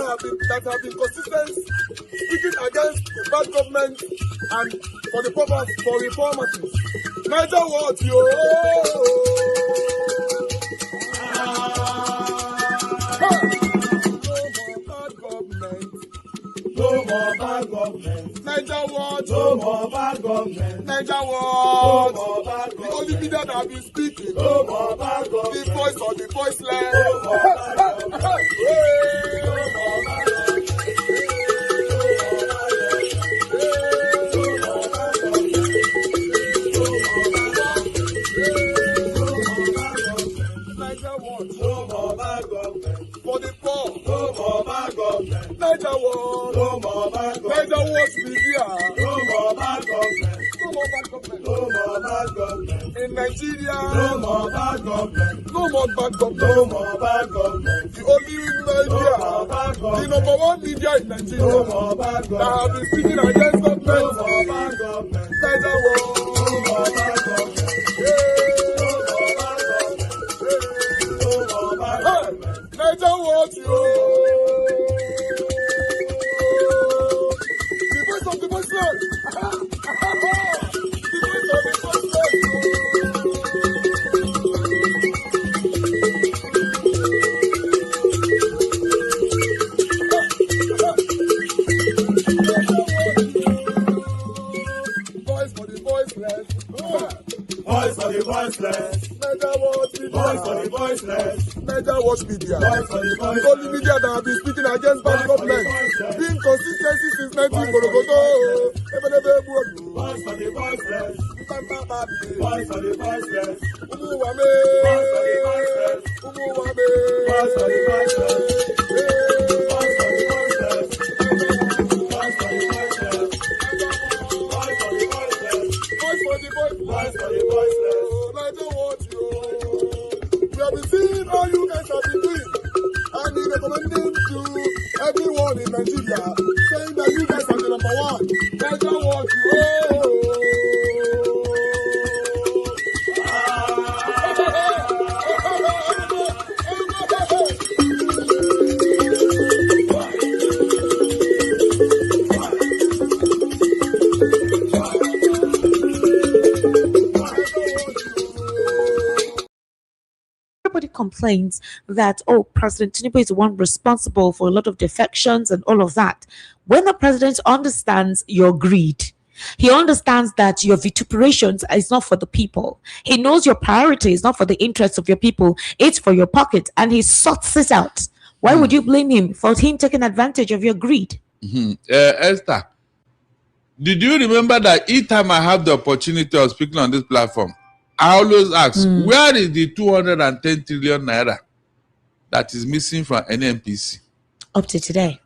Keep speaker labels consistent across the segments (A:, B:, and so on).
A: that have been consistent speaking against the bad government and for the purpose for reformers. Niger what yo. No more bad government. Niger what? No more bad government. Niger what? No more bad government. The only media that have been speaking. No more bad government. The voice of the voiceless. No more bad government. No more bad government. Niger what? No more bad government. For the poor. No more bad government. Niger what? No more bad government. Niger what media? No more bad government. No more bad government. No more bad government. In Nigeria. No more bad government. No more bad government. No more bad government. The only media. No more bad government. The number one media in Nigeria. No more bad government. That have been speaking against government. No more bad government. Niger what? No more bad government. Niger what you? The voice of the voiceless. The voice of the voiceless. Voice for the voiceless. Voice for the voiceless. Niger what media? Voice for the voiceless. Niger watch media. The only media that have been speaking against bad government. Being consistency since 1944. Voice for the voiceless. Voice for the voiceless. Umuwame. Voice for the voiceless. Umuwame. Voice for the voiceless. Voice for the voiceless. Voice for the voiceless. Voice for the voiceless. Voice for the voiceless. Voice for the voiceless. Niger watch you. We have been seeing all you guys have been doing, and he recommending to everyone in Nigeria, saying that you guys are the number one. Niger what you.
B: Everybody complains that, oh, President Tinubu is the one responsible for a lot of defections and all of that. When the president understands your greed, he understands that your vituperations is not for the people. He knows your priority is not for the interests of your people. It's for your pocket, and he sorts it out. Why would you blame him for him taking advantage of your greed?
C: Esther, did you remember that each time I have the opportunity of speaking on this platform, I always ask, where is the 210 trillion naira that is missing from NNPC?
B: Up to today.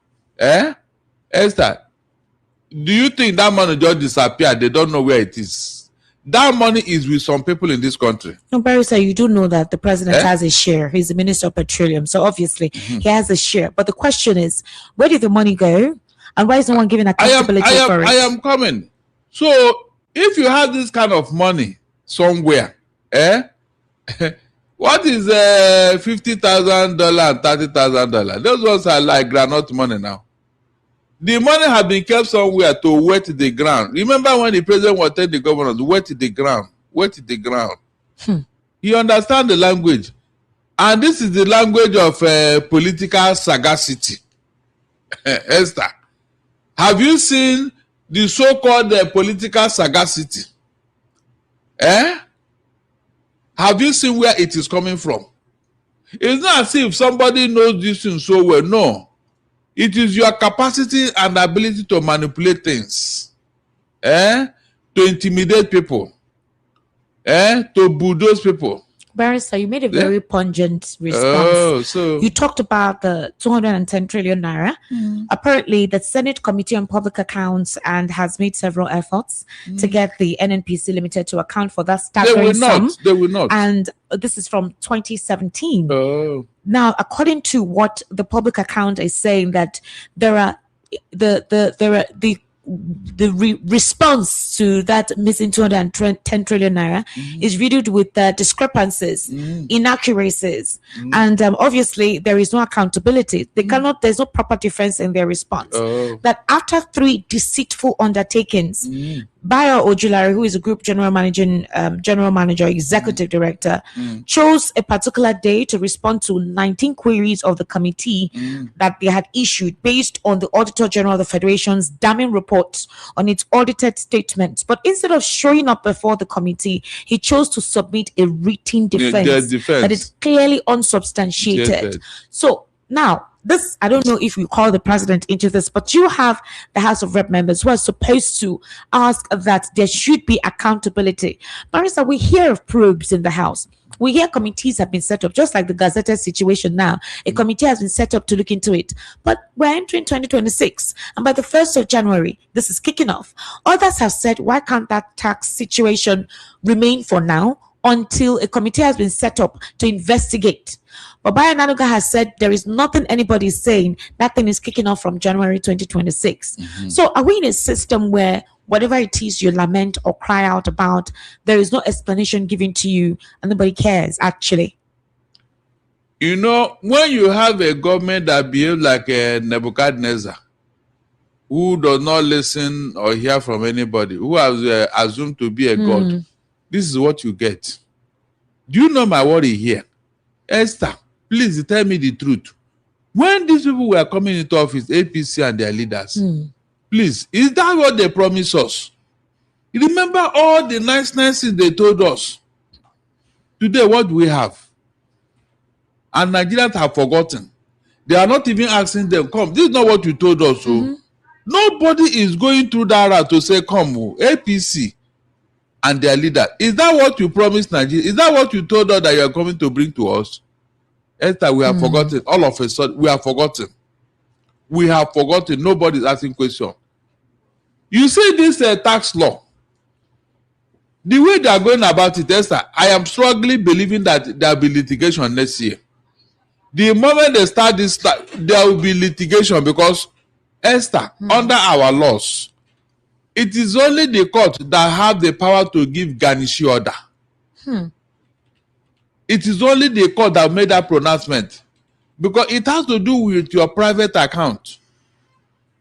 C: Esther, do you think that money just disappeared? They don't know where it is. That money is with some people in this country.
B: No, Barrister, you do know that the president has a share. He's the Minister of Petroleum. So obviously he has a share. But the question is, where did the money go? And why is no one giving accountability for it?
C: I am coming. So if you have this kind of money somewhere, what is $50,000 and $30,000? Those ones are like granite money now. The money has been kept somewhere to wet the ground. Remember when the president was telling the governors, wet the ground. He understands the language. And this is the language of political sagacity. Esther, have you seen the so-called political sagacity? Have you seen where it is coming from? It's not as if somebody knows this thing so well. No. It is your capacity and ability to manipulate things. To intimidate people. To bulldoze people.
B: Barrister, you made a very pungent response. You talked about the 210 trillion naira. Apparently, the Senate Committee on Public Accounts and has made several efforts to get the NNPC Limited to account for that staggering sum.
C: They will not.
B: And this is from 2017. Now, according to what the public account is saying, that there are the response to that missing 210 trillion naira is riddled with discrepancies, inaccuracies, and obviously there is no accountability. There's no proper defense in their response. That after 3 deceitful undertakings, Bayo Ojulari, who is a group general manager, executive director, chose a particular day to respond to 19 queries of the committee that they had issued based on the Auditor General of the Federation's damning reports on its audited statements. But instead of showing up before the committee, he chose to submit a written defense that is clearly unsubstantiated. So now, this, I don't know if we call the president into this, but you have the House of Rep members who are supposed to ask that there should be accountability. Marissa, we hear of probes in the House. We hear committees have been set up, just like the Gazetted situation now. A committee has been set up to look into it. But we're entering 2026, and by the 1st of January, this is kicking off. Others have said, why can't that tax situation remain for now until a committee has been set up to investigate? But Bayo Nanuga has said there is nothing anybody is saying. That thing is kicking off from January 2026. So are we in a system where whatever it is you lament or cry out about, there is no explanation given to you and nobody cares, actually?
C: You know, when you have a government that behaves like a Nebuchadnezzar, who does not listen or hear from anybody, who has assumed to be a god, this is what you get. Do you know my worry here? Esther, please tell me the truth. When these people were coming into office, APC and their leaders, please, is that what they promised us? You remember all the nice things they told us? Today, what do we have? And Nigerians have forgotten. They are not even asking them, come, this is not what you told us. So nobody is going through that route to say, come, APC and their leader. Is that what you promised Nigeria? Is that what you told us that you are coming to bring to us? Esther, we have forgotten. All of a sudden, we have forgotten. We have forgotten. Nobody is asking questions. You see this tax law. The way they are going about it, Esther, I am strongly believing that there will be litigation next year. The moment they start this, there will be litigation because, Esther, under our laws, it is only the court that have the power to give garnishee order. It is only the court that made that pronouncement because it has to do with your private account.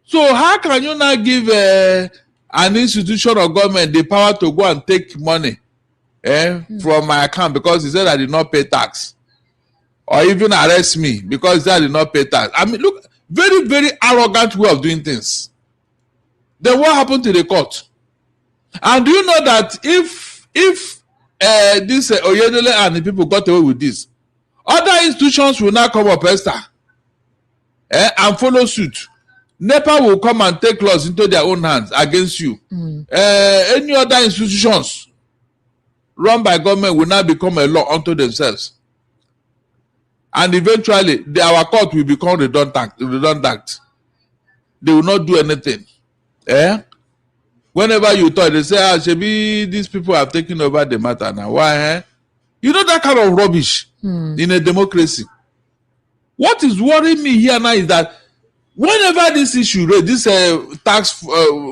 C: So how can you now give an institution of government the power to go and take money from my account because he said I did not pay tax, or even arrest me because he said I did not pay tax? I mean, look, very, very arrogant way of doing things. Then what happened to the court? And do you know that if this Oyedele and the people got away with this, other institutions will now come up, Esther, and follow suit. NEPA will come and take laws into their own hands against you. Any other institutions run by government will now become a law unto themselves. And eventually, our court will become redundant. They will not do anything. Whenever you talk, they say, Shebi, these people have taken over the matter now. Why? You know that kind of rubbish in a democracy. What is worrying me here now is that whenever this issue, this tax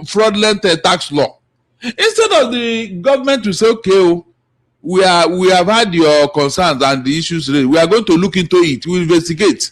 C: fraudulent tax law, instead of the government to say, okay, we have had your concerns and the issues raised, we are going to look into it, we will investigate.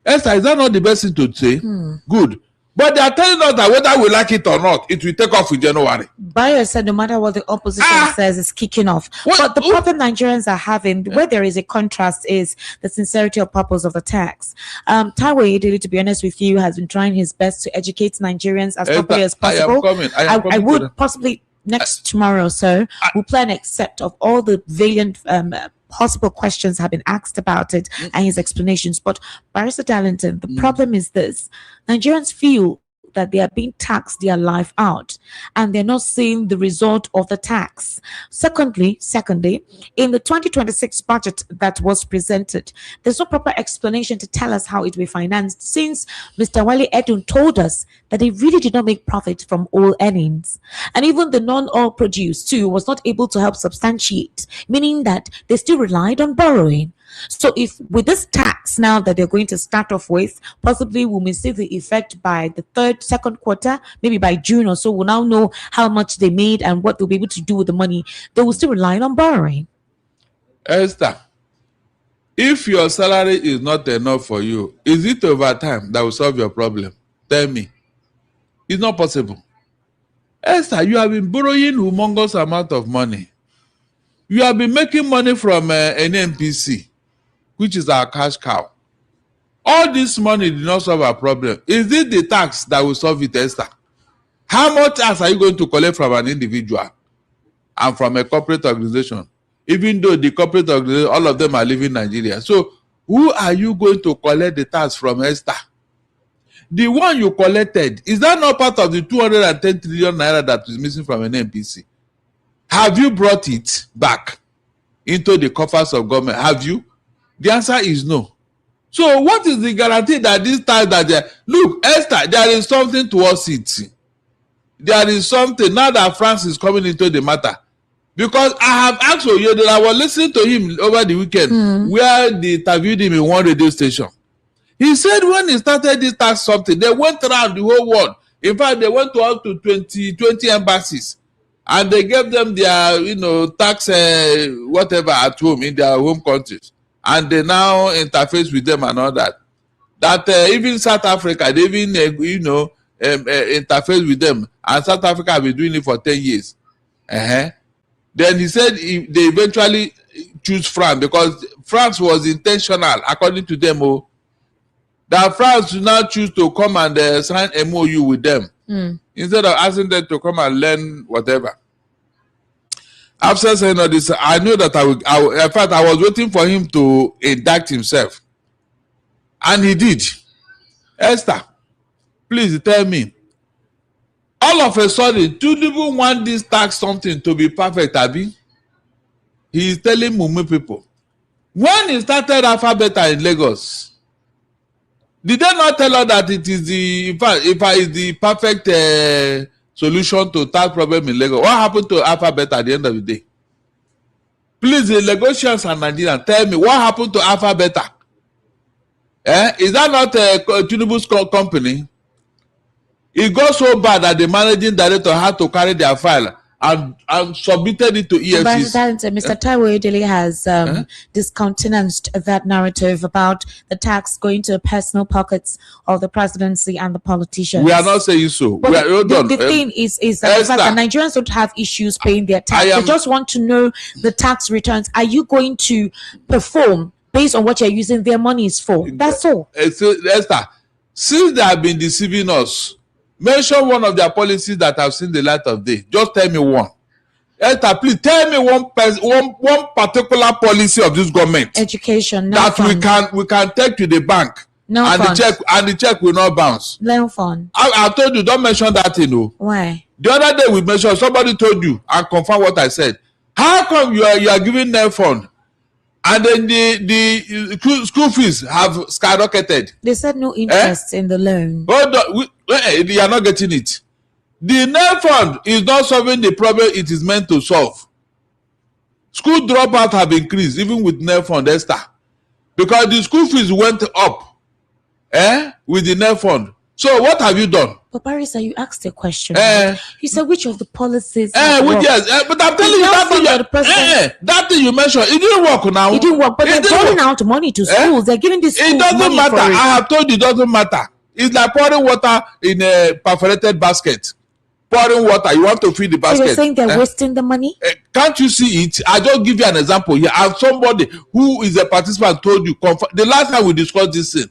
C: Esther, is that not the best thing to say? Good. But they are telling us that whether we like it or not, it will take off in January.
B: Bayo said no matter what the opposition says, it's kicking off. But the problem Nigerians are having, where there is a contrast, is the sincerity of purpose of the tax. Taiwo Edele, to be honest with you, has been trying his best to educate Nigerians as properly as possible. I would possibly tomorrow or so, we'll play an excerpt of all the valiant possible questions have been asked about it and his explanations. But Barrister Darlington, the problem is this: Nigerians feel that they are being taxed their life out and they're not seeing the result of the tax. Secondly, in the 2026 budget that was presented, there's no proper explanation to tell us how it will be financed, since Mr. Wale Edun told us that they really did not make profit from oil earnings. And even the non-oil produce too was not able to help substantiate, meaning that they still relied on borrowing. So if with this tax now that they're going to start off with, possibly we may see the effect by the second quarter, maybe by June or so, we'll now know how much they made and what they'll be able to do with the money. They will still rely on borrowing.
C: Esther, if your salary is not enough for you, is it overtime that will solve your problem? Tell me. It's not possible. Esther, you have been borrowing humongous amount of money. You have been making money from an NPC, which is our cash cow. All this money did not solve our problem. Is it the tax that will solve it, Esther? How much tax are you going to collect from an individual and from a corporate organization? Even though the corporate organization, all of them are leaving Nigeria. So who are you going to collect the tax from, Esther? The one you collected, is that not part of the 210 trillion naira that is missing from an NPC? Have you brought it back into the coffers of government? Have you? The answer is no. So what is the guarantee that this time that look, Esther, there is something towards it. There is something now that France is coming into the matter. Because I have asked Oyedele, I was listening to him over the weekend where they interviewed him in one radio station. He said when he started this tax something, they went around the whole world. In fact, they went to up to 20 embassies. And they gave them their, tax whatever at home in their home countries. And they now interface with them and all that. That even South Africa, they even, interface with them. And South Africa have been doing it for 10 years. Then he said they eventually choose France because France was intentional, according to them, that France now choose to come and sign MOU with them instead of asking them to come and learn whatever. After saying all this, I knew that in fact, I was waiting for him to indict himself. And he did. Esther, please tell me. All of a sudden, Tinubu want this tax something to be perfect, Abi. He is telling Mumu people. When he started Alphabet in Lagos, did they not tell us that it is the perfect solution to tax problem in Lagos? What happened to Alphabet at the end of the day? Please, the Lagosians and Nigerians, tell me what happened to Alphabet? Is that not Tinubu's company? It got so bad that the managing director had to carry their file and submitted it to EFCC.
B: Mr. Taiwo Oyedele has discountenanced that narrative about the tax going to the personal pockets of the presidency and the politicians.
C: We are not saying so.
B: But the thing is that the fact that Nigerians don't have issues paying their tax. They just want to know the tax returns. Are you going to perform based on what you're using their monies for? That's all.
C: Esther, since they have been deceiving us, mention one of their policies that have seen the light of day. Just tell me one. Esther, please tell me one particular policy of this government.
B: Education, no
C: that
B: fund.
C: we can take to the bank.
B: No
C: and
B: fund.
C: the check will not bounce.
B: No fund.
C: I told you, don't mention that,
B: Why?
C: The other day we mentioned, somebody told you and confirm what I said. How come you are giving them fund? And then the school fees have skyrocketed.
B: They said no interest in the loan.
C: Hold on, you are not getting it. The NEL fund is not solving the problem it is meant to solve. School dropout have increased even with NEL fund, Esther, because the school fees went up with the NEL fund. So what have you done?
B: But Barrister, you asked a question. You said which of the policies
C: but I'm telling you that thing you mentioned, it didn't work now.
B: It didn't work, but they're pouring out money to schools. They're giving this schools
C: it doesn't
B: money
C: matter.
B: For it.
C: I have told you it doesn't matter. It's like pouring water in a perforated basket. Pouring water, you want to fill the basket.
B: So you're saying they're wasting the money?
C: Can't you see it? I just give you an example here. I have somebody who is a participant told you the last time we discussed this thing.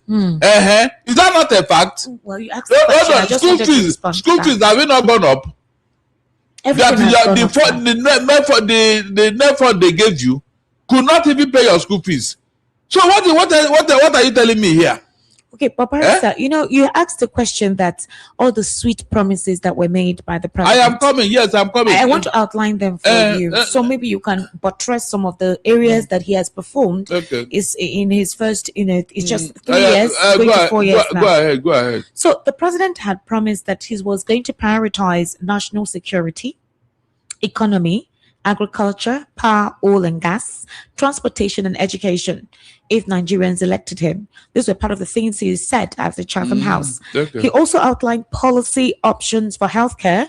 C: Is that not a fact?
B: Well, you asked the question. I just wanted to respond to that.
C: School fees have not gone up. The net fund they gave you could not even pay your school fees. So what are you telling me here?
B: Okay, but Barrister, you asked the question that all the sweet promises that were made by the president.
C: I am coming. Yes, I'm coming.
B: I want to outline them for you, so maybe you can buttress some of the areas that he has performed.
C: Okay.
B: Is in his first, it's just 3 years, going to 4 years now.
C: Go ahead.
B: So the president had promised that he was going to prioritize national security, economy, agriculture, power, oil and gas, transportation and education if Nigerians elected him. These were part of the things he said at the Chatham House.
C: Okay.
B: He also outlined policy options for healthcare,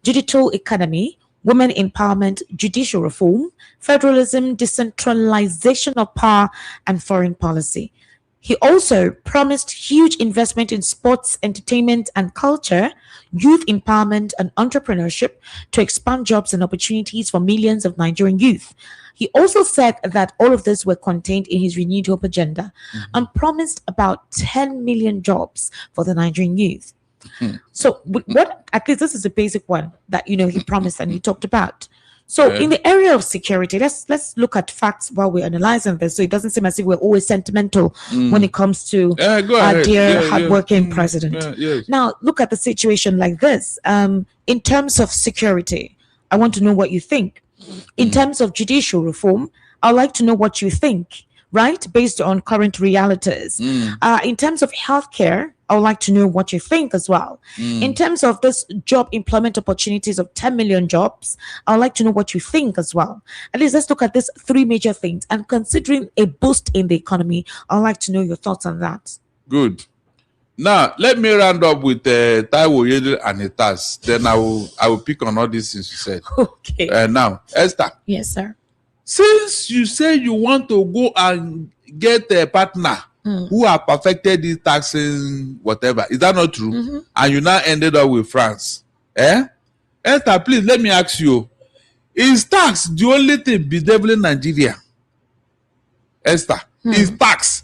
B: digital economy, women empowerment, judicial reform, federalism, decentralization of power, and foreign policy. He also promised huge investment in sports, entertainment, and culture, youth empowerment, and entrepreneurship to expand jobs and opportunities for millions of Nigerian youth. He also said that all of this were contained in his renewed hope agenda and promised about 10 million jobs for the Nigerian youth. So, what at least this is the basic one that he promised and he talked about. So, in the area of security, let's look at facts while we're analyzing this. So it doesn't seem as if we're always sentimental when it comes to our dear hardworking president.
C: Yes.
B: Now, look at the situation like this. In terms of security, I want to know what you think. In terms of judicial reform, I'd like to know what you think, right? Based on current realities. In terms of healthcare, I would like to know what you think as well. In terms of this job employment opportunities of 10 million jobs, I would like to know what you think as well. At least let's look at these three major things. And considering a boost in the economy, I would like to know your thoughts on that.
C: Good. Now, let me round up with Taiwo Yedel and Itas. Then I will pick on all these things you said.
B: Okay.
C: Now, Esther.
B: Yes, sir.
C: Since you say you want to go and get a partner who have perfected this taxing, whatever, is that not true? And you now ended up with France. Esther, please let me ask you: is tax the only thing bedeviling Nigeria? Esther, is tax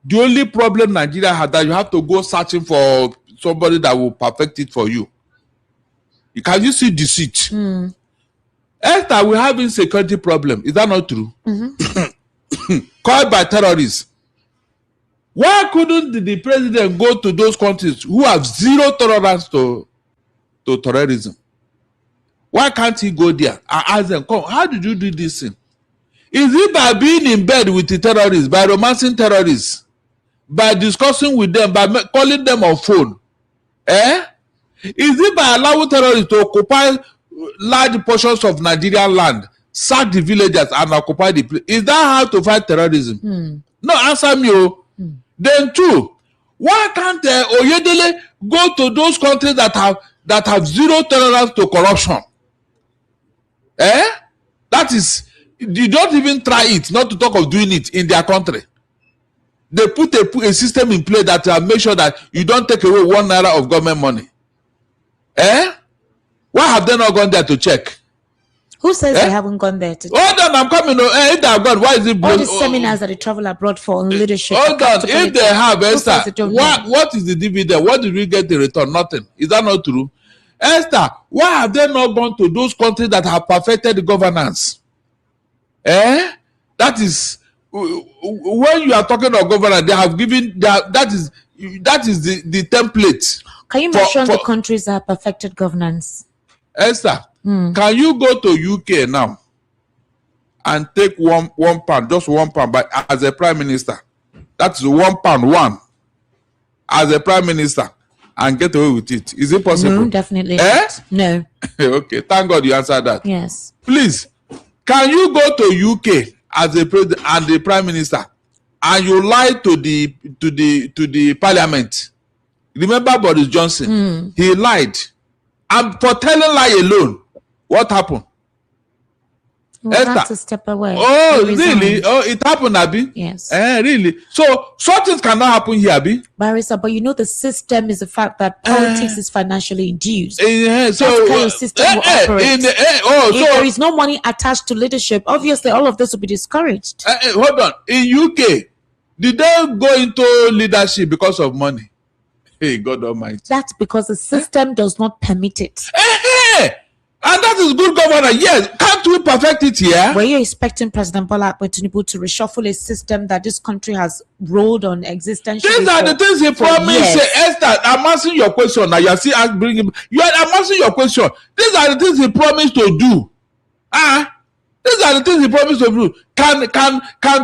C: the only problem Nigeria has that you have to go searching for somebody that will perfect it for you? Can you see deceit? Esther, we have insecurity problem. Is that not true? Caused by terrorists. Why couldn't the president go to those countries who have zero tolerance to terrorism? Why can't he go there and ask them, come, how did you do this thing? Is it by being in bed with the terrorists, by romancing terrorists, by discussing with them, by calling them on phone? Is it by allowing terrorists to occupy large portions of Nigerian land, sack the villagers and occupy the place? Is that how to fight terrorism? No, answer me. Then two, why can't Oyedele go to those countries that have zero tolerance to corruption? That is, you don't even try it, not to talk of doing it in their country. They put a system in place that will make sure that you don't take away 1 naira of government money. Why have they not gone there to check?
B: Who says they haven't gone there to check?
C: Hold on, I'm coming. If they have gone, why is it
B: all the seminars that they travel abroad for on leadership?
C: Hold on, if they have, Esther, what is the dividend? What did we get in return? Nothing. Is that not true? Esther, why have they not gone to those countries that have perfected the governance? That is, when you are talking of governance, they have given that is the template.
B: Can you mention the countries that have perfected governance?
C: Esther, can you go to UK now and take one pound, just 1 pound, but as a prime minister? That's 1 pound, as a prime minister, and get away with it. Is it possible?
B: No, definitely not. No.
C: Okay, thank God you answered that.
B: Yes.
C: Please, can you go to UK as a president and the prime minister, and you lie to the parliament? Remember Boris Johnson? He lied, and for telling lie alone, what happened?
B: Well, that's a step away.
C: Oh, really? Oh, it happened, Abi?
B: Yes.
C: Really? So things cannot happen here, Abi?
B: Barrister, but the system is the fact that politics is financially induced.
C: So
B: that's the kind of system will operate. If there is no money attached to leadership, obviously all of this will be discouraged.
C: Hold on. In UK, did they go into leadership because of money? Hey, God Almighty.
B: That's because the system does not permit it.
C: And that is good governance. Yes. Can't we perfect it here?
B: Were you expecting President Bola Ahmed Tinubu to reshuffle a system that this country has rolled on existentially?
C: These are the things he promised. Esther, I'm answering your question. Now you're still I'm answering your question. These are the things he promised to do. These are the things he promised to do. Can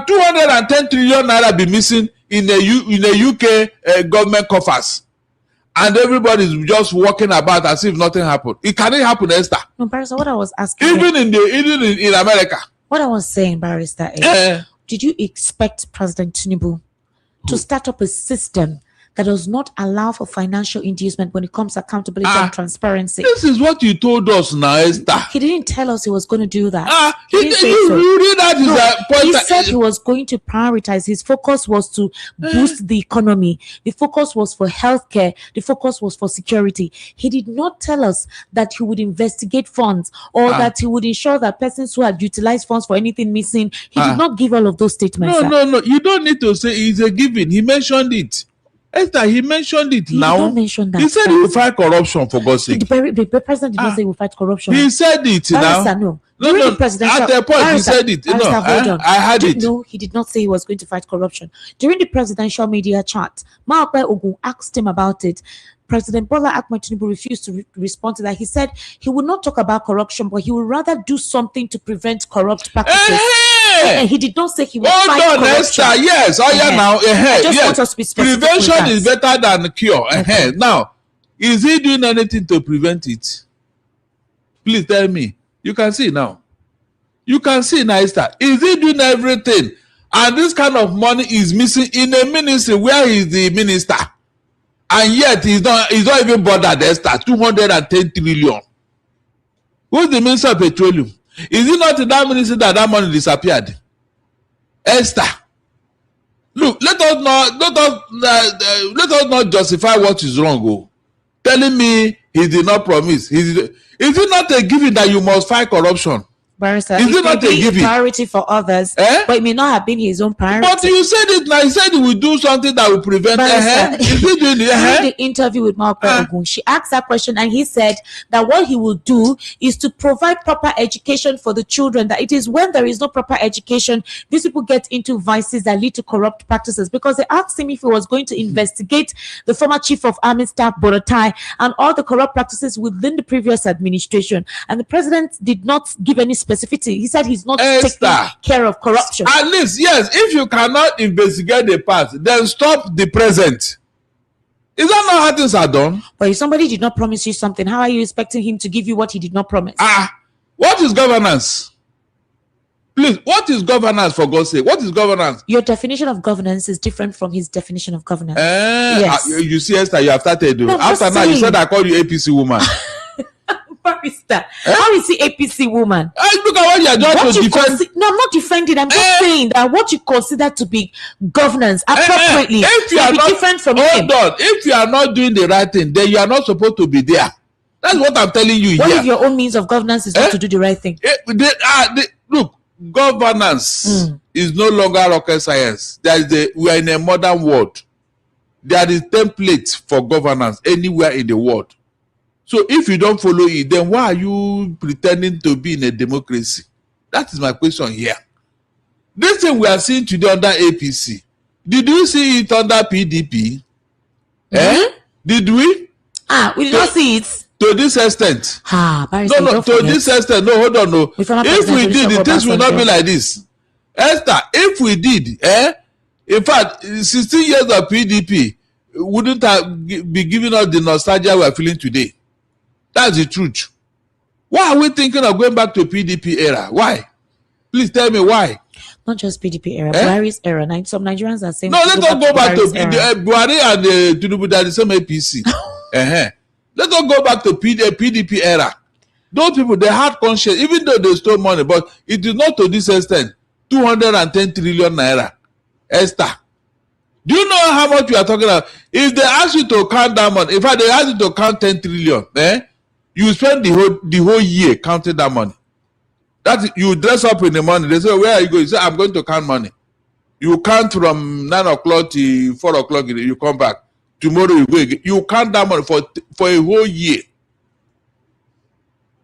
C: 210 trillion naira be missing in the UK government coffers? and everybody's just walking about as if nothing happened. It cannot happen, Esther.
B: No, Barrister, what I was asking,
C: Even in America.
B: what I was saying, Barrister, is did you expect President Tinubu to start up a system that does not allow for financial inducement when it comes to accountability and transparency?
C: This is what you told us now, Esther.
B: He didn't tell us he was going to do that.
C: He said
B: he was going to prioritize. His focus was to boost the economy. The focus was for healthcare. The focus was for security. He did not tell us that he would investigate funds or that he would ensure that persons who had utilized funds for anything missing. He did not give all of those statements.
C: No. You don't need to say it's a given. He mentioned it. Esther, he mentioned it
B: He
C: now.
B: did not mention that.
C: He said he will fight corruption, for God's sake.
B: The president did not say he will fight corruption.
C: He said it
B: Barrister,
C: now.
B: No. During the presidential,
C: at the point
B: Barrister,
C: he said it.
B: Barrister, hold on.
C: I had it.
B: No, he did not say he was going to fight corruption. During the presidential media chat, Maokwe Ogun asked him about it. President Bola Ahmed Tinubu refused to respond to that. He said he would not talk about corruption, but he would rather do something to prevent corrupt practices. And he did not say he would fight corruption.
C: Esther. Yes. Now.
B: I just want us to be specific.
C: Prevention is better than cure. Now, is he doing anything to prevent it? Please tell me. You can see now. You can see now, Esther. Is he doing everything? And this kind of money is missing in a ministry where he is the minister. And yet he's not even bothered, Esther. 210 trillion. Who's the minister of petroleum? Is it not in that ministry that money disappeared? Esther. Look, let us not justify what is wrong. Oh. Telling me he did not promise. Is it not a given that you must fight corruption?
B: Barrister,
C: is it not a given?
B: Priority for others, but it may not have been his own priority.
C: But you said it now. He said he will do something that will prevent. Is he doing it?
B: During the interview with Maokwe Ogun, she asked that question, and he said that what he will do is to provide proper education for the children. That it is when there is no proper education, these people get into vices that lead to corrupt practices. Because they asked him if he was going to investigate the former chief of army staff Borotai and all the corrupt practices within the previous administration, and the president did not give any specificity. He said he's not taking care of corruption.
C: At least, yes, if you cannot investigate the past, then stop the present. Is that not how things are done?
B: But if somebody did not promise you something, how are you expecting him to give you what he did not promise?
C: What is governance? Please, what is governance, for God's sake? What is governance?
B: Your definition of governance is different from his definition of governance. Yes.
C: You see, Esther, you have started.
B: No,
C: after now, you said I called you APC woman.
B: Barrister, how is he APC woman?
C: Look at what you are doing to defend.
B: No, I'm not defending. I'm just saying that what you consider to be governance appropriately
C: if you are
B: be
C: not,
B: different from
C: hold
B: him.
C: on. If you are not doing the right thing, then you are not supposed to be there. That's what I'm telling you.
B: What if your own means of governance is not to do the right thing?
C: Look, governance is no longer rocket science. We are in a modern world. There is templates for governance anywhere in the world. So if you don't follow it, then why are you pretending to be in a democracy? That is my question here. This thing we are seeing today under APC, did you see it under PDP? Did we?
B: We did not see it.
C: To this extent.
B: No,
C: to this extent. No, hold on, no. If we did, the things will not be like this. Esther, if we did, in fact, 16 years of PDP wouldn't have be giving us the nostalgia we are feeling today. That's the truth. Why are we thinking of going back to PDP era? Why? Please tell me why.
B: Not just PDP era, Buhari's era. Some Nigerians are saying,
C: no, let's not go back to Buhari and Tinubu. That is the same APC. Let's not go back to PDP era. Those people, they had conscience, even though they stole money, but it is not to this extent. 210 trillion naira. Esther, do you know how much we are talking about? If they ask you to count that money, in fact, they ask you to count 10 trillion, you spend the whole year counting that money. You dress up in the morning. They say, where are you going? You say, I'm going to count money. You count from 9 o'clock to 4 o'clock. You come back. Tomorrow you go again. You count that money for a whole year.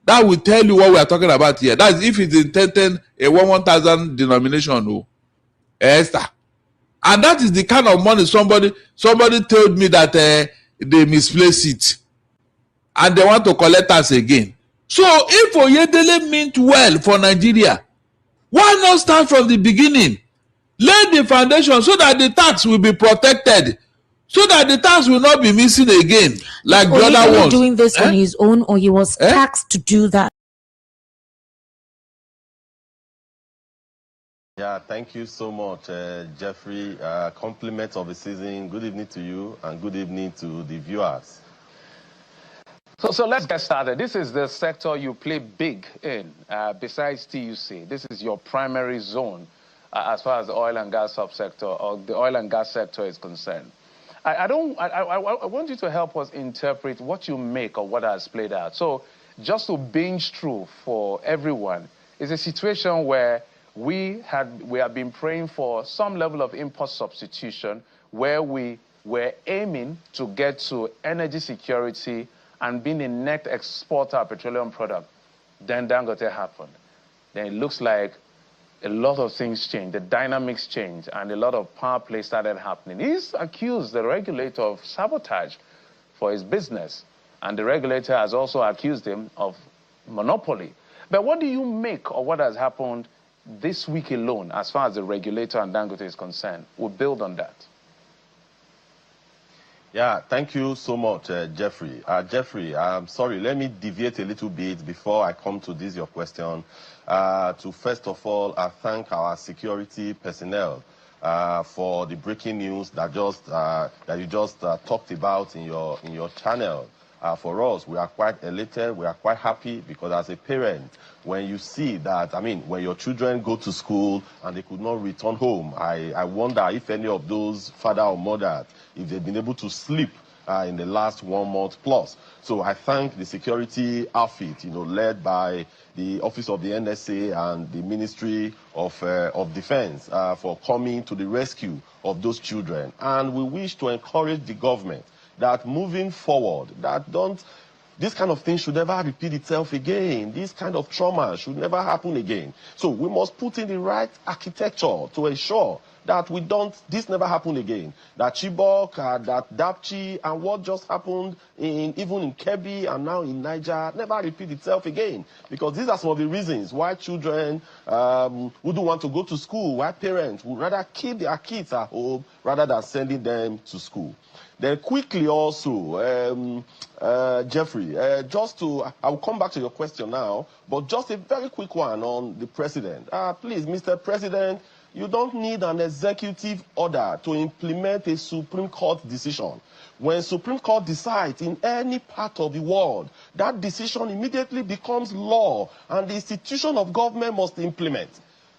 C: That will tell you what we are talking about here. That's if it's intended a 1,000 denomination. No. Esther. And that is the kind of money somebody told me that they misplaced it. And they want to collect us again. So if Oyedele meant well for Nigeria, why not start from the beginning? Lay the foundation so that the tax will be protected. so that the tax will not be missing again, like the other
B: Only
C: ones.
B: doing this on his own, or he was taxed to do that?
D: Yeah, thank you so much, Jeffrey. Compliments of the season. Good evening to you, and good evening to the viewers.
E: So let's get started. This is the sector you play big in, besides TUC. This is your primary zone as far as the oil and gas subsector or the oil and gas sector is concerned. I want you to help us interpret what you make of what has played out. So just to binge through for everyone, it's a situation where we have been praying for some level of import substitution, where we were aiming to get to energy security and being a net exporter of petroleum product. Then Dangote happened. Then it looks like a lot of things changed, the dynamics changed, and a lot of power play started happening. He's accused the regulator of sabotage for his business, and the regulator has also accused him of monopoly. But what do you make of what has happened this week alone as far as the regulator and Dangote is concerned? We'll build on that.
D: Yeah, thank you so much, Jeffrey. Jeffrey, I'm sorry, let me deviate a little bit before I come to this, your question. To first of all, I thank our security personnel for the breaking news that you just talked about in your channel. For us, we are quite elated, we are quite happy, because as a parent, when you see that, when your children go to school and they could not return home, I wonder if any of those father or mother, if they've been able to sleep in the last 1 month plus. So I thank the security outfit, led by the Office of the NSA and the Ministry of Defense for coming to the rescue of those children. And we wish to encourage the government that moving forward, this kind of thing should never repeat itself again. This kind of trauma should never happen again. So we must put in the right architecture to ensure that this never happen again. That Chibok, that Dapchi, and what just happened even in Kebbi and now in Niger never repeat itself again. Because these are some of the reasons why children wouldn't want to go to school, why parents would rather keep their kids at home rather than sending them to school. Then quickly also, Jeffrey, I will come back to your question now, but just a very quick one on the president. Please, Mr. President, you don't need an executive order to implement a Supreme Court decision. When Supreme Court decides in any part of the world, that decision immediately becomes law, and the institution of government must implement.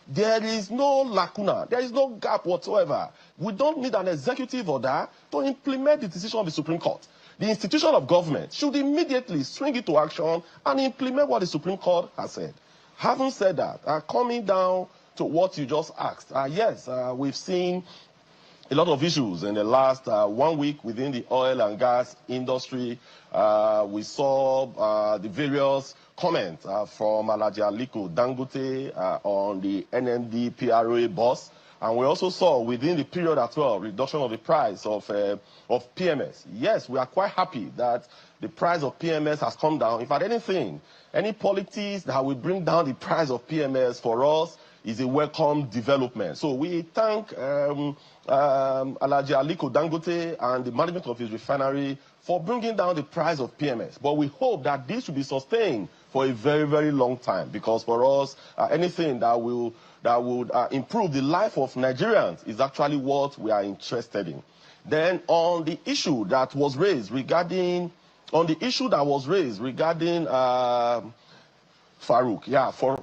D: There is no lacuna. There is no gap whatsoever. We don't need an executive order to implement the decision of the Supreme Court. The institution of government should immediately swing into action and implement what the Supreme Court has said. Having said that, coming down to what you just asked, yes, we've seen a lot of issues in the last 1 week within the oil and gas industry. We saw the various comments from Alhaji Aliko Dangote on the NMD PRA boss. And we also saw within the period as well, reduction of the price of PMS. Yes, we are quite happy that the price of PMS has come down. If at anything, any politics that will bring down the price of PMS for us is a welcome development. So we thank Alhaji Aliko Dangote and the management of his refinery for bringing down the price of PMS. But we hope that this will be sustained for a very, very long time, because for us, anything that would improve the life of Nigerians is actually what we are interested in. Then on the issue that was raised regarding Farouk, yeah, for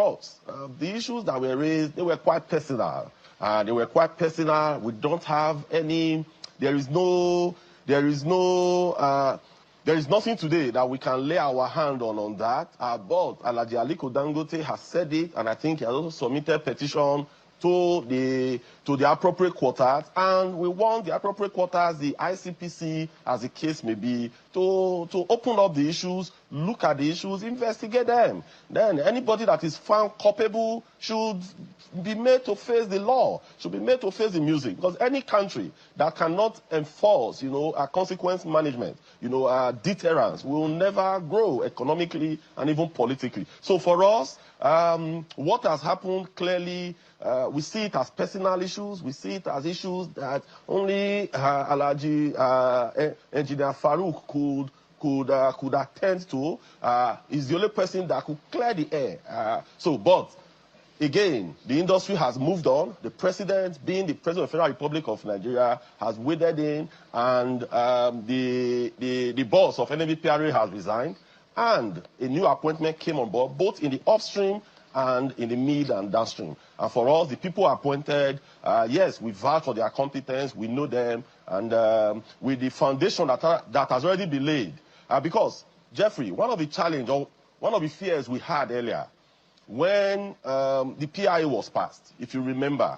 D: us, the issues that were raised, they were quite personal. We don't have any, there is nothing today that we can lay our hand on that. But Alhaji Aliko Dangote has said it, and I think he has also submitted petition to the appropriate quarters, and we want the appropriate quarters, the ICPC, as the case may be, to open up the issues, look at the issues, investigate them. Then anybody that is found culpable should be made to face the law, should be made to face the music. Because any country that cannot enforce, a consequence management, deterrence, will never grow economically and even politically. So for us, what has happened clearly we see it as personal issues. We see it as issues that only Alhaji Engineer Farouk could attend to. Is the only person that could clear the air. But again, the industry has moved on. The president, being the president of the Federal Republic of Nigeria, has waded in, and the boss of NMDPRA has resigned, and a new appointment came on board, both in the upstream and in the mid and downstream. And for us, the people appointed, yes, we vouch for their competence, we know them, and with the foundation that has already been laid. Because, Jeffrey, one of the challenges, or one of the fears we had earlier, when the PIA was passed, if you remember,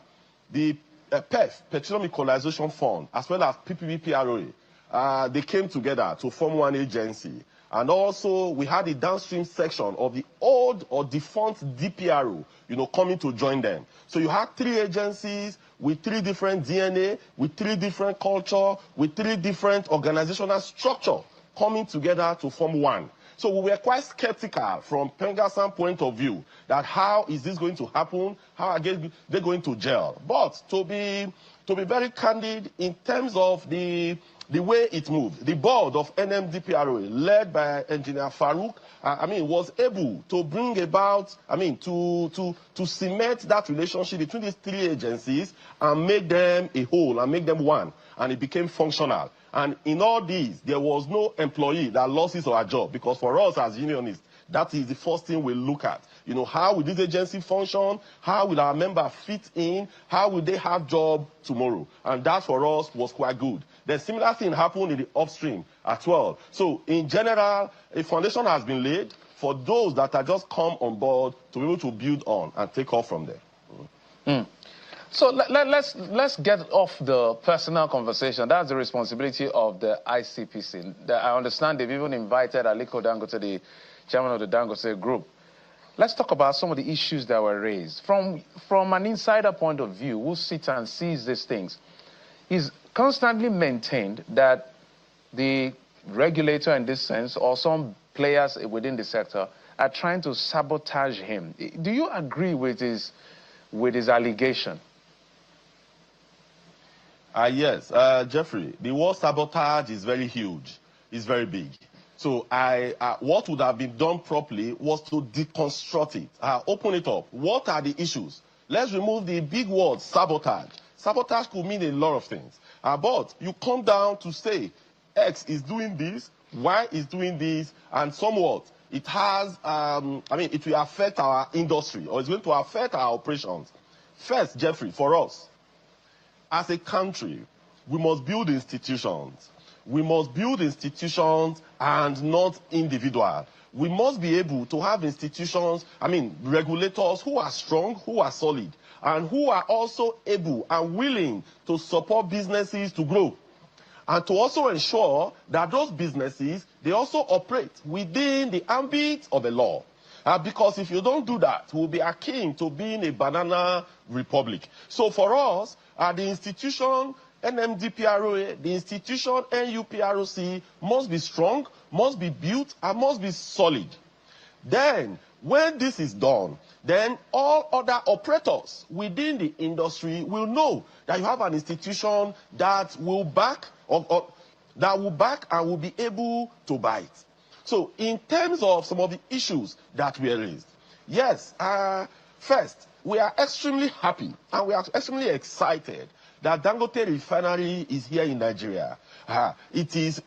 D: the PEF, Petroleum Equalization Fund, as well as PPP-PROA, they came together to form one agency. And also, we had a downstream section of the old or defunct DPRO, coming to join them. So you had 3 agencies with 3 different DNA, with 3 different culture, with 3 different organizational structure coming together to form one. So we were quite skeptical from Pengasam point of view that how is this going to happen? How are they going to gel? But to be very candid, in terms of the way it moved, the board of NMDPRA, led by Engineer Farouk, was able to bring about, to cement that relationship between these 3 agencies and make them a whole and make them one. And it became functional. And in all these, there was no employee that lost his or her job, because for us as unionists, that is the first thing we look at. How will this agency function? How will our member fit in? How will they have job tomorrow? And that for us was quite good. The similar thing happened in the upstream as well. So in general, a foundation has been laid for those that are just come on board to be able to build on and take off from there.
E: So let's get off the personal conversation. That's the responsibility of the ICPC. I understand they've even invited Aliko Dangote, the chairman of the Dangote Group. Let's talk about some of the issues that were raised. From an insider point of view, who sits and sees these things, he's constantly maintained that the regulator in this sense, or some players within the sector, are trying to sabotage him. Do you agree with his allegation?
D: Yes, Jeffrey, the word sabotage is very huge. It's very big. So what would have been done properly was to deconstruct it, open it up. What are the issues? Let's remove the big word sabotage. Sabotage could mean a lot of things. But you come down to say X is doing this, Y is doing this, and somewhat it has, it will affect our industry, or it's going to affect our operations. First, Jeffrey, for us, as a country, we must build institutions. We must build institutions and not individuals. We must be able to have institutions, regulators who are strong, who are solid, and who are also able and willing to support businesses to grow. And to also ensure that those businesses, they also operate within the ambit of the law. Because if you don't do that, we'll be akin to being a banana republic. So for us, the institution NMDPRA, the institution NUPROC must be strong, must be built, and must be solid. Then, when this is done, then all other operators within the industry will know that you have an institution that will back and will be able to buy it. So, in terms of some of the issues that were raised, yes, first, we are extremely happy and we are extremely excited that Dangote Refinery is here in Nigeria. It is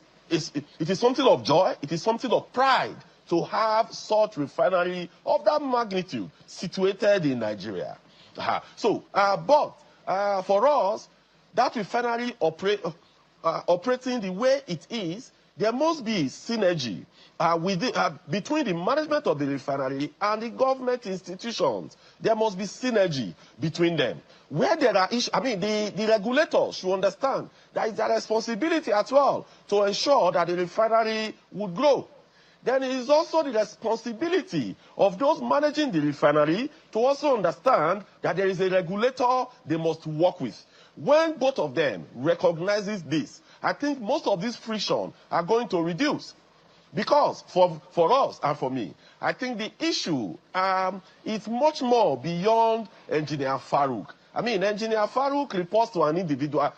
D: something of joy, it is something of pride to have such refinery of that magnitude situated in Nigeria. But for us, that refinery operating the way it is, there must be synergy between the management of the refinery and the government institutions. There must be synergy between them. Where there are issues, the regulators should understand that it's their responsibility as well to ensure that the refinery would grow. Then it is also the responsibility of those managing the refinery to also understand that there is a regulator they must work with. When both of them recognizes this, I think most of this friction are going to reduce. Because for us and for me, I think the issue is much more beyond Engineer Farouk. I mean, Engineer Farouk reports to an individual,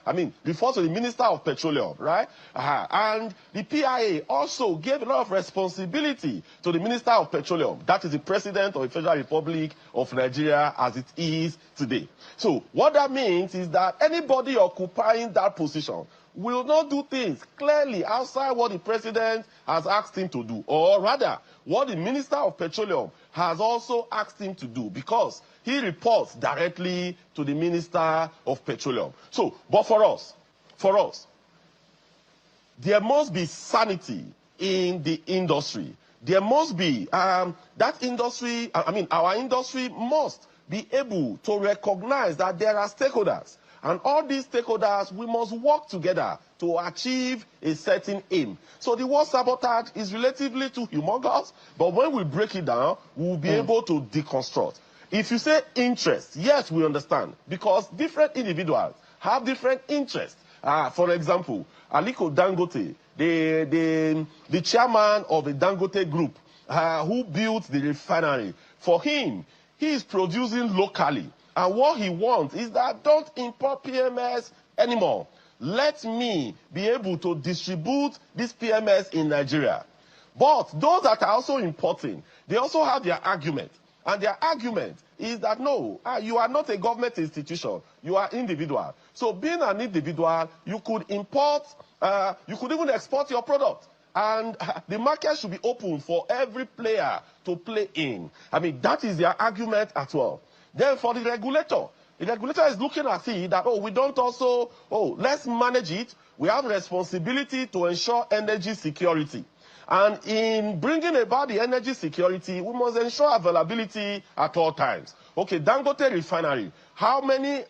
D: reports to the Minister of Petroleum, right? And the PIA also gave a lot of responsibility to the Minister of Petroleum. That is the President of the Federal Republic of Nigeria as it is today. So what that means is that anybody occupying that position will not do things clearly outside what the President has asked him to do, or rather, what the Minister of Petroleum has also asked him to do, because he reports directly to the Minister of Petroleum. So, but for us, there must be sanity in the industry. There must be, our industry must be able to recognize that there are stakeholders. And all these stakeholders, we must work together to achieve a certain aim. So the word sabotage is relatively too humongous, but when we break it down, we'll be able to deconstruct. If you say interest, yes, we understand, because different individuals have different interests. For example, Aliko Dangote, the chairman of the Dangote Group, who built the refinery, for him, he is producing locally. And what he wants is that don't import PMS anymore. Let me be able to distribute this PMS in Nigeria. But those that are also importing, they also have their argument. And their argument is that, no, you are not a government institution. You are individual. So being an individual, you could import, you could even export your product. And the market should be open for every player to play in. That is their argument as well. Then for the regulator is looking at it that, we don't also, let's manage it. We have responsibility to ensure energy security. And in bringing about the energy security, we must ensure availability at all times. Okay, Dangote Refinery, how many,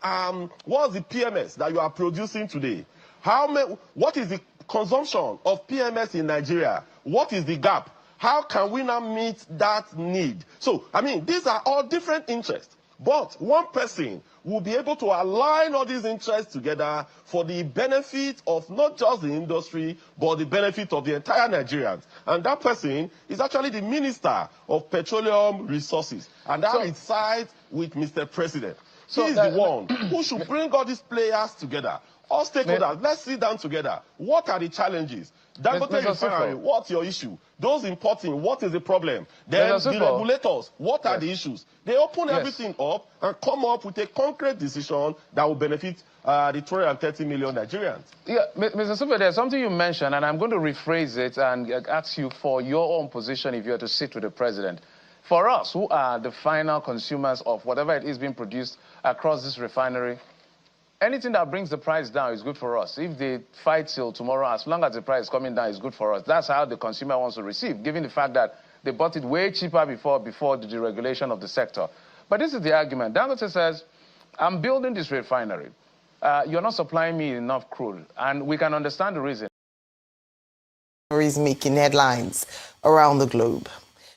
D: what's the PMS that you are producing today? What is the consumption of PMS in Nigeria? What is the gap? How can we now meet that need? So, these are all different interests. But one person will be able to align all these interests together for the benefit of not just the industry, but the benefit of the entire Nigerians. And that person is actually the Minister of Petroleum Resources. And that resides with Mr. President. So he's the one who should bring all these players together. All stakeholders, let's sit down together. What are the challenges? Dangote Refinery, what's your issue? Those importing, what is the problem? Then the regulators, what are the issues? They open everything up and come up with a concrete decision that will benefit the 230 million Nigerians.
E: Yeah, Mr. Super, there's something you mentioned, and I'm going to rephrase it and ask you for your own position if you are to sit with the president. For us, who are the final consumers of whatever it is being produced across this refinery, anything that brings the price down is good for us. If they fight till tomorrow, as long as the price is coming down, it's good for us. That's how the consumer wants to receive, given the fact that they bought it way cheaper before the deregulation of the sector. But this is the argument. Dangote says, I'm building this refinery. You're not supplying me enough crude. And we can understand the reason.
F: Is making headlines around the globe.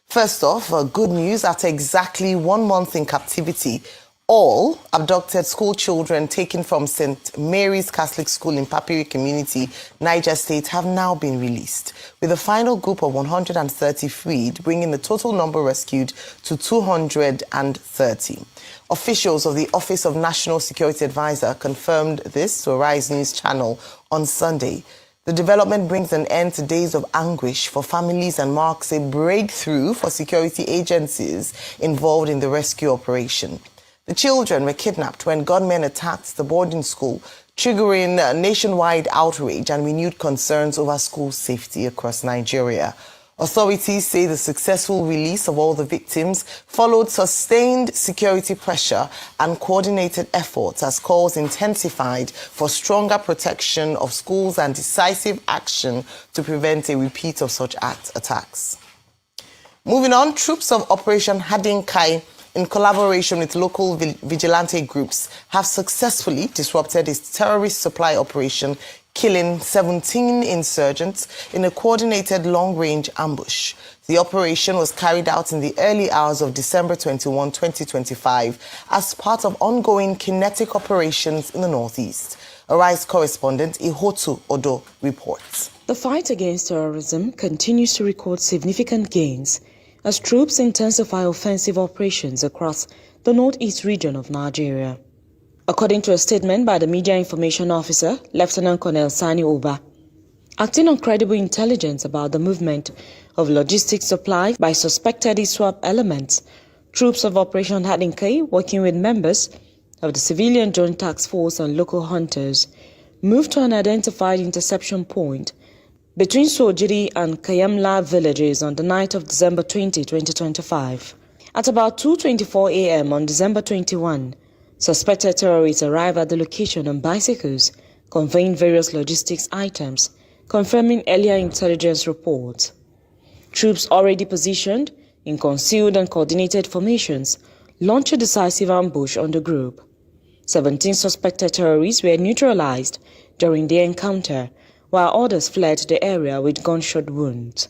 F: First off, good news. After exactly 1 month in captivity, all abducted school children taken from St. Mary's Catholic School in Papiri Community, Niger State, have now been released, with a final group of 130 freed, bringing the total number rescued to 230. Officials of the Office of National Security Advisor confirmed this to Arise News Channel on Sunday. The development brings an end to days of anguish for families and marks a breakthrough for security agencies involved in the rescue operation. The children were kidnapped when gunmen attacked the boarding school, triggering nationwide outrage and renewed concerns over school safety across Nigeria. Authorities say the successful release of all the victims followed sustained security pressure and coordinated efforts as calls intensified for stronger protection of schools and decisive action to prevent a repeat of such attacks. Moving on, troops of Operation Hadinkai, in collaboration with local vigilante groups, have successfully disrupted a terrorist supply operation, killing 17 insurgents in a coordinated long-range ambush. The operation was carried out in the early hours of December 21, 2025, as part of ongoing kinetic operations in the northeast. Arise correspondent Ihotu Odo reports.
G: The fight against terrorism continues to record significant gains as troops intensify offensive operations across the northeast region of Nigeria. According to a statement by the Media Information Officer, Lieutenant Colonel Sani Oba, acting on credible intelligence about the movement of logistics supply by suspected ISWAP elements, troops of Operation Hadinkai, working with members of the Civilian Joint Task Force and local hunters, moved to an identified interception point between Sojiri and Kayamla villages on the night of December 20, 2025. At about 2:24 a.m. on December 21, suspected terrorists arrived at the location on bicycles, conveying various logistics items, confirming earlier intelligence reports. Troops already positioned in concealed and coordinated formations launched a decisive ambush on the group. 17 suspected terrorists were neutralized during the encounter, while others fled the area with gunshot wounds.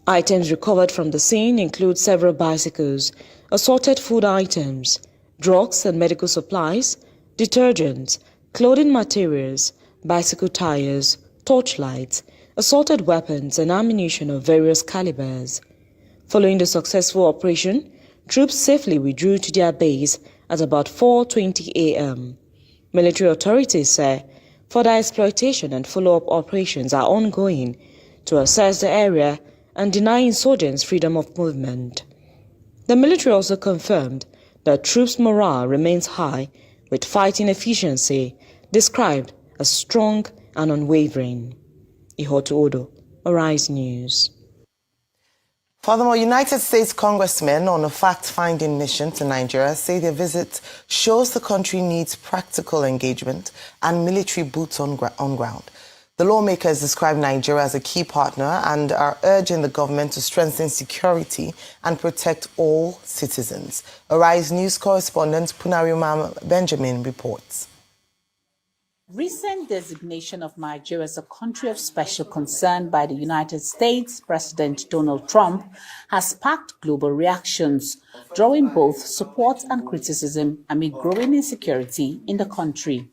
G: Items recovered from the scene include several bicycles, assorted food items, drugs and medical supplies, detergents, clothing materials, bicycle tires, torchlights, assorted weapons and ammunition of various calibers. Following the successful operation, troops safely withdrew to their base at about 4:20 a.m. Military authorities say further exploitation and follow-up operations are ongoing to assess the area and deny insurgents freedom of movement. The military also confirmed that troops' morale remains high, with fighting efficiency described as strong and unwavering. Ihotu Odo, Arise News.
F: Furthermore, United States congressmen on a fact-finding mission to Nigeria say their visit shows the country needs practical engagement and military boots on ground. The lawmakers describe Nigeria as a key partner and are urging the government to strengthen security and protect all citizens. Arise News correspondent Punarima Benjamin reports.
H: Recent designation of Nigeria as a country of special concern by the United States President Donald Trump has sparked global reactions, drawing both support and criticism amid growing insecurity in the country.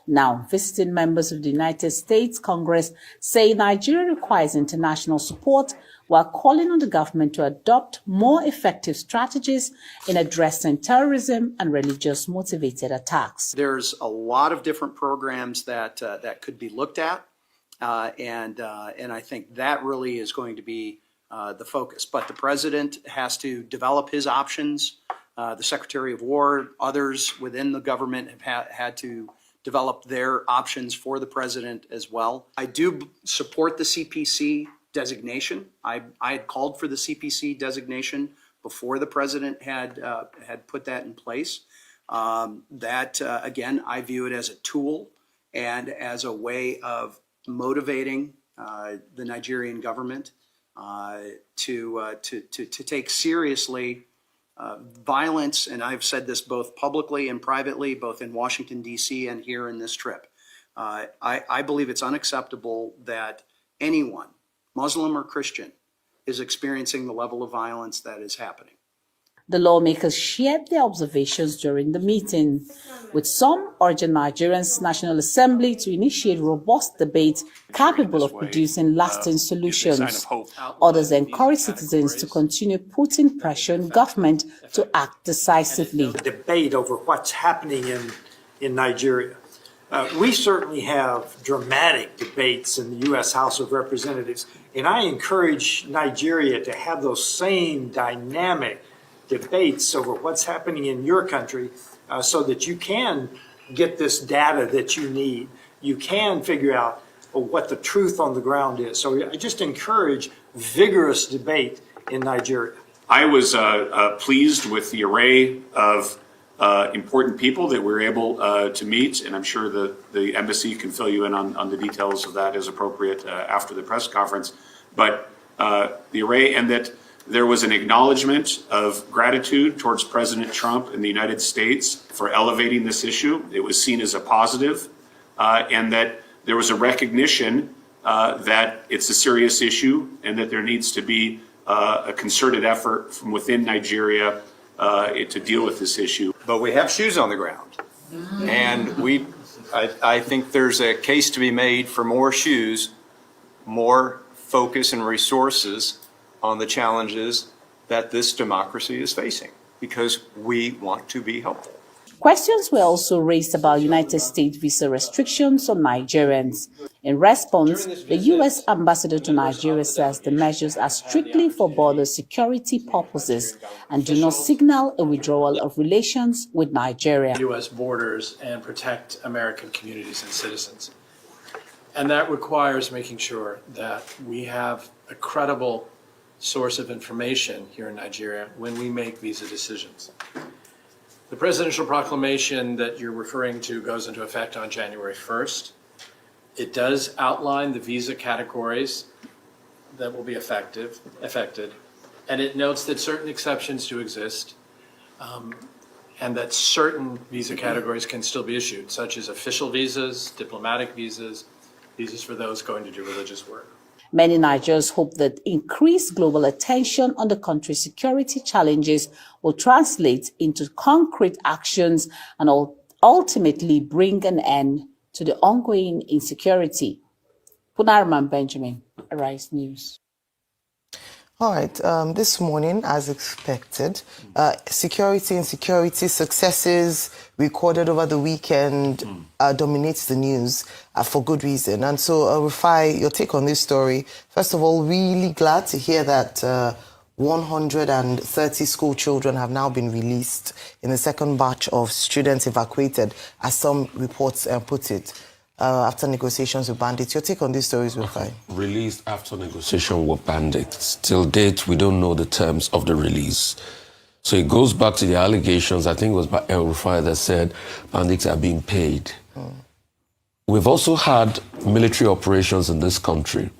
H: Now, visiting members of the United States Congress say Nigeria requires international support while calling on the government to adopt more effective strategies in addressing terrorism and religious-motivated attacks.
I: There's a lot of different programs that could be looked at, and I think that really is going to be the focus. But the president has to develop his options. The Secretary of War, others within the government have had to develop their options for the president as well. I do support the CPC designation. I had called for the CPC designation before the president had put that in place. Again, I view it as a tool and as a way of motivating the Nigerian government to take seriously violence, and I've said this both publicly and privately, both in Washington, D.C. and here in this trip. I believe it's unacceptable that anyone, Muslim or Christian, is experiencing the level of violence that is happening.
H: The lawmakers shared their observations during the meeting, with some urging Nigeria's National Assembly to initiate robust debate capable of producing lasting solutions. Others encourage citizens to continue putting pressure on government to act decisively.
J: Debate over what's happening in Nigeria. We certainly have dramatic debates in the U.S. House of Representatives, and I encourage Nigeria to have those same dynamic debates over what's happening in your country so that you can get this data that you need. You can figure out what the truth on the ground is. So I just encourage vigorous debate in Nigeria.
K: I was pleased with the array of important people that we were able to meet, and I'm sure the embassy can fill you in on the details of that as appropriate after the press conference. But the array, and that there was an acknowledgement of gratitude towards President Trump and the United States for elevating this issue. It was seen as a positive, and that there was a recognition that it's a serious issue and that there needs to be a concerted effort from within Nigeria to deal with this issue.
L: But we have shoes on the ground, and we
I: I think there's a case to be made for more shoes, more focus and resources on the challenges that this democracy is facing, because we want to be helpful.
H: Questions were also raised about United States visa restrictions on Nigerians. In response, the U.S. ambassador to Nigeria says the measures are strictly for border security purposes and do not signal a withdrawal of relations with Nigeria.
L: U.S. borders and protect American communities and citizens. And that requires making sure that we have a credible source of information here in Nigeria when we make visa decisions. The presidential proclamation that you're referring to goes into effect on January 1st. It does outline the visa categories that will be affected, and it notes that certain exceptions do exist, and that certain visa categories can still be issued, such as official visas, diplomatic visas, visas for those going to do religious work.
H: Many Nigerians hope that increased global attention on the country's security challenges will translate into concrete actions and ultimately bring an end to the ongoing insecurity. Punarman Benjamin, Arise News.
F: All right, this morning, as expected, security and security successes recorded over the weekend dominates the news for good reason. And so, Rufai, your take on this story. First of all, really glad to hear that 130 school children have now been released in the second batch of students evacuated, as some reports put it. After negotiations with bandits. Your take on these stories, Rufai?
M: Released after negotiation with bandits. Till date, we don't know the terms of the release. So it goes back to the allegations, I think it was by El Rufai that said bandits are being paid. We've also had military operations in this country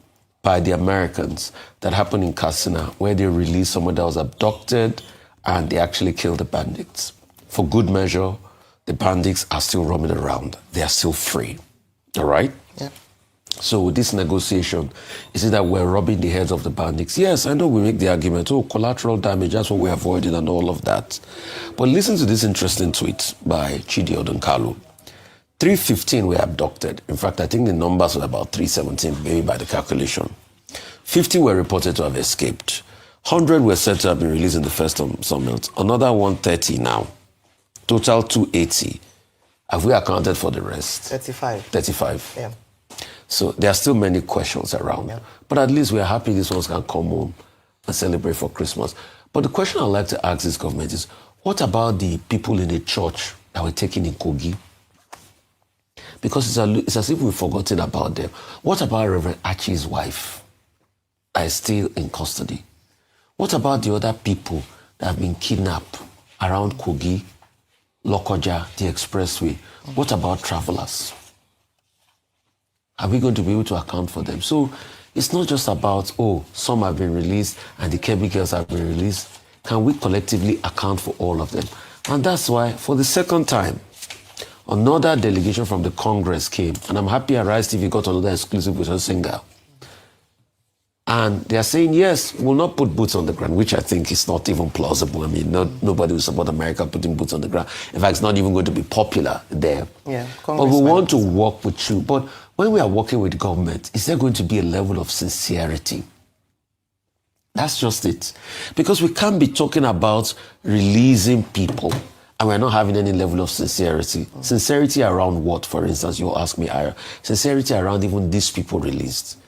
M: by the Americans that happened in Katsina, where they released someone that was abducted and they actually killed the bandits. For good measure, the bandits are still roaming around. They are still free. All right?
F: Yeah.
M: So this negotiation, is it that we're robbing the heads of the bandits? Yes, I know we make the argument, collateral damage, that's what we're avoiding and all of that. But listen to this interesting tweet by Chidi Odonkalu. 315 were abducted. In fact, I think the numbers were about 317, maybe by the calculation. 50 were reported to have escaped. 100 were said to have been released in the first summit. Another 130 now. Total 280. Have we accounted for the rest?
F: 35.
M: 35.
F: Yeah.
M: So there are still many questions around.
F: Yeah.
M: But at least we're happy these ones can come home and celebrate for Christmas. But the question I'd like to ask this government is, what about the people in the church that were taken in Kogi? Because it's as if we've forgotten about them. What about Reverend Archie's wife that is still in custody? What about the other people that have been kidnapped around Kogi, Lokoja, the expressway? What about travelers? Are we going to be able to account for them? So it's not just about, some have been released and the chemicals have been released. Can we collectively account for all of them? And that's why, for the second time, another delegation from the Congress came, and I'm happy Arise TV got another exclusive with Osinga. And they are saying, yes, we'll not put boots on the ground, which I think is not even plausible. I mean, nobody will support America putting boots on the ground. In fact, it's not even going to be popular there.
F: Yeah,
M: but we want to work with you. But when we are working with government, is there going to be a level of sincerity? That's just it. Because we can't be talking about releasing people and we're not having any level of sincerity. Sincerity around what, for instance, you'll ask me, Ira? Sincerity around even these people released.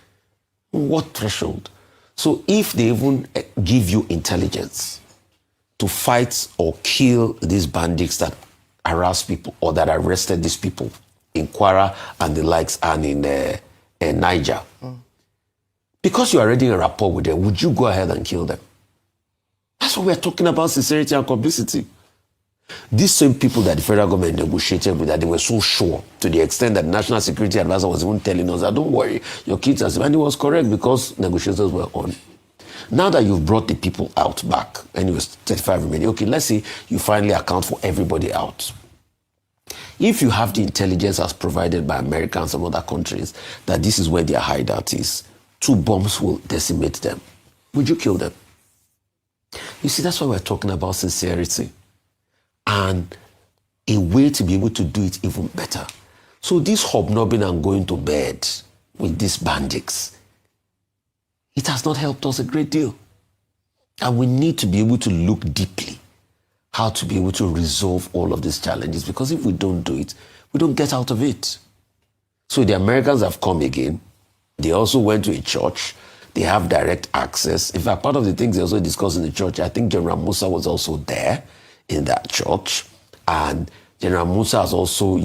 M: What threshold? So if they even give you intelligence to fight or kill these bandits that harass people or that arrested these people in Kwara and the likes and in Niger, because you're already in rapport with them, would you go ahead and kill them? That's what we're talking about, sincerity and complicity. These same people that the federal government negotiated with, that they were so sure, to the extent that the National Security Advisor was even telling us that, don't worry, your kids are safe. And it was correct because negotiations were on. Now that you've brought the people out back, and it was 35 remaining, okay, let's say you finally account for everybody out. If you have the intelligence as provided by America and some other countries that this is where their hideout is, 2 bombs will decimate them, would you kill them? You see, that's why we're talking about sincerity. And a way to be able to do it even better. So this hobnobbing and going to bed with these bandits, it has not helped us a great deal. And we need to be able to look deeply how to be able to resolve all of these challenges, because if we don't do it, we don't get out of it. So the Americans have come again. They also went to a church. They have direct access. In fact, part of the things they also discussed in the church, I think General Musa was also there in that church. And General Musa has also,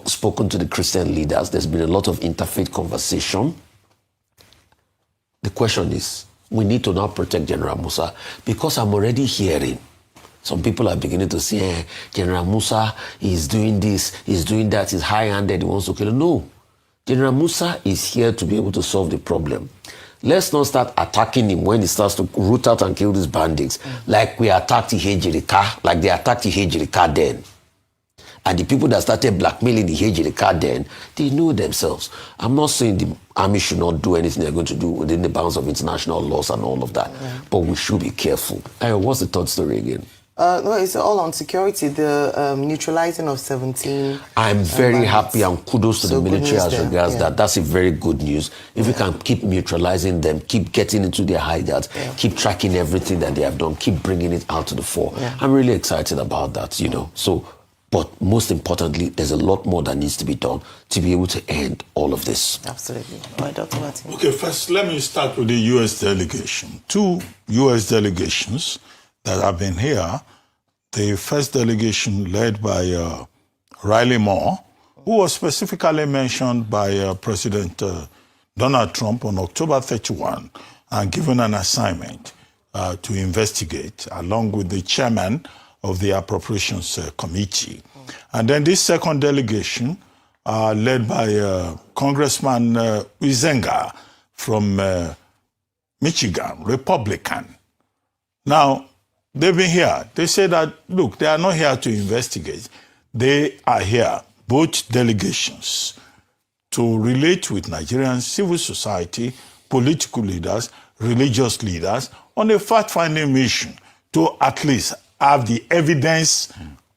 M: spoken to the Christian leaders. There's been a lot of interfaith conversation. The question is, we need to now protect General Musa, because I'm already hearing some people are beginning to say, General Musa is doing this, he's doing that, he's high-handed, he wants to kill him. No. General Musa is here to be able to solve the problem. Let's not start attacking him when he starts to root out and kill these bandits, like we attacked Ihejirika, like they attacked Ihejirika then. And the people that started blackmailing the Ihejirika then, they know themselves. I'm not saying the army should not do anything they're going to do within the bounds of international laws and all of that, but we should be careful. What's the third story again?
F: No, it's all on security, the neutralizing of 17.
M: I'm very happy, and kudos to the military as regards that. That's a very good news. If we can keep neutralizing them, keep getting into their hideouts, keep tracking everything that they have done, keep bringing it out to the fore. I'm really excited about that, So, but most importantly, there's a lot more that needs to be done to be able to end all of this.
F: Absolutely. Dr. Martin.
A: Okay, first, let me start with the U.S. delegation. 2 U.S. delegations that have been here. The first delegation led by Riley Moore, who was specifically mentioned by President Donald Trump on October 31 and given an assignment to investigate, along with the chairman of the Appropriations Committee. And then this second delegation, led by Congressman Uzenga from Michigan, Republican. Now, they've been here. They say that, look, they are not here to investigate. They are here, both delegations, to relate with Nigerian civil society, political leaders, religious leaders, on a fact-finding mission to at least have the evidence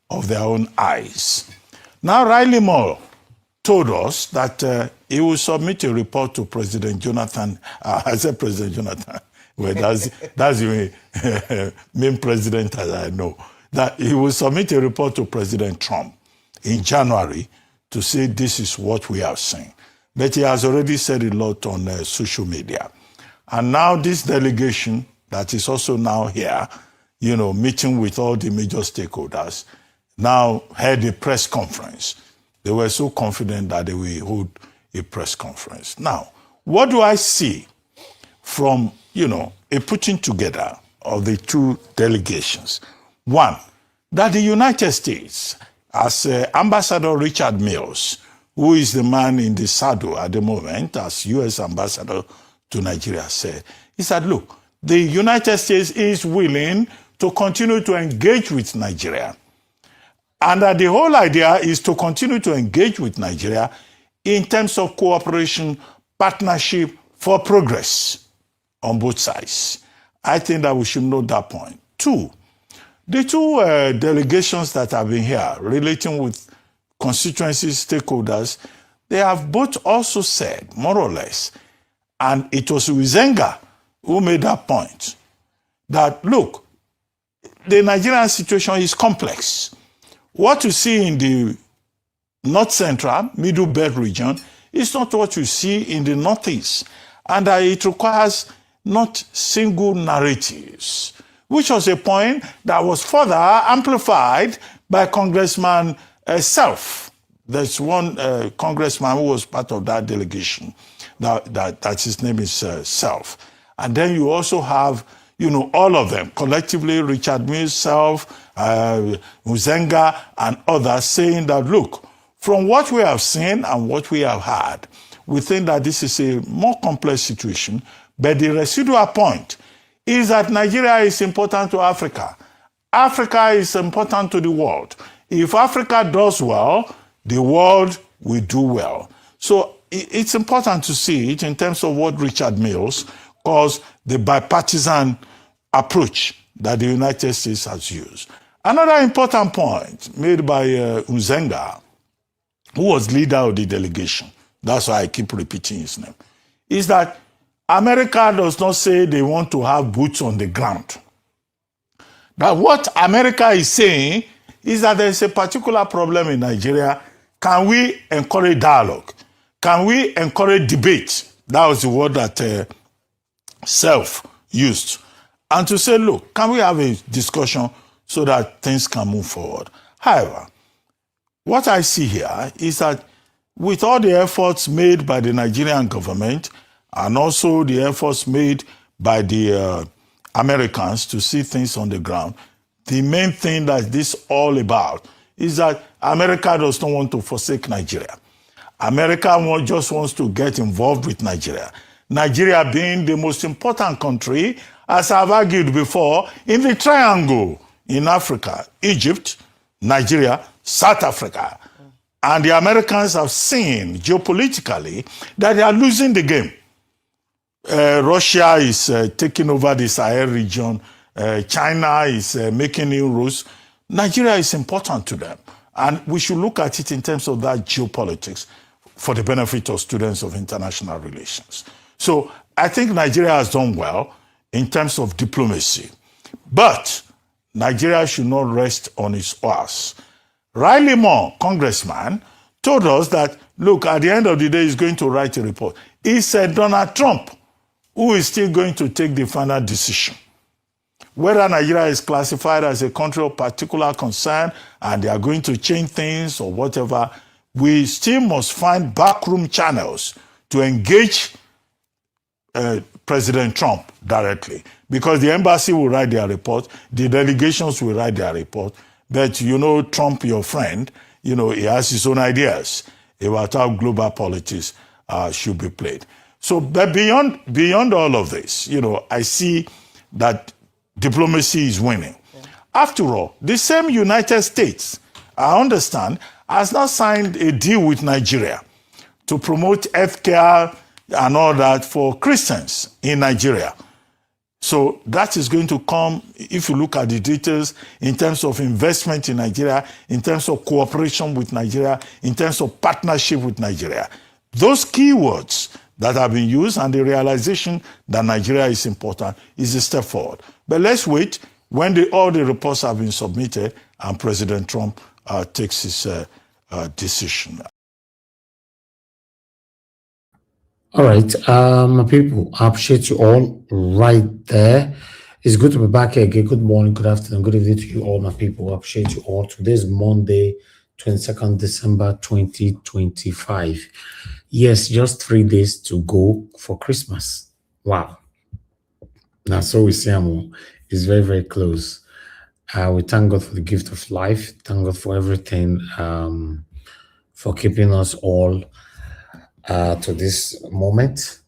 A: of their own eyes. Now, Riley Moore told us that he will submit a report to President Jonathan. I said President Jonathan. Well, that's the main president that I know. That he will submit a report to President Trump in January to say this is what we have seen. But he has already said a lot on social media. And now this delegation that is also now here, meeting with all the major stakeholders, now had a press conference. They were so confident that they will hold a press conference. Now, what do I see from a putting together of the 2 delegations? One, that the United States, as Ambassador Richard Mills, who is the man in the saddle at the moment as U.S. Ambassador to Nigeria, said, he said, look, the United States is willing to continue to engage with Nigeria. And that the whole idea is to continue to engage with Nigeria in terms of cooperation, partnership for progress on both sides. I think that we should note that point. 2, the 2 delegations that have been here relating with constituency stakeholders, they have both also said, more or less, and it was Uzenga who made that point, that, look, the Nigerian situation is complex. What you see in the North Central, Middle Belt region is not what you see in the Northeast. And it requires not single narratives, which was a point that was further amplified by Congressman Self. There's one congressman who was part of that delegation, that his name is Self. And then you also have, all of them, collectively, Richard Mills, Self, Uzenga, and others saying that, look, from what we have seen and what we have had, we think that this is a more complex situation. But the residual point is that Nigeria is important to Africa. Africa is important to the world. If Africa does well, the world will do well. So it's important to see it in terms of what Richard Mills calls the bipartisan approach that the United States has used. Another important point made by Uzenga
N: who was leader of the delegation, that's why I keep repeating his name, is that America does not say they want to have boots on the ground. But what America is saying is that there is a particular problem in Nigeria. Can we encourage dialogue? Can we encourage debate? That was the word that Self used. And to say, look, can we have a discussion so that things can move forward? However, what I see here is that with all the efforts made by the Nigerian government and also the efforts made by the Americans to see things on the ground, the main thing that this is all about is that America does not want to forsake Nigeria. America just wants to get involved with Nigeria. Nigeria being the most important country, as I've argued before, in the triangle in Africa, Egypt, Nigeria, South Africa. And the Americans have seen geopolitically that they are losing the game. Russia is taking over the Sahel region. China is making inroads. Nigeria is important to them. And we should look at it in terms of that geopolitics for the benefit of students of international relations. So I think Nigeria has done well in terms of diplomacy. But Nigeria should not rest on its oars. Riley Moore, congressman, told us that, look, at the end of the day, he's going to write a report. He said Donald Trump, who is still going to take the final decision. Whether Nigeria is classified as a country of particular concern and they are going to change things or whatever, we still must find backroom channels to engage President Trump directly. Because the embassy will write their report, the delegations will write their report, but you know Trump, your friend, you know, he has his own ideas about how global politics should be played. So but beyond all of this, you know, I see that diplomacy is winning. Yeah. After all, the same United States, I understand, has now signed a deal with Nigeria to promote healthcare and all that for Christians in Nigeria. So that is going to come, if you look at the details, in terms of investment in Nigeria, in terms of cooperation with Nigeria, in terms of partnership with Nigeria. Those keywords that have been used and the realization that Nigeria is important is a step forward. But let's wait when all the reports have been submitted and President Trump takes his decision.
O: All right, my people, I appreciate you all right there. It's good to be back here again. Good morning, good afternoon, good evening to you all, my people. I appreciate you all. Today is Monday, 22nd December 2025. Yes, just 3 days to go for Christmas. Wow. Now, so we see it's very, very close. We thank God for the gift of life. Thank God for everything, for keeping us all to this moment.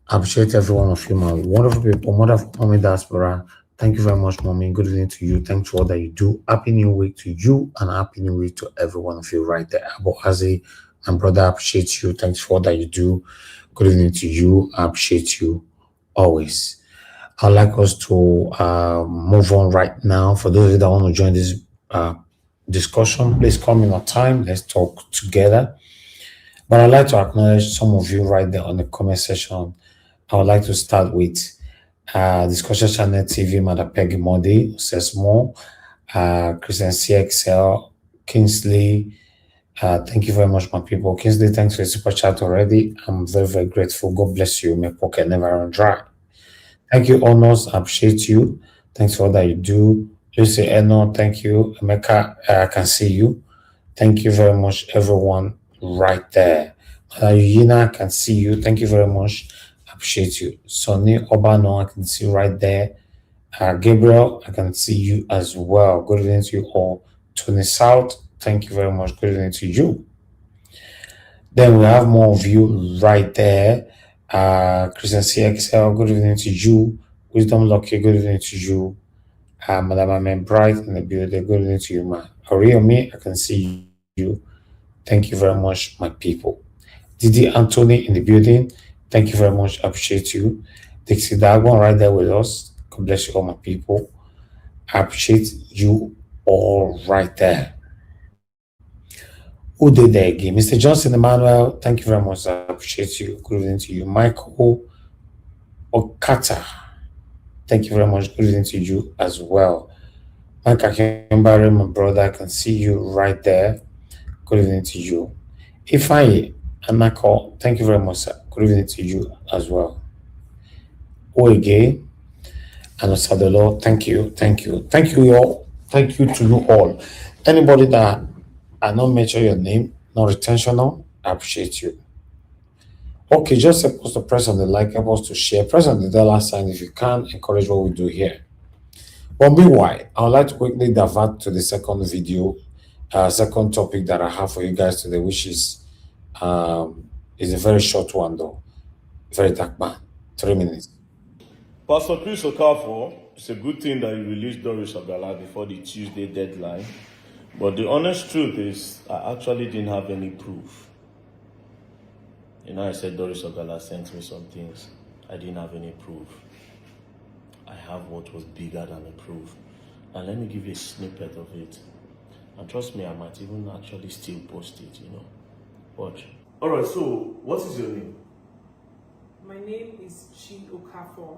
O: I appreciate every one of you, my wonderful people, wonderful Mommy Diaspora. Thank you very much, Mommy. Good evening to you. Thanks for all that you do. Happy New Week to you and Happy New Week to every one of you right there. Abu Azi and brother, I appreciate you. Thanks for all that you do. Good evening to you. I appreciate you always. I'd like us to move on right now. For those of you that want to join this discussion, please come in on time. Let's talk together. But I'd like to acknowledge some of you right there on the comment section. I would like to start with Discussion Channel TV, Mother Peggy Modi, says more, Christian CXL, Kingsley. Thank you very much, my people. Kingsley, thanks for the super chat already. I'm very, very grateful. God bless you. My pocket never run dry. Thank you, Honors. I appreciate you. Thanks for all that you do. Lucy Eno, thank you. Emeka, I can see you. Thank you very much, everyone right there. Yina, I can see you. Thank you very much. I appreciate you. Sonny Obano, I can see you right there. Gabriel, I can see you as well. Good evening to you all. Tony South, thank you very much. Good evening to you. Then we have more of you right there. Christian CXL, good evening to you. Wisdom Lucky, good evening to you. Madam Amen Bright in the building, good evening to you, man. Oriomi, I can see you. Thank you very much, my people. Didi Anthony in the building, thank you very much. I appreciate you. Dixie Dagon right there with us. God bless you all, my people. I appreciate you all right there. Who did that again? Mr. Johnson Emmanuel, thank you very much. I appreciate you. Good evening to you. Michael Okata, thank you very much. Good evening to you as well. Mike Akimbari, my brother, I can see you right there. Good evening to you. Ifeanyi Anako, thank you very much, sir. Good evening to you as well. Oege and Osadolo, thank you, thank you. Thank you all. Thank you to you all. Anybody that I not mention your name, not intentional, I appreciate you. Okay, just help us to press on the like, help us to share, press on the dollar sign if you can, encourage what we do here. But meanwhile, I would like to quickly divert to the second video, second topic that I have for you guys today, which is a very short one though, very dark man, 3 minutes.
P: Pastor Chris Okafor, it's a good thing that you released Doris Ogala before the Tuesday deadline, but the honest truth is I actually didn't have any proof. You know, I said Doris Ogala sent me some things. I didn't have any proof. I have what was bigger than the proof. And let me give you a snippet of it. And trust me, I might even actually still post it, you know. Watch. Alright, so what is your name?
Q: My name is Chi Okafor,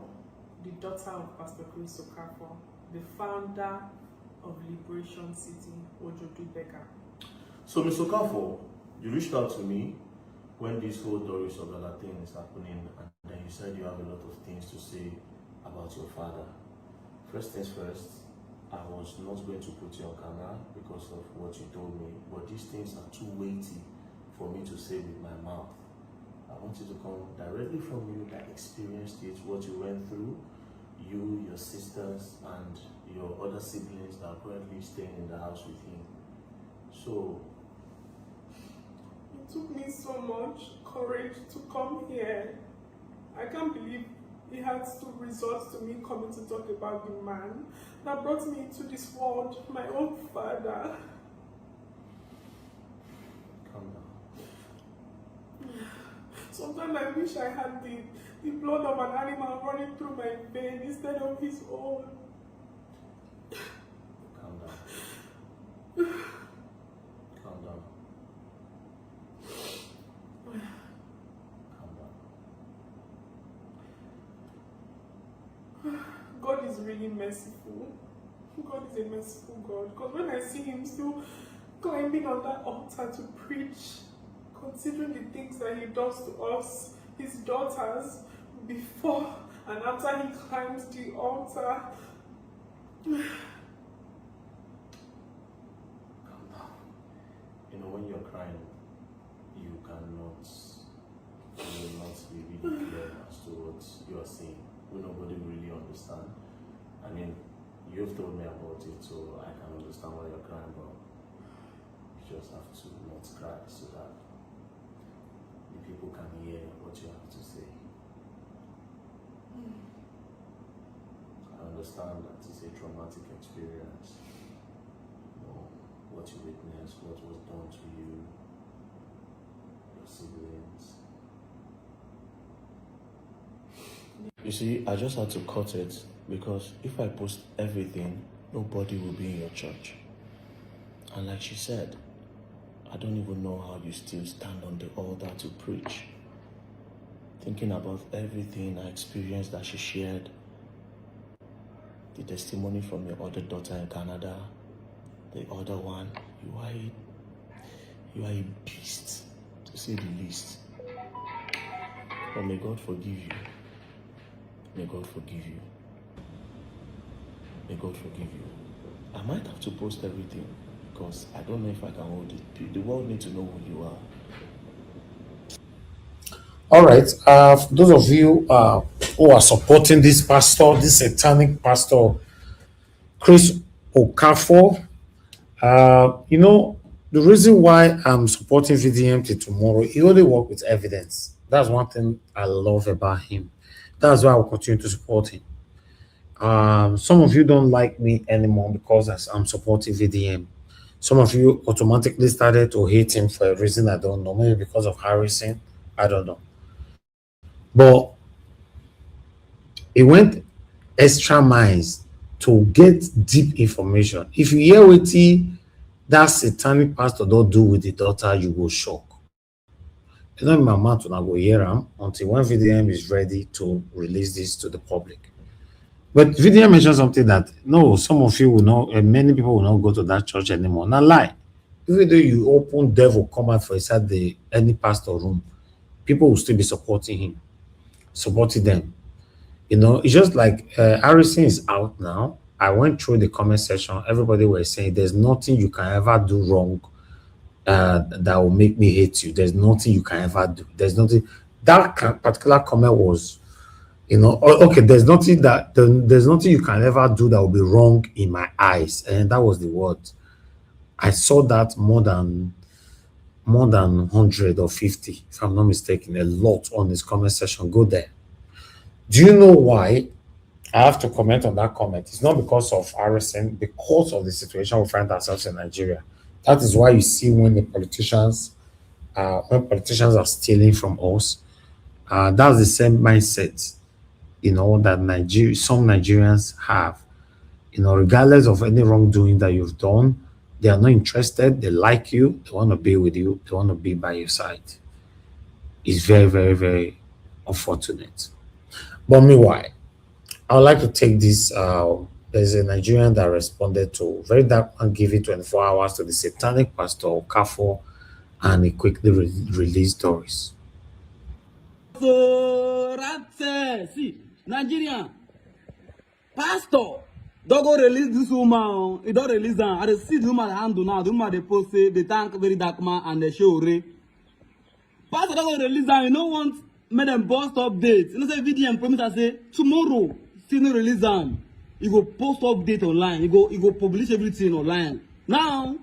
Q: the daughter of Pastor Chris Okafor, the founder of Liberation City, Ojodu Beka.
P: So, Ms. Okafor, you reached out to me when this whole Doris Ogala thing is happening, and then you said you have a lot of things to say about your father. First things first, I was not going to put you on camera because of what you told me, but these things are too weighty for me to say with my mouth. I want you to come directly from you that experienced it, what you went through, you, your sisters, and your other siblings that are currently staying in the house with him. So,
Q: it took me so much courage to come here. I can't believe he had to resort to me coming to talk about the man that brought me into this world, my own father.
P: Calm down.
Q: Sometimes I wish I had the blood of an animal running through my vein instead of his own.
P: Calm down. Calm down.
Q: God is really merciful. God is a merciful God. Because when I see him still climbing on that altar to preach, considering the things that he does to us, his daughters, before and after he climbs the altar.
P: Calm down. You know, when you're crying, you will not be really clear as to what you are saying. Nobody will really understand. I mean, you've told me about it, so I can understand why you're crying, but you just have to not cry so that the people can hear what you have to say. I understand that it's a traumatic experience. You know, what you witnessed, what was done to you, your siblings. You see, I just had to cut it because if I post everything, nobody will be in your church. And like she said, I don't even know how you still stand on the altar to preach. Thinking about everything I experienced that she shared, the testimony from your other daughter in Canada, the other one, you are a beast, to say the least. But may God forgive you. May God forgive you. May God forgive you. I might have to post everything because I don't know if I can hold it. The world needs to know who you are.
O: All right. For those of you who are supporting this pastor, this satanic pastor, Chris Okafor, you know, the reason why I'm supporting VDM till tomorrow, he only work with evidence. That's one thing I love about him. That's why I will continue to support him. Some of you don't like me anymore because I'm supporting VDM. Some of you automatically started to hate him for a reason I don't know, maybe because of Harrison, I don't know. But he went extra miles to get deep information. If you hear what that satanic pastor don't do with the daughter, you will shock. You know, my mouth will go hear him until when VDM is ready to release this to the public. But VDM mentioned something that no, some of you will not, and many people will not go to that church anymore. Not lie. Even though you open devil come out for inside any pastor room, people will still be supporting him, supporting them. You know, it's just like Harrison is out now. I went through the comment section. Everybody was saying there's nothing you can ever do wrong that will make me hate you. There's nothing you can ever do. There's nothing. That particular comment was, you know, okay. There's nothing there's nothing you can ever do that will be wrong in my eyes, and that was the word. I saw that more than 100 or 50, if I'm not mistaken, a lot on this comment section. Go there. Do you know why I have to comment on that comment? It's not because of RSN, because of the situation we find ourselves in Nigeria. That is why you see when politicians are stealing from us, that's the same mindset, you know, that some Nigerians have. You know, regardless of any wrongdoing that you've done, they are not interested. They like you. They want to be with you. They want to be by your side. It's very, very, very unfortunate. But meanwhile, I would like to take this. There's a Nigerian that responded to very dark and give it 24 hours to the satanic pastor Okafo, and he quickly released Doris.
R: So that's see, Nigerian pastor don't go release this woman. He don't release her. I see the woman handle now. The woman they post say they thank very dark man and they show Ray. Pastor don't go release her. You don't want make them post updates. You know say VDM promise I say tomorrow still no release them. You go post update online. You go publish everything online. Now,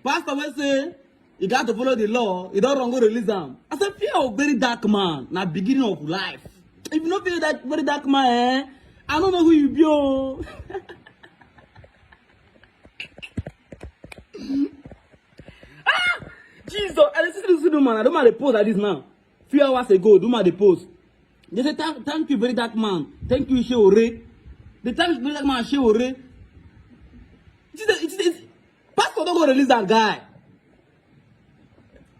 R: pastor will say you got to follow the law. You don't wrong go release them. I say fear of very dark man. Now beginning of life. If you don't feel that very dark man, I don't know who you be. Oh. Jesus, I see this man. I don't mind the post like this now. Few hours ago, do mind the post. They say thank you, very dark man. Thank you, Sheore. The thank you, very dark man, Sheore. Pastor don't go release that guy.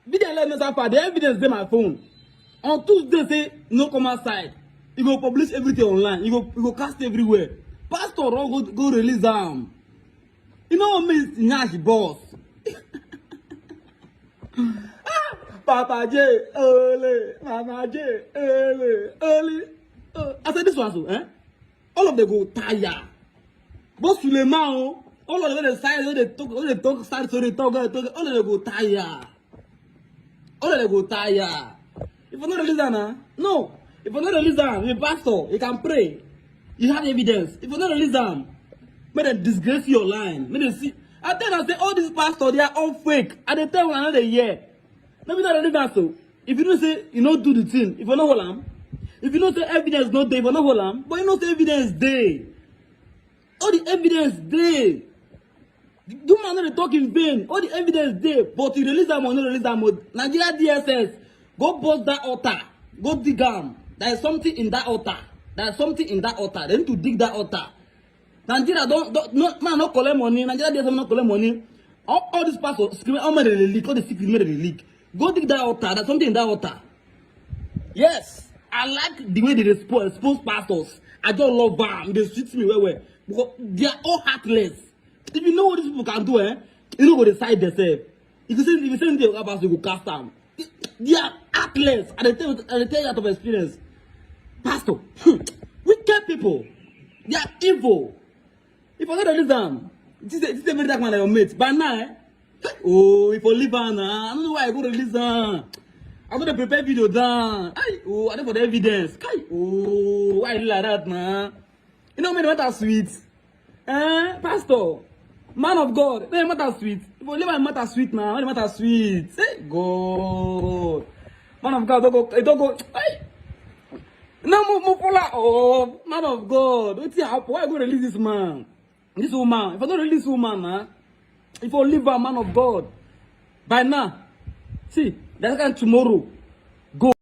R: Video let me suffer. The evidence in my phone. On Tuesday, say no come outside. You go publish everything online. You go cast everywhere. Pastor don't go release them. You know what means Nash boss. Papa J, ole, Mama J, ole. I said this one so, eh? All of them go tire. But Suleiman, all of them they side, they talk, start so they talk, all of them go tire. All of them go tire. If you not release that, no. If you not release that, you're a pastor, you can pray. You have evidence. If you not release them, may they disgrace your line. May they see. I tell them, say all these pastors, they are all fake. And they tell another year. No, we not release that so. If you don't say, you don't do the thing, if you not hold them, if you don't say evidence not there, if you not hold them, but you don't say evidence there. All the evidence there. Do man not talk in vain. All the evidence there, but you release them or not release them. Nigeria DSS, go bust that altar. Go dig them. There is something in that altar. There is something in that altar. They need to dig that altar. Nigeria man not collect money. Nigeria DSS not collect money. All these pastors screaming, all made the leak, all the secret made the leak. Go dig that altar. There's something in that altar. Yes, I like the way they expose pastors. I just love them. They treat me well. Because they are all heartless. If you know what these people can do, you know go decide themselves. If you say they about you go cast them. They are heartless. And they tell you out of experience. Pastor, wicked people. They are evil. If I don't release them, this is a very dark man I your mate. But now, oh, if I leave her now, I don't know why I go release them. I'm going to prepare video down. I don't for the evidence. Oh, why you like that now? You know, man, matter sweet. Pastor, man of God, man, matter sweet. If you leave my matter sweet now, man, matter sweet. Say, God. Man of God, don't go. No, more follow. Oh, man of God. Why I go release this man? This woman. If I don't release this woman, if I leave a man of God, by now, see, that can tomorrow go.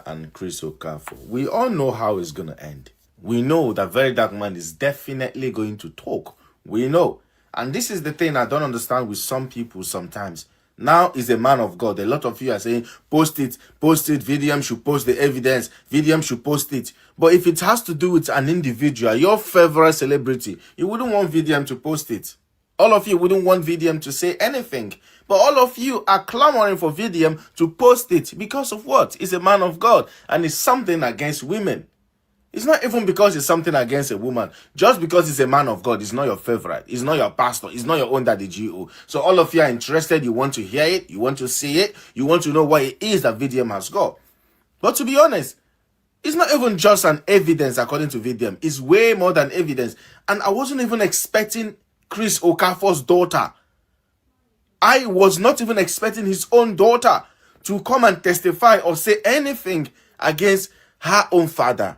S: And Chris Okafor, we all know how it's going to end. We know that very dark man is definitely going to talk. We know. And this is the thing I don't understand with some people sometimes. Now is a man of God. A lot of you are saying, post it, VDM should post the evidence, VDM should post it. But if it has to do with an individual, your favorite celebrity, you wouldn't want VDM to post it. All of you wouldn't want VDM to say anything. But all of you are clamoring for VDM to post it because of what? He's a man of God and it's something against women. It's not even because it's something against a woman. Just because he's a man of God, he's not your favorite. He's not your pastor. He's not your own daddy GO. So all of you are interested. You want to hear it. You want to see it. You want to know what it is that VDM has got. But to be honest, it's not even just an evidence according to VDM. It's way more than evidence. And I wasn't even expecting Chris Okafor's daughter. I was not even expecting his own daughter to come and testify or say anything against her own father.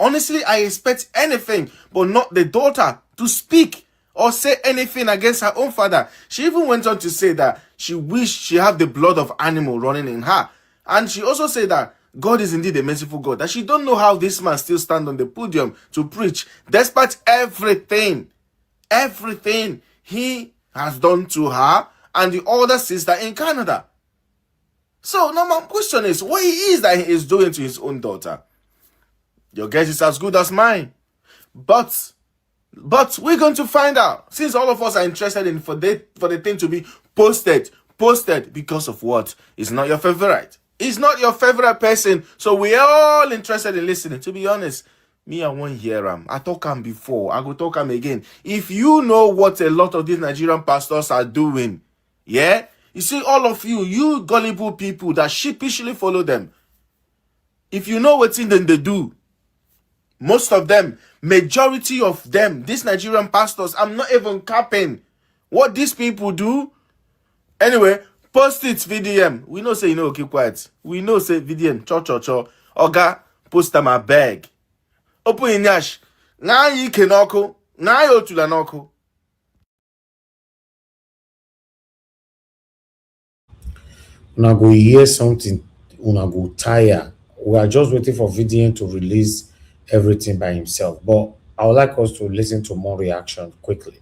S: Honestly, I expect anything, but not the daughter to speak or say anything against her own father. She even went on to say that she wished she had the blood of animal running in her. And she also said that God is indeed a merciful God, that she don't know how this man still stand on the podium to preach, despite everything he has done to her and the other sister in Canada. So now my question is, what is that he is doing to his own daughter? Your guess is as good as mine. But we're going to find out. Since all of us are interested in for the thing to be posted because of what? It's not your favorite. It's not your favorite person. So we're all interested in listening. To be honest, me, I won't hear him. I talk him before. I go talk him again. If you know what a lot of these Nigerian pastors are doing, yeah? You see, all of you gullible people that sheepishly follow them. If you know what's in them they do, most of them, majority of them, these Nigerian pastors, I'm not even capping what these people do. Anyway, post it, VDM. We know say, keep quiet. We know say, VDM, cho. Oga, post them a bag. Open in yash. Na yi kenoko. Na yo tulanoko.
O: Una go hear something, una go tire. We are just waiting for VDN to release everything by himself. But I would like us to listen to more reaction quickly.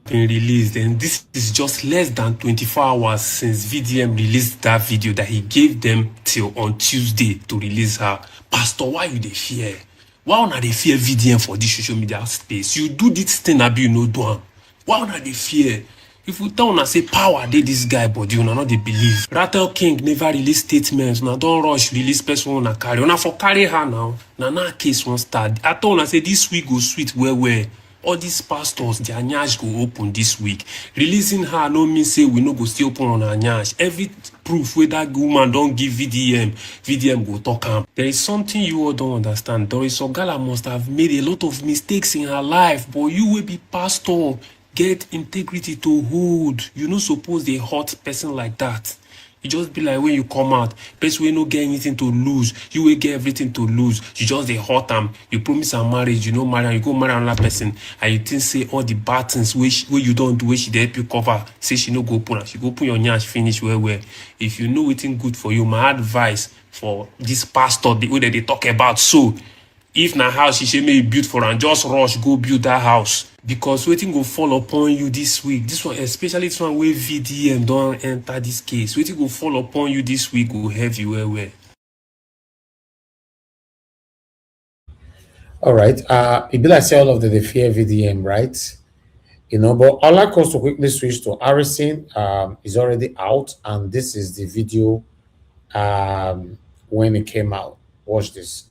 T: Been released, and this is just less than 24 hours since VDM released that video that he gave them till on Tuesday to release her. Pastor, why you dey fear? Why una dey fear VDM for this social media space? You do this thing, abi you no do am. Why una dey fear? If we tell una say power dey this guy body, una no dey believe. Rattle King never release statements. Una don rush release person una carry. Una for carry her now. Na case wan start. I told una say this week go sweet well. All these pastors, their nyash go open this week. Releasing her no mean say we no go still open on her nyash. Every proof where that woman don't give VDM go talk am. There is something you all don't understand. Doris Ogala must have made a lot of mistakes in her life, but you will be pastor. Get integrity to hold. You no suppose they hurt person like that. You just be like when you come out, person will no get anything to lose. You will get everything to lose. You just they hurt them. You promise her marriage, you know marry, and you go marry another person, and you think say all the bad things where you don't do, where she help you cover. Say she no go open her. She go open your nyash finish where. If you know anything good for you, my advice for this pastor, the way that they talk about so. If na house she say may build for and just rush go build that house, because waiting go fall upon you this week. This one, especially this one where VDM don't enter this case. Waiting go fall upon you this week go heavy where.
O: All right. It be like say all of the fear VDM, right? But I'd like us to quickly switch to Harrison. Is already out, and this is the video when it came out. Watch this.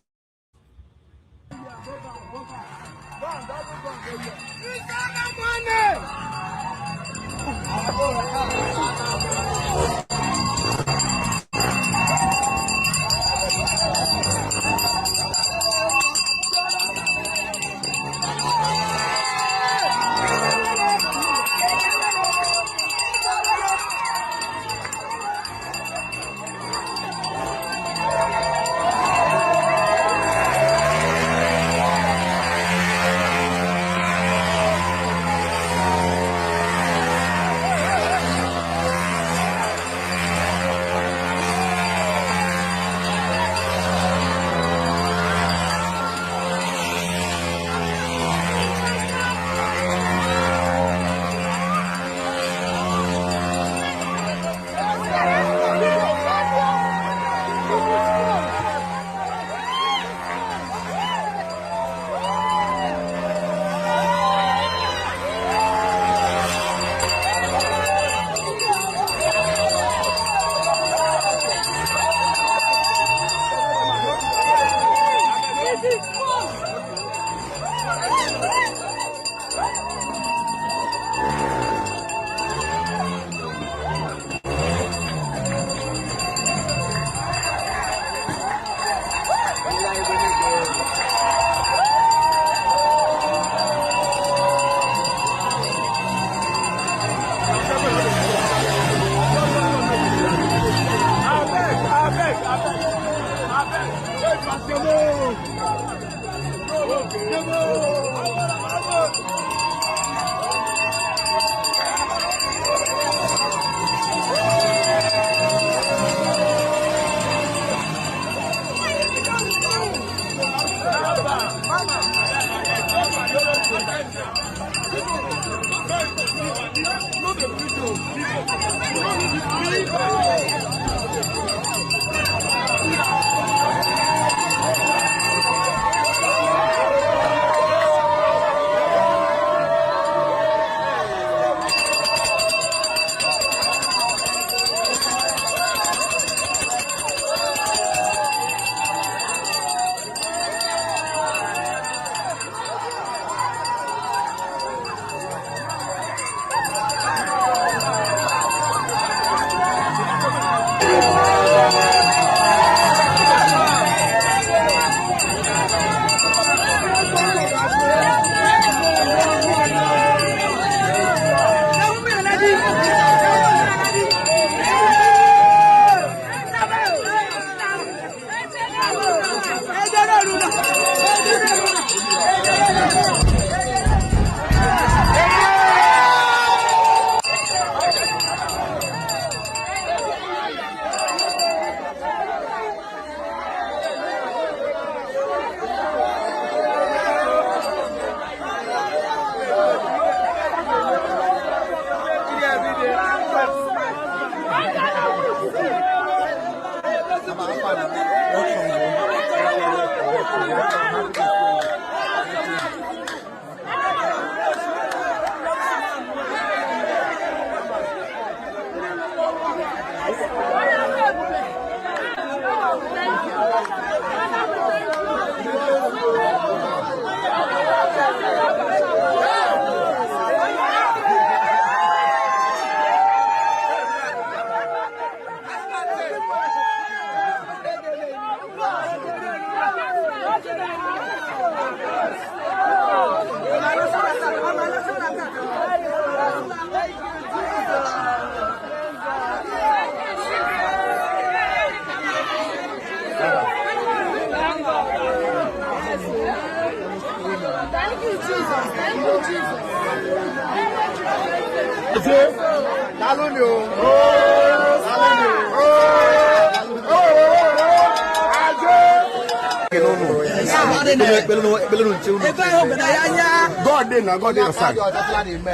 A: God dey aside.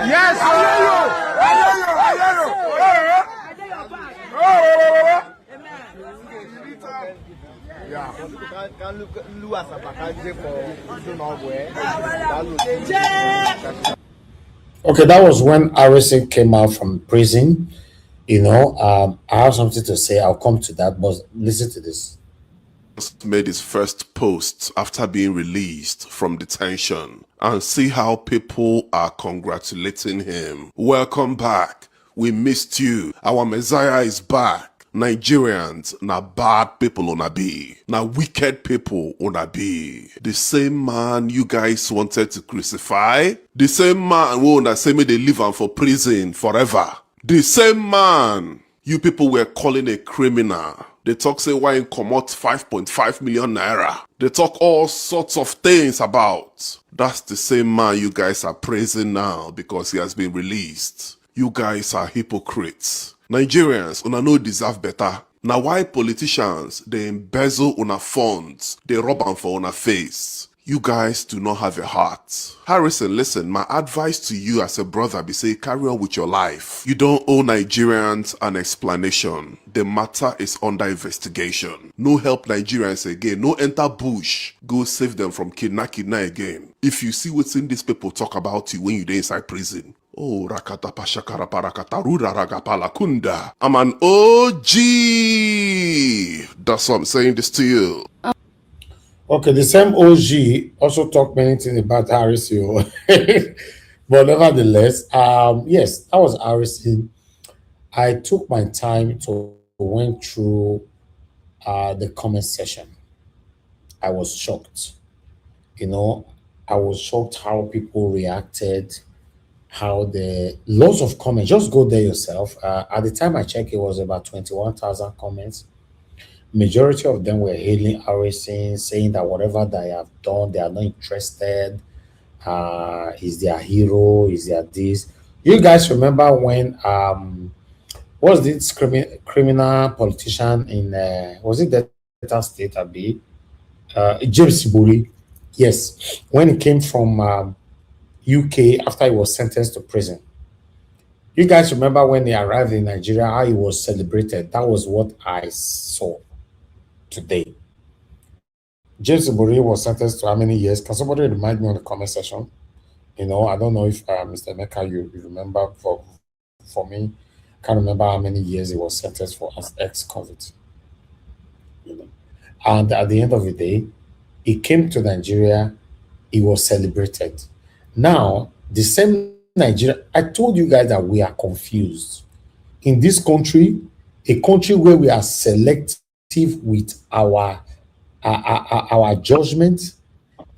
U: Yes,
O: Okay, that was when RSA came out from prison. I have something to say. I'll come to that, but listen to this.
V: Made his first post after being released from detention, and see how people are congratulating him. Welcome back. We missed you. Our Messiah is back. Nigerians, na bad people on a be. Na wicked people on a be. The same man you guys wanted to crucify. The same man who na say me they live on for prison forever. The same man you people were calling a criminal. They talk say why in comot 5.5 million naira. They talk all sorts of things about. That's the same man you guys are praising now because he has been released. You guys are hypocrites. Nigerians, una no deserve better. Now why politicians, they embezzle una funds, they rub am for una face. You guys do not have a heart. Harrison, listen, my advice to you as a brother be say carry on with your life. You don't owe Nigerians an explanation. The matter is under investigation. No help Nigerians again. No enter bush. Go save them from kidnap again. If you see what's in these people talk about you when you're inside prison. Oh, rakata pashakara parakata rura ragapala kunda. I'm an OG. That's what I'm saying this to you.
O: Okay, the same OG also talked many things about Harrison. But nevertheless, yes, that was Harrison. I took my time to went through the comment section. I was shocked. You know, I was shocked how people reacted, how the lots of comments. Just go there yourself. At the time I checked, it was about 21,000 comments. Majority of them were hailing Harrison, saying that whatever they have done, they are not interested. Is their hero? Is their this? You guys remember when was this criminal politician in was it Delta State? Abi James Ibori? Yes, when he came from UK after he was sentenced to prison. You guys remember when he arrived in Nigeria, how he was celebrated? That was what I saw today. James Ibori was sentenced to how many years? Can somebody remind me on the comment section? You know, I don't know if Mr. Meka, you remember. For me, I can't remember how many years he was sentenced for as ex-convict. You know, and at the end of the day, he came to Nigeria. He was celebrated. Now, the same Nigeria. I told you guys that we are confused in this country, a country where we are selective with our judgment,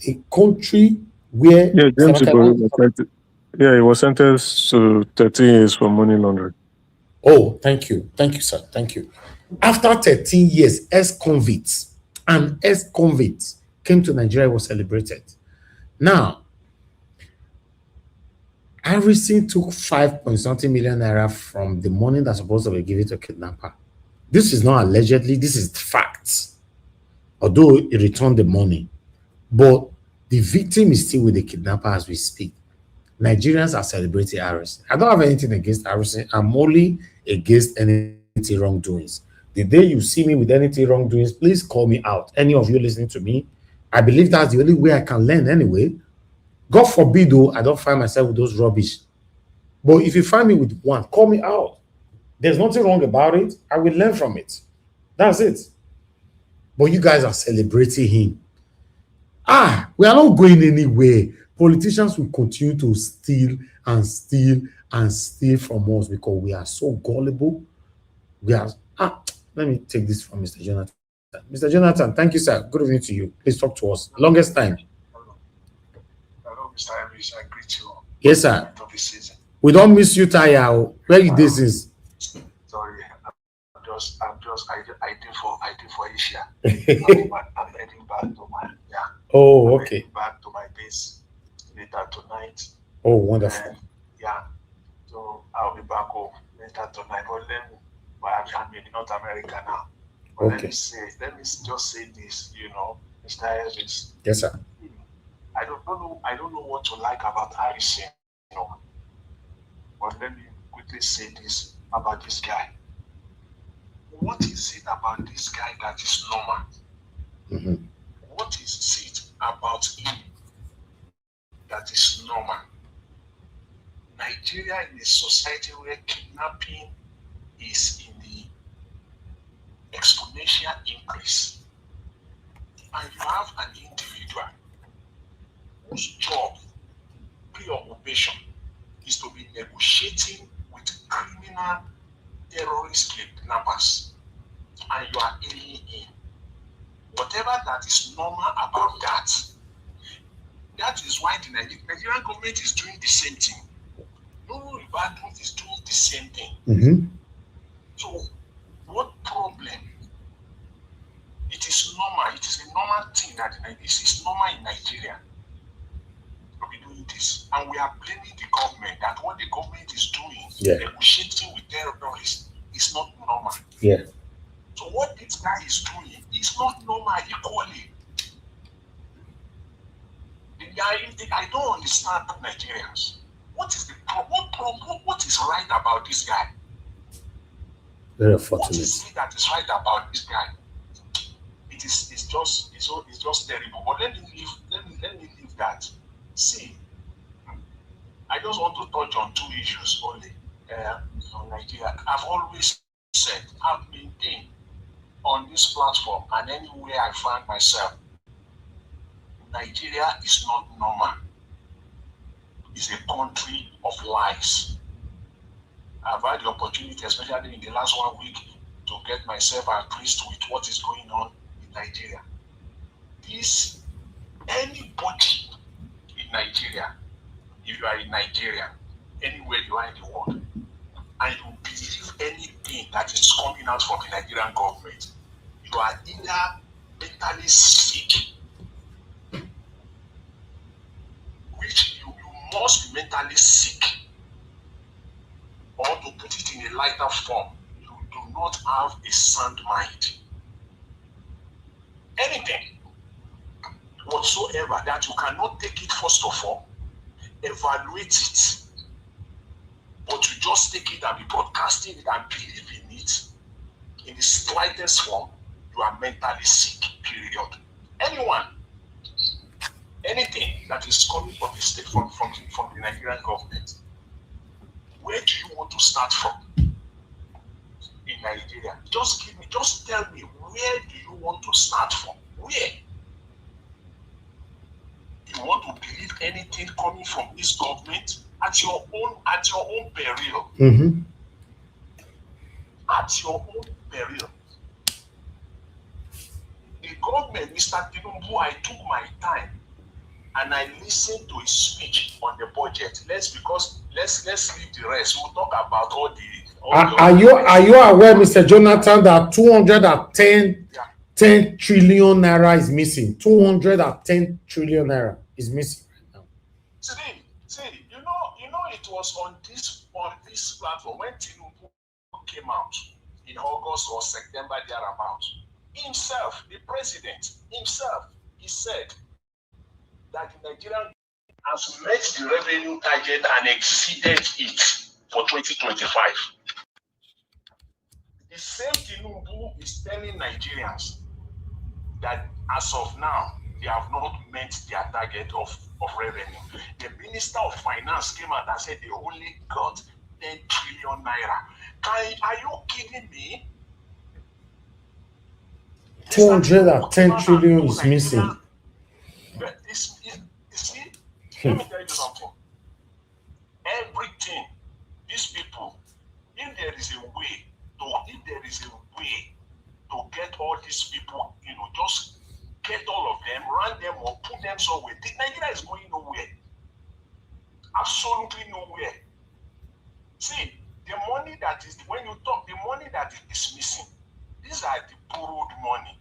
O: a country where
C: Yeah, James Ibori was sentenced. Yeah, he was sentenced to 13 years for money laundering.
O: Oh, thank you, sir, thank you. After 13 years, ex-convicts and ex-convicts came to Nigeria, was celebrated. Now, Harrison took 5 point something million naira from the money that's supposed to be given to kidnapper. This is not allegedly, this is facts. Although he returned the money, but the victim is still with the kidnapper as we speak. Nigerians are celebrating Harrison. I don't have anything against Harrison. I'm only against anything wrongdoings. The day you see me with anything wrongdoings, please call me out. Any of you listening to me, I believe that's the only way I can learn anyway. God forbid, though, I don't find myself with those rubbish. But if you find me with one, call me out. There's nothing wrong about it. I will learn from it. That's it. But you guys are celebrating him. We are not going anywhere. Politicians will continue to steal and steal and steal from us because we are so gullible. We are. Let me take this from Mr. Jonathan. Mr. Jonathan, thank you, sir. Good evening to you. Please talk to us. Longest time.
U: Hello, Mr. Harris. I greet you.
O: Yes, sir. We don't miss you, Taya. Where you this is?
U: Sorry, I did for Asia. I'm heading back to my
O: Oh, okay.
U: Back to my base later tonight.
O: Oh, wonderful.
U: And, so I'll be back home later tonight. But I'm in North America now. But
O: okay.
U: Let me just say this, Mr. Harris.
O: Yes, sir.
U: I don't know what you like about Harrison, But let me quickly say this about this guy. What is it about this guy that is normal?
O: Mm-hmm.
U: What is it about him that is normal? Nigeria is a society where kidnapping is in the exponential increase. And you have an individual whose job, preoccupation, is to be negotiating with criminal terrorist kidnappers. And you are alien in. Whatever that is normal about that, that is why the Nigerian government is doing the same thing. No Ibadan is doing the same thing.
O: Mm-hmm.
U: So, what problem? It is normal. It is a normal thing that this is normal in Nigeria to be doing this. And we are blaming the government that what the government is doing, negotiating with terrorists, is not normal.
O: Yeah.
U: So what this guy is doing is not normal equally. I don't understand Nigerians. What is the problem? What is right about this guy?
O: Very unfortunate.
U: What is it that is right about this guy? It's just terrible. But let me leave that. See, I just want to touch on two issues only on Nigeria. I've always said, I've maintained on this platform and anywhere I find myself, Nigeria is not normal. It's a country of lies. I've had the opportunity, especially in the last 1 week, to get myself apprised with what is going on in Nigeria. Anybody in Nigeria, if you are in Nigeria, anywhere you are in the world, and you believe anything that is coming out from the Nigerian government, you are either mentally sick, which you must be mentally sick, or to put it in a lighter form, you do not have a sound mind. Anything whatsoever that you cannot take it, first of all, evaluate it, but you just take it and be broadcasting it and believe in it in the slightest form, you are mentally sick, period. Anyone, anything that is coming from the state, from the Nigerian government, where do you want to start from in Nigeria? Just tell me, where do you want to start from? Where? You want to believe anything coming from this government at your own peril.
O: Mm-hmm.
U: At your own peril. The government, Mr. Tinubu, I took my time and I listened to his speech on the budget. Let's leave the rest. We'll talk about all the.
O: Are you aware, Mr. Jonathan, that 10 trillion naira is missing? 210 trillion naira is missing right now.
U: See, you know, it was on this platform when Tinubu came out in August or September thereabout. Himself, the president himself, he said that the Nigerian has met the revenue target and exceeded it for 2025. The same Tinubu is telling Nigerians that as of now, they have not met their target of revenue. The Minister of Finance came out and said they only got 10 trillion naira. Are you kidding me?
O: 210 trillion is missing.
U: You see, let me tell you something. Everything, these people, if there is a way to get all these people, just get all of them, run them or put them somewhere. Nigeria is going nowhere. Absolutely nowhere. See, the money that is, when you talk, the money that is missing, these are the borrowed money.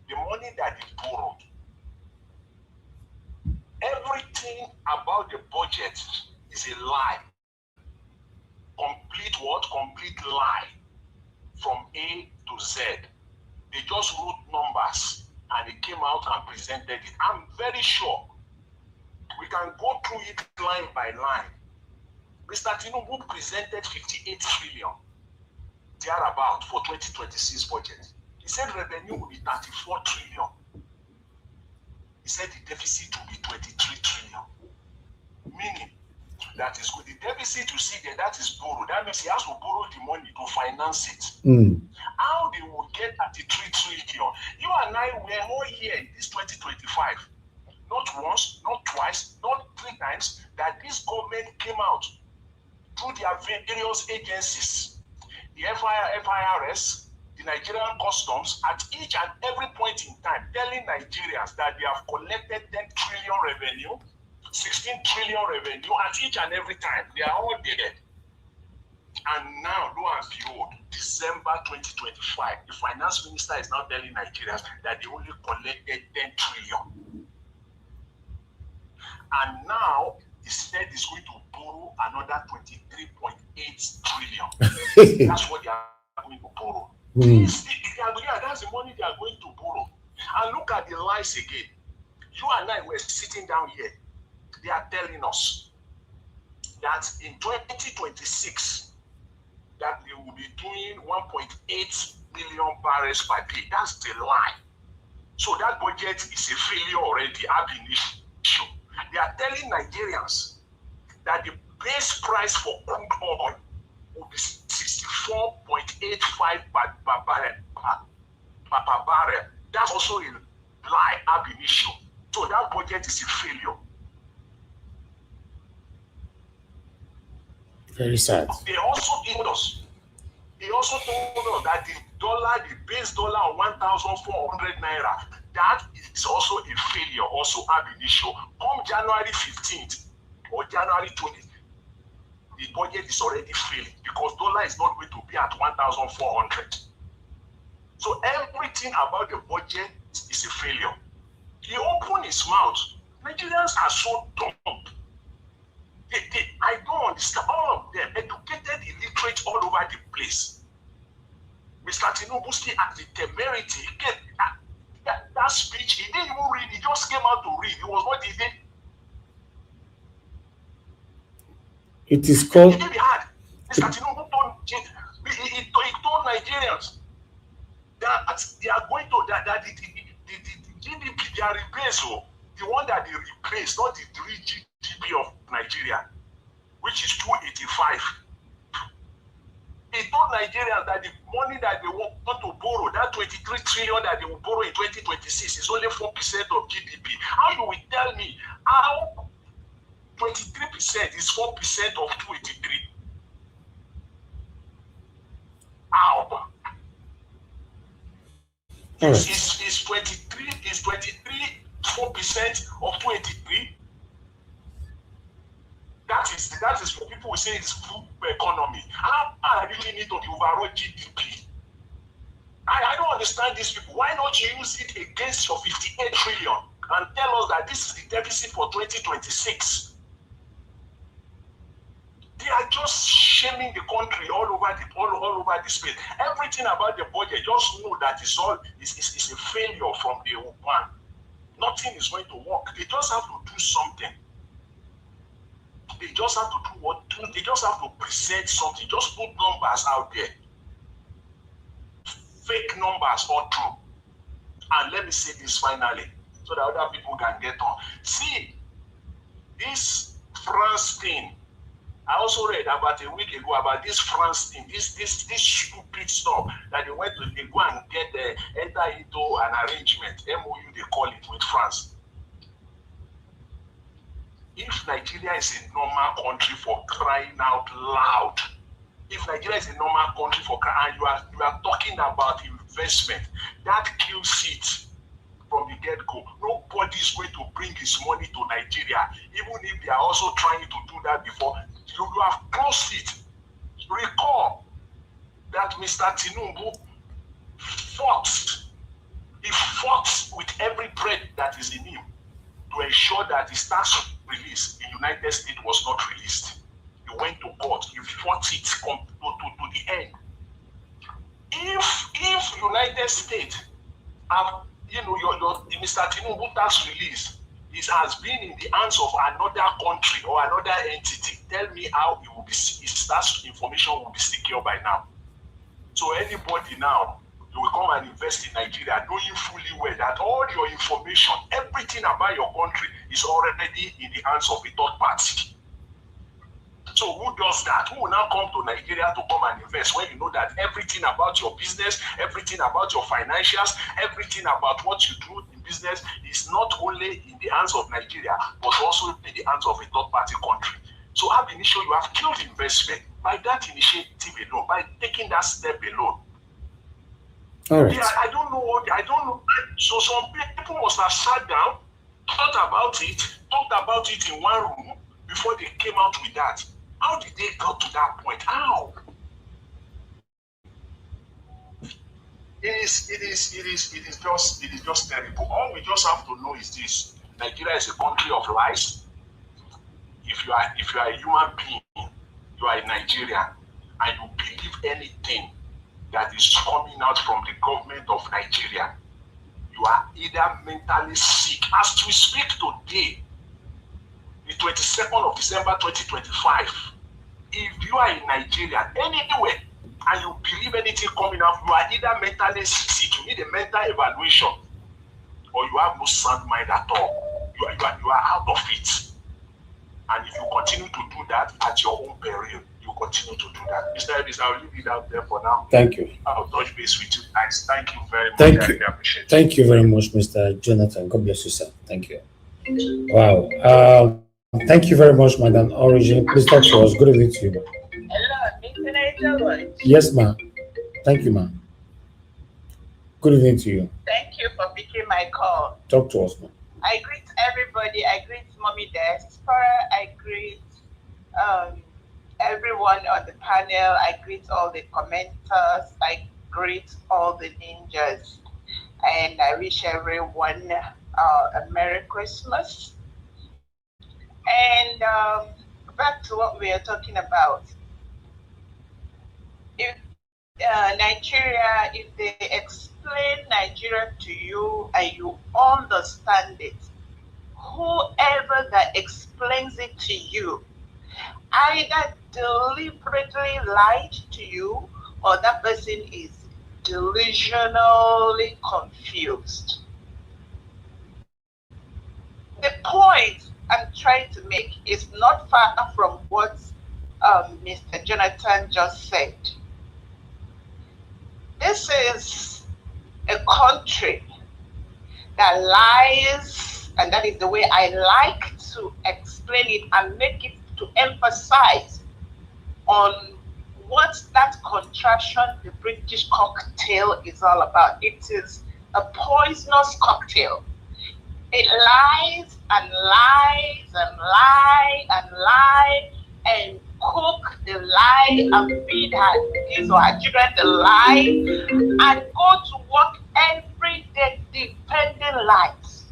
U: The money that is borrowed. Everything about the budget is a lie. Complete lie. From A to Z. They just wrote numbers and they came out and presented it. I'm very sure we can go through it line by line. Mr. Tinubu presented 58 trillion thereabout for 2026 budget. He said revenue will be 34 trillion. He said the deficit will be 23 trillion. Meaning, that is good. The deficit you see there, that is borrowed. That means he has to borrow the money to finance it. How they will get 33 trillion? You and I were all here in this 2025. Not once, not twice, not 3 times that this government came out through their various agencies, the FIRS, the Nigerian Customs, at each and every point in time, telling Nigerians that they have collected 10 trillion revenue, 16 trillion revenue at each and every time. They are all there. And now, lo and behold, December 2025, the finance minister is now telling Nigerians that they only collected 10 trillion. And now, he said he's going to borrow another 23.8 trillion. That's what they are going to borrow. That's the money they are going to borrow. And look at the lies again. You and I were sitting down here. They are telling us that in 2026, that they will be doing 1.8 million barrels per day. That's the lie. So that budget is a failure already, ab initio. They are telling Nigerians that the base price for crude oil will be 64.85 per barrel. That's also lie ab initio. So that budget is a failure.
O: Very sad.
U: They also told us that the dollar, the base dollar of 1,400 naira, that is also a failure, also ab initio. Come January 15th or January 20th, the budget is already failing because dollar is not going to be at 1,400. So everything about the budget is a failure. He opened his mouth. Nigerians are so dumb. I don't understand. All of them, educated, illiterate, all over the place. Mr. Tinubu still at the temerity. That speech, he didn't even read. He just came out to read. He was not even.
O: It is called.
U: It didn't be hard. Mr. Tinubu told Nigerians that they are going to that the GDP they are replaced, the one that they replaced, not the 3 GDP of Nigeria, which is 285. He told Nigerians that the money that they want to borrow, that 23 trillion that they will borrow in 2026, is only 4% of GDP. How you will tell me how 23% is 4% of 283? How? Is 23 4% of 283? That is what people will say is full economy. How I really need to the overall GDP? I don't understand these people. Why not you use it against your 58 trillion and tell us that this is the deficit for 2026? They are just shaming the country all over the space. Everything about the budget, just know that it's a failure from day one. Nothing is going to work. They just have to do something. They just have to do what? They just have to present something. Just put numbers out there. Fake numbers or true. And let me say this finally, so that other people can get on. See, this France thing, I also read about a week ago about this France thing, this stupid stuff that they go and enter into an arrangement, MOU they call it, with France. If Nigeria is a normal country, for crying out loud, if Nigeria is a normal country for crying, you are talking about investment, that kills it from the get-go. Nobody is going to bring his money to Nigeria, even if they are also trying to do that before. You have closed it. Recall that Mr. Tinubu fought. He fought with every breath that is in him to ensure that his tax release in the United States was not released. He went to court. He fought it to the end. If United States have, Mr. Tinubu tax release has been in the hands of another country or another entity, tell me how his tax information will be secure by now. So anybody now, you will come and invest in Nigeria knowing fully well that all your information, everything about your country is already in the hands of a third party. So who does that? Who will now come to Nigeria to come and invest when you know that everything about your business, everything about your financials, everything about what you do in business is not only in the hands of Nigeria, but also in the hands of a third party country? So ab initio, you have killed investment by that initiative alone, by taking that step alone.
O: All right.
U: Yeah, I don't know. So some people must have sat down, talked about it in one room before they came out with that. How did they get to that point? How? It is just terrible. All we just have to know is this: Nigeria is a country of lies. If you are a human being, you are a Nigerian, and you believe anything that is coming out from the government of Nigeria, you are either mentally sick. As we speak today, the 22nd of December 2025, if you are in Nigeria, anywhere, and you believe anything coming out, you are either mentally sick, you need a mental evaluation, or you have no sound mind at all. You are out of it. And if you continue to do that at your own peril, you will continue to do that. Mr. Elvis, I'll leave it out there for now.
O: Thank you.
U: I'll touch base with you guys. Thank you very much.
O: Thank
U: I
O: you.
U: really appreciate it.
O: Thank you very much, Mr. Jonathan. God bless you, sir. Thank you. Wow. Thank you very much, Madam Origin. Please talk to us. Good evening to you.
B: Hello,
O: Yes, ma'am. Thank you, ma'am. Good evening to you.
B: thank you for picking my call.
O: Talk to us, ma'am.
B: I greet everybody. I greet Mommy Desper. I greet everyone on the panel. I greet all the commenters. I greet all the ninjas. And I wish everyone a Merry Christmas. And back to what we are talking about. If Nigeria, if they explain Nigeria to you and you understand it, whoever that explains it to you either deliberately lied to you or that person is delusionally confused. The point I'm trying to make is not far from what Mr. Jonathan just said. This is a country that lies, and that is the way I like to explain it and make it to emphasize on what that contraction, the British cocktail, is all about. It is a poisonous cocktail. It lies and lies and lies and lies and cook the lie and feed his or her children the lie and go to work every day defending lies.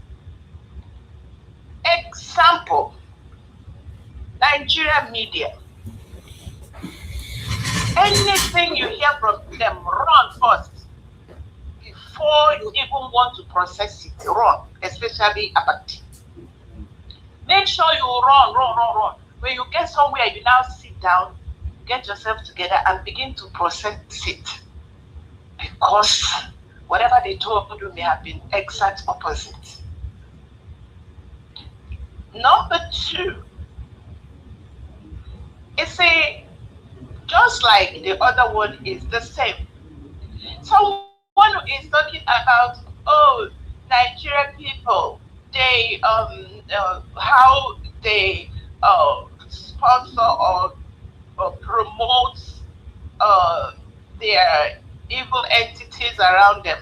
B: Example, Nigeria media. Anything you hear from them, run first. Before you even want to process it, run, especially about it. Make sure you run. When you get somewhere, you now sit down, get yourself together and begin to process it. Because whatever they told you may have been exact opposite. Number two, it's just like the other one is the same. Someone is talking about, oh, Nigerian people, they how they sponsor or promote their evil entities around them.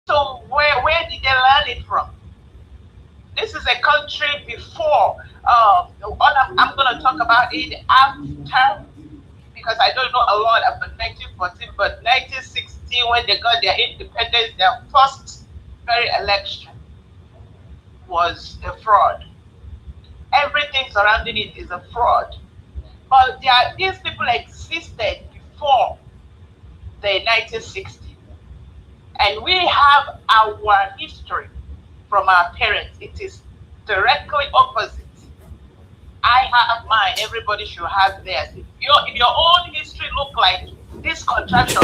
B: So where did they learn it from? This is a country before. I'm going to talk about it after, because I don't know a lot about 1914, but 1960, when they got their independence, their first very election was a fraud. Everything surrounding it is a fraud. But these people existed before the 1960s. And we have our history from our parents. It is directly opposite. I have mine, everybody should have theirs. If your own history look like this contraction,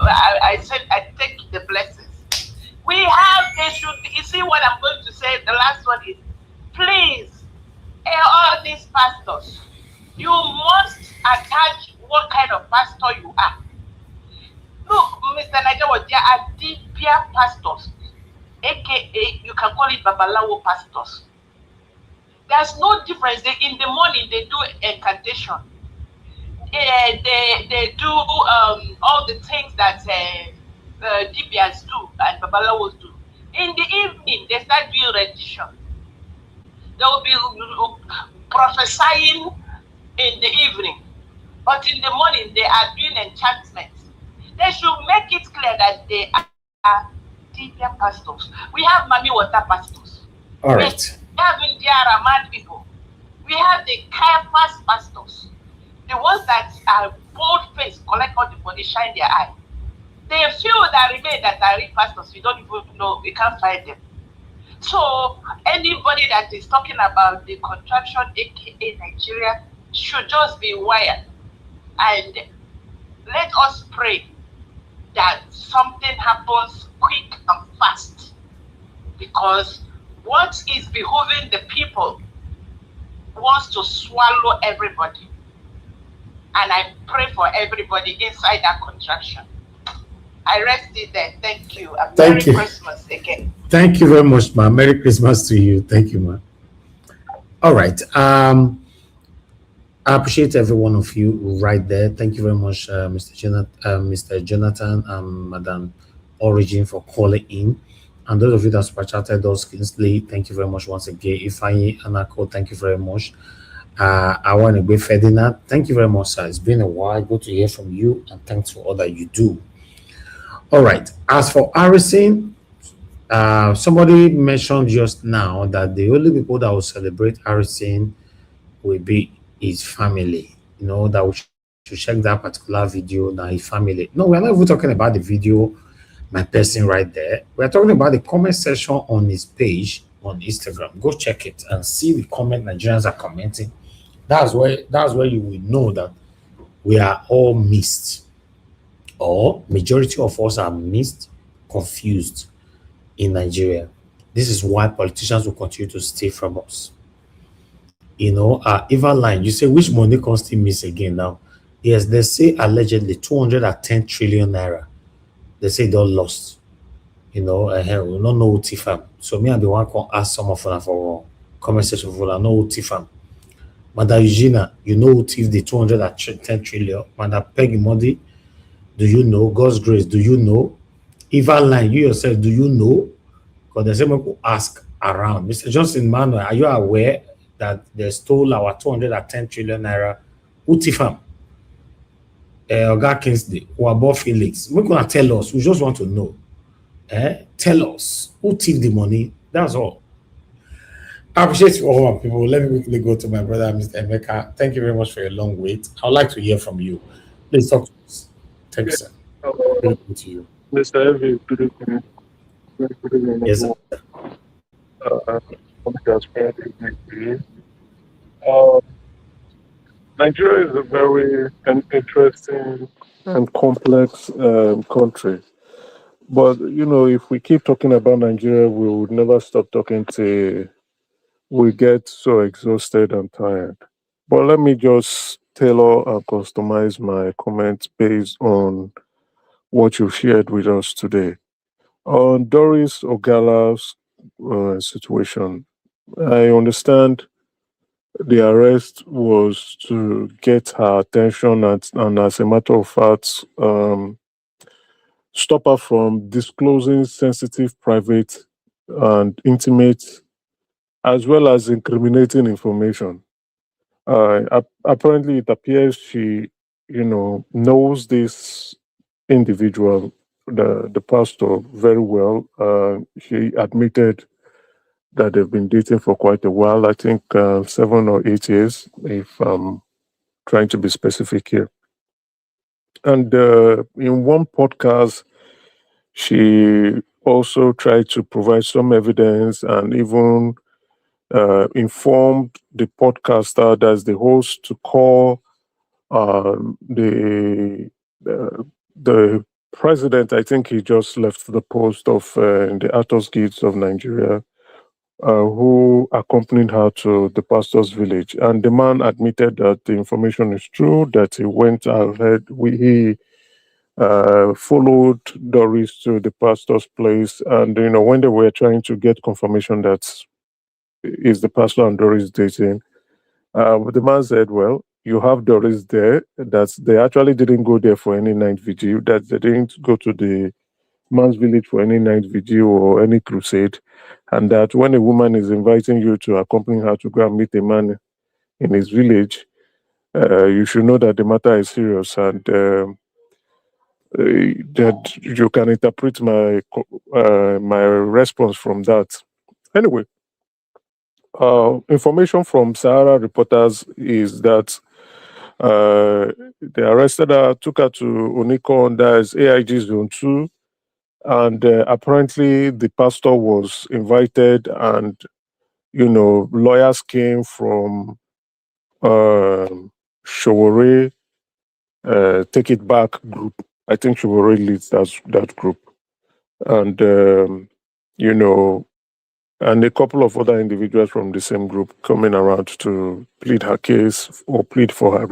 B: I said I take the blessings. We have, they should, you see what I'm going to say, the last one is, please, all these pastors, you must attach what kind of pastor you are. Look, Mr. Nigeria, there are deeper pastors, aka you can call it Babalawo pastors. There's no difference. In the morning they do incantation. They do all the things that DBS do and Babalawos do. In the evening they start doing rendition. They will be prophesying in the evening, but in the morning they are doing enchantments. They should make it clear that they are deeper pastors. We have Mami Water pastors.
O: All right.
B: We have India Raman people. We have the Caiaphas pastors. The ones that are bold-faced, collect all the money, shine their eye. The few that remain that are real pastors, we don't even know, we can't find them. So anybody that is talking about the contraction, aka Nigeria, should just be wired. And let us pray that something happens quick and fast. Because what is behooving the people wants to swallow everybody. And I pray for everybody inside that contraction. I rest it there. Thank you. And
O: Thank
B: Merry
O: you.
B: Christmas again.
O: Thank you very much, ma. Merry Christmas to you. Thank you, ma. All right. I appreciate every one of you right there. Thank you very much, Mr. Jonathan and Madam Origin for calling in. And those of you that super chatted us, Kingsley, thank you very much once again. Ifeanyi Anako, thank you very much. I want to be Ferdinand. Thank you very much, sir. It's been a while. Good to hear from you, and thanks for all that you do. All right. As for Harrison, somebody mentioned just now that the only people that will celebrate Harrison will be his family. You know, that we should check that particular video, now his family. No, we're not even talking about the video, my person right there. We're talking about the comment section on his page on Instagram. Go check it and see the comment Nigerians are commenting. That's where you will know that we are all missed, or majority of us are missed, confused in Nigeria. This is why politicians will continue to steal from us. You know, Eva line, you say which money can still miss again now? Yes, they say allegedly 210 trillion naira. They say they lost. You know, we don't know who Tifam. So me and the one can ask some of them for comment section for I know who Tifam. Madam Eugenia, you know who thief the 210 trillion? Madam Peggy Modi, do you know? God's grace, do you know? Eva line, you yourself, do you know? Because there's someone who ask around. Mr. Johnson Manuel, are you aware that they stole our 210 trillion naira? Who thief am? Oga Kingsley, Wabo Felix. We're gonna tell us. We just want to know. Tell us who thief the money. That's all. I appreciate you all, my people. Let me quickly go to my brother, Mr. Emeka. Thank you very much for your long wait. I'd like to hear from you. Please talk to us. Thank you, sir. Good evening to you.
C: Mr. Evie, good evening. Good evening,
O: Yes, sir.
C: Nigeria is a very interesting and complex country. But, you know, if we keep talking about Nigeria, we would never stop talking till we get so exhausted and tired. But let me just tailor and customize my comments based on what you shared with us today. On Doris Ogala's situation, I understand the arrest was to get her attention, and as a matter of fact, stop her from disclosing sensitive, private, and intimate, as well as incriminating information. Apparently, it appears she, knows this individual, the pastor, very well. She admitted that they've been dating for quite a while. I think 7 or 8 years, if I'm trying to be specific here. And in one podcast, she also tried to provide some evidence and even informed the podcaster, that's the host, to call the president. I think he just left the post of the Actors Guild of Nigeria, who accompanied her to the pastor's village. And the man admitted that the information is true, that he went ahead, he followed Doris to the pastor's place. And, when they were trying to get confirmation that is the pastor and Doris dating, the man said, well, you have Doris there, that they actually didn't go there for any night vigil, that they didn't go to the man's village for any night vigil or any crusade, and that when a woman is inviting you to accompany her to go and meet a man in his village, you should know that the matter is serious, and that you can interpret my response from that. Anyway, information from Sahara reporters is that they arrested her, took her to Oniko, that is AIG Zone 2, and apparently the pastor was invited, and lawyers came from Showore, Take It Back group. I think Showore leads that group, and and a couple of other individuals from the same group coming around to plead her case or plead for her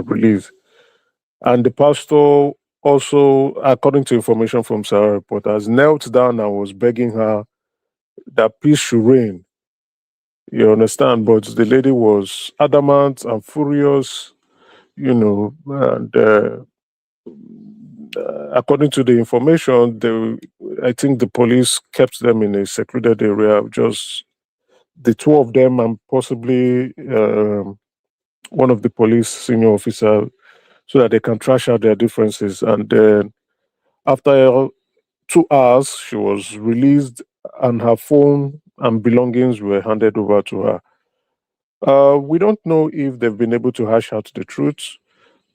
C: release. And the pastor also, according to information from Sarah reporters, knelt down and was begging her that peace should reign. You understand? But the lady was adamant and furious, and according to the information, I think the police kept them in a secluded area, just the two of them and possibly one of the police senior officer, so that they can trash out their differences. And then after 2 hours, she was released and her phone and belongings were handed over to her. We don't know if they've been able to hash out the truth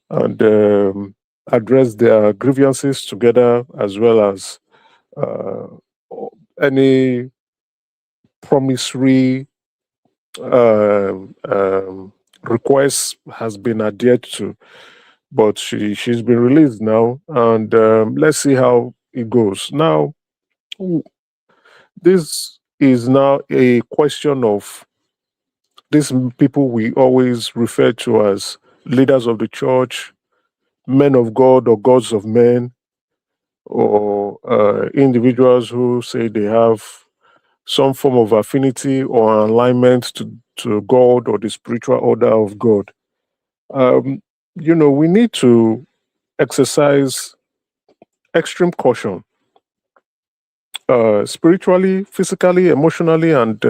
C: and address their grievances together, as well as uh, any promissory request has been adhered to. But she's been released now, and let's see how it goes. Now, this is now a question of these people we always refer to as leaders of the church, men of God or gods of men, or individuals who say they have some form of affinity or alignment to God or the spiritual order of God. We need to exercise extreme caution, spiritually, physically, emotionally, and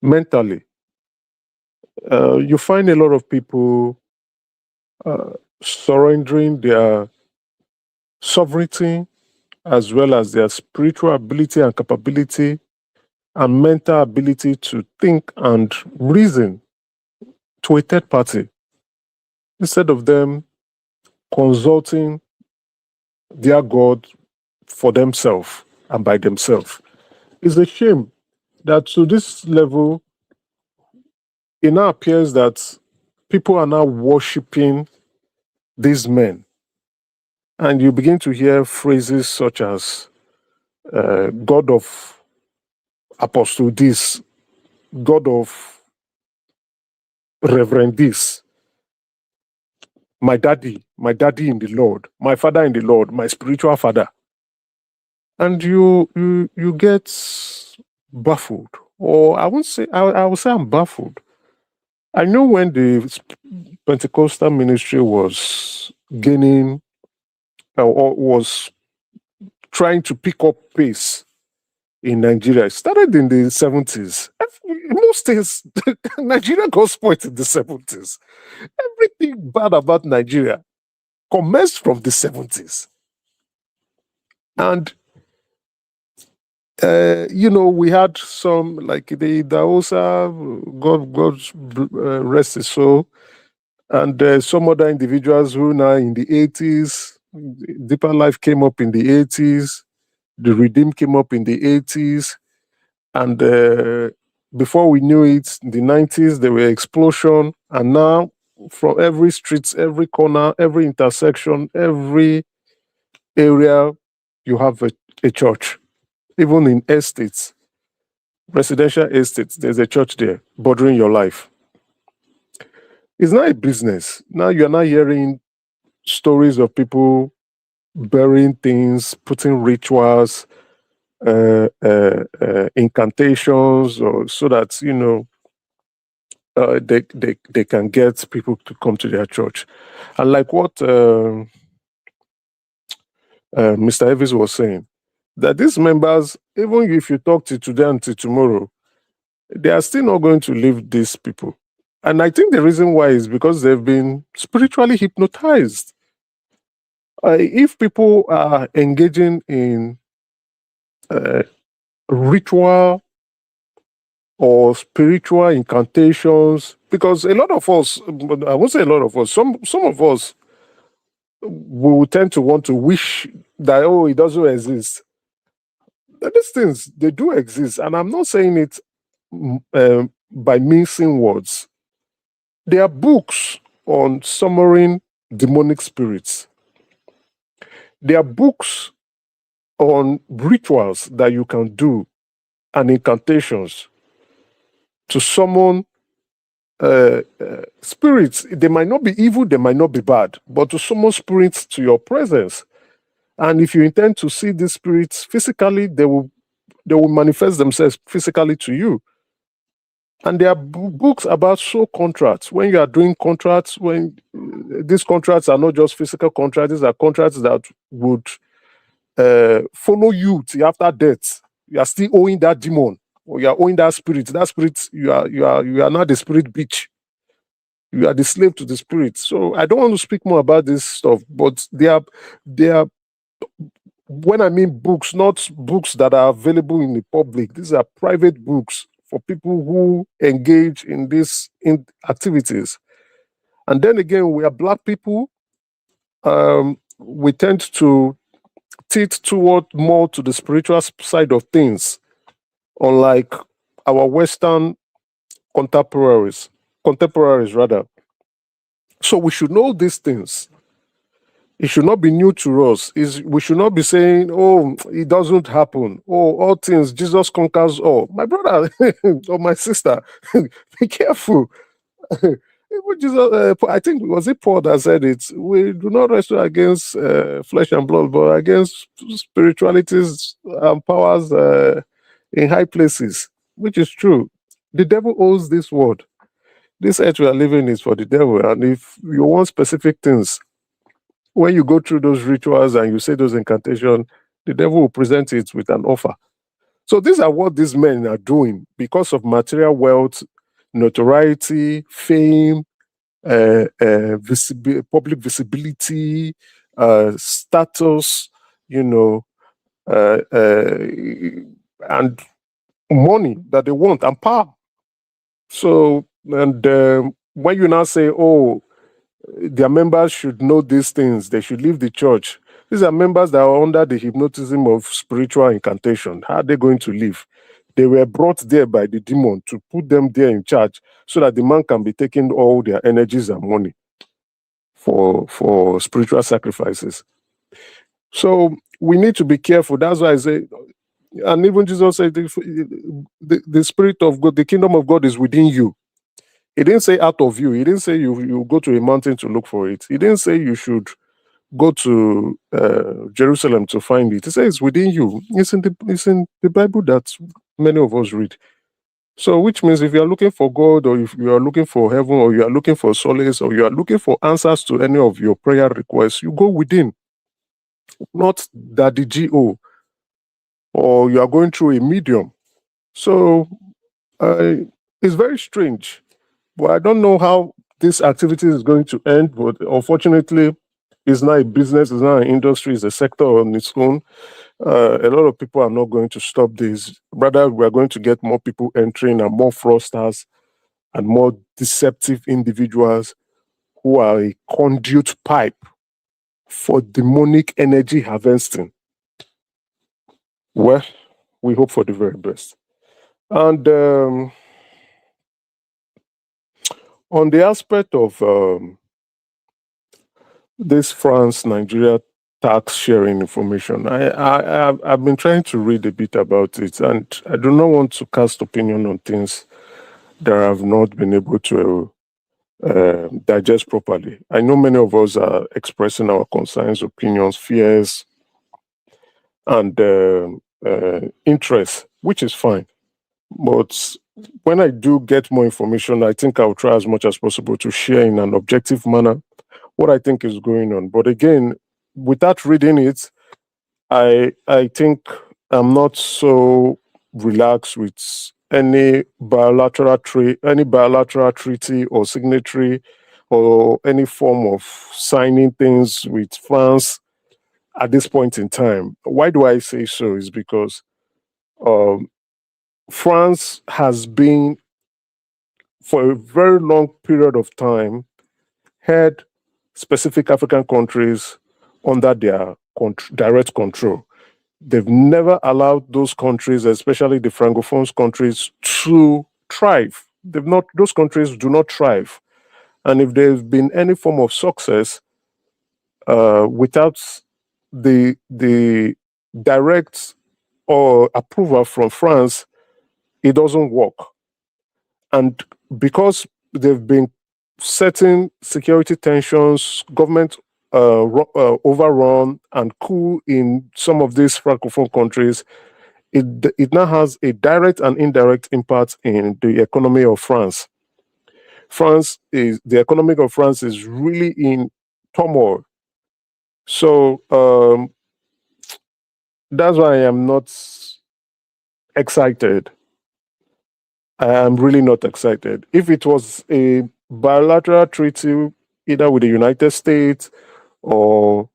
C: mentally. You find a lot of people surrendering their sovereignty as well as their spiritual ability and capability and mental ability to think and reason to a third party instead of them consulting their God for themselves and by themselves. It's a shame that to this level, it now appears that people are now worshiping these men. And you begin to hear phrases such as God of Apostle this, God of Reverend this, my daddy in the Lord, my father in the Lord, my spiritual father. And you get baffled. Or I won't say I will say I'm baffled. I know when the Pentecostal ministry was gaining or was trying to pick up pace in Nigeria. It started in the 70s. Most things, Nigeria got spoiled in the 70s. Everything bad about Nigeria commenced from the 70s. And, we had some, like the Daosa, God rest his soul, and some other individuals who now in the 80s, Deeper Life came up in the 80s, The Redeem came up in the 80s, and before we knew it, in the 90s, there were explosion, and now from every street, every corner, every intersection, every area, you have a church. Even in estates, residential estates, there's a church there bordering your life. It's not a business. Now you're not hearing stories of people burying things, putting rituals, incantations, or so that they can get people to come to their church. And like what Mr. Evans was saying, that these members, even if you talk to today until tomorrow, they are still not going to leave these people. And I think the reason why is because they've been spiritually hypnotized. If people are engaging in ritual or spiritual incantations, because a lot of us, I won't say a lot of us, some of us will tend to want to wish that, oh, it doesn't exist. But these things, they do exist. And I'm not saying it by mincing words. There are books on summoning demonic spirits. There are books on rituals that you can do and incantations to summon spirits. They might not be evil, they might not be bad, but to summon spirits to your presence. And if you intend to see these spirits physically, they will manifest themselves physically to you. And there are books about soul contracts. When you are doing contracts, when these contracts are not just physical contracts, these are contracts that would follow you till after death. You are still owing that demon, or you are owing that spirit. That spirit, you are not the spirit bitch. You are the slave to the spirit. So I don't want to speak more about this stuff, but they are when I mean books, not books that are available in the public. These are private books for people who engage in these activities. And then again, we are Black people. We tend to tilt toward more to the spiritual side of things, unlike our Western contemporaries rather. So we should know these things. It should not be new to us. We should not be saying, "Oh, it doesn't happen." Oh, all things, Jesus conquers all. My brother or my sister, be careful. Even Jesus, I think, was it Paul that said it? We do not wrestle against flesh and blood, but against spiritualities and powers in high places, which is true. The devil owns this world. This earth we are living is for the devil. And if you want specific things, when you go through those rituals and you say those incantations, the devil will present it with an offer. So these are what these men are doing because of material wealth, notoriety, fame, public visibility, status, and money that they want and power. So, and when you now say, "Oh, their members should know these things, they should leave the church," these are members that are under the hypnotism of spiritual incantation. How are they going to live? They were brought there by the demon to put them there in charge so that the man can be taking all their energies and money for spiritual sacrifices. So we need to be careful. That's why I say, and even Jesus said, the spirit of God, the kingdom of God is within you. He didn't say out of you. He didn't say you go to a mountain to look for it. He didn't say you should go to Jerusalem to find it. He says it's within you. It's in the Bible that many of us read. So, which means if you are looking for God, or if you are looking for heaven, or you are looking for solace, or you are looking for answers to any of your prayer requests, you go within, not Daddy G.O., or you are going through a medium. So, it's very strange. But I don't know how this activity is going to end, but unfortunately, it's not a business, it's not an industry, it's a sector on its own. A lot of people are not going to stop this. Rather, we are going to get more people entering and more fraudsters and more deceptive individuals who are a conduit pipe for demonic energy harvesting. Well, we hope for the very best. And on the aspect of this France-Nigeria tax sharing information, I've been trying to read a bit about it, and I do not want to cast opinion on things that I have not been able to digest properly. I know many of us are expressing our concerns, opinions, fears, and interests, which is fine. But when I do get more information, I think I'll try as much as possible to share in an objective manner what I think is going on. But again, without reading it, I think I'm not so relaxed with any bilateral treaty or signatory or any form of signing things with France at this point in time. Why do I say so? Is because France has been, for a very long period of time, had specific African countries under their direct control. They've never allowed those countries, especially the Francophone countries, to thrive. Those countries do not thrive. And if there's been any form of success without the direct or approval from France, it doesn't work. And because they've been setting security tensions, government overrun and coup in some of these francophone countries, it now has a direct and indirect impact in the economy of France. The economy of France is really in turmoil. So that's why I am not excited. I am really not excited. If it was a bilateral treaty, either with the United States or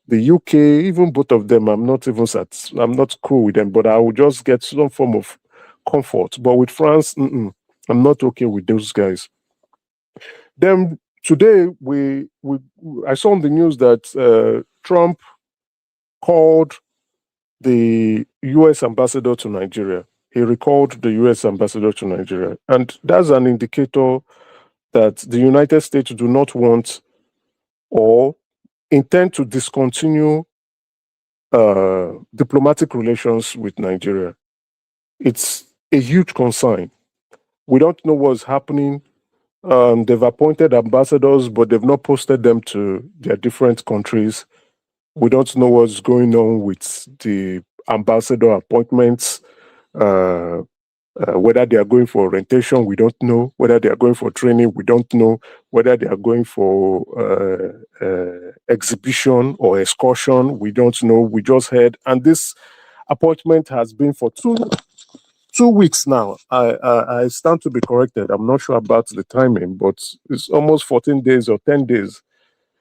C: the UK, even both of them, I'm not cool with them, but I would just get some form of comfort. But with France, I'm not okay with those guys. Then today, I saw on the news that Trump called the U.S. ambassador to Nigeria. He recalled the U.S. ambassador to Nigeria, and that's an indicator that the United States do not want or intend to discontinue diplomatic relations with Nigeria. It's a huge concern. We don't know what's happening. They've appointed ambassadors, but they've not posted them to their different countries. We don't know what's going on with the ambassador appointments. Whether they are going for orientation, we don't know. Whether they are going for training, we don't know. Whether they are going for exhibition or excursion, we don't know. We just heard. And this appointment has been for two weeks now. I stand to be corrected. I'm not sure about the timing, but it's almost 14 days or 10 days.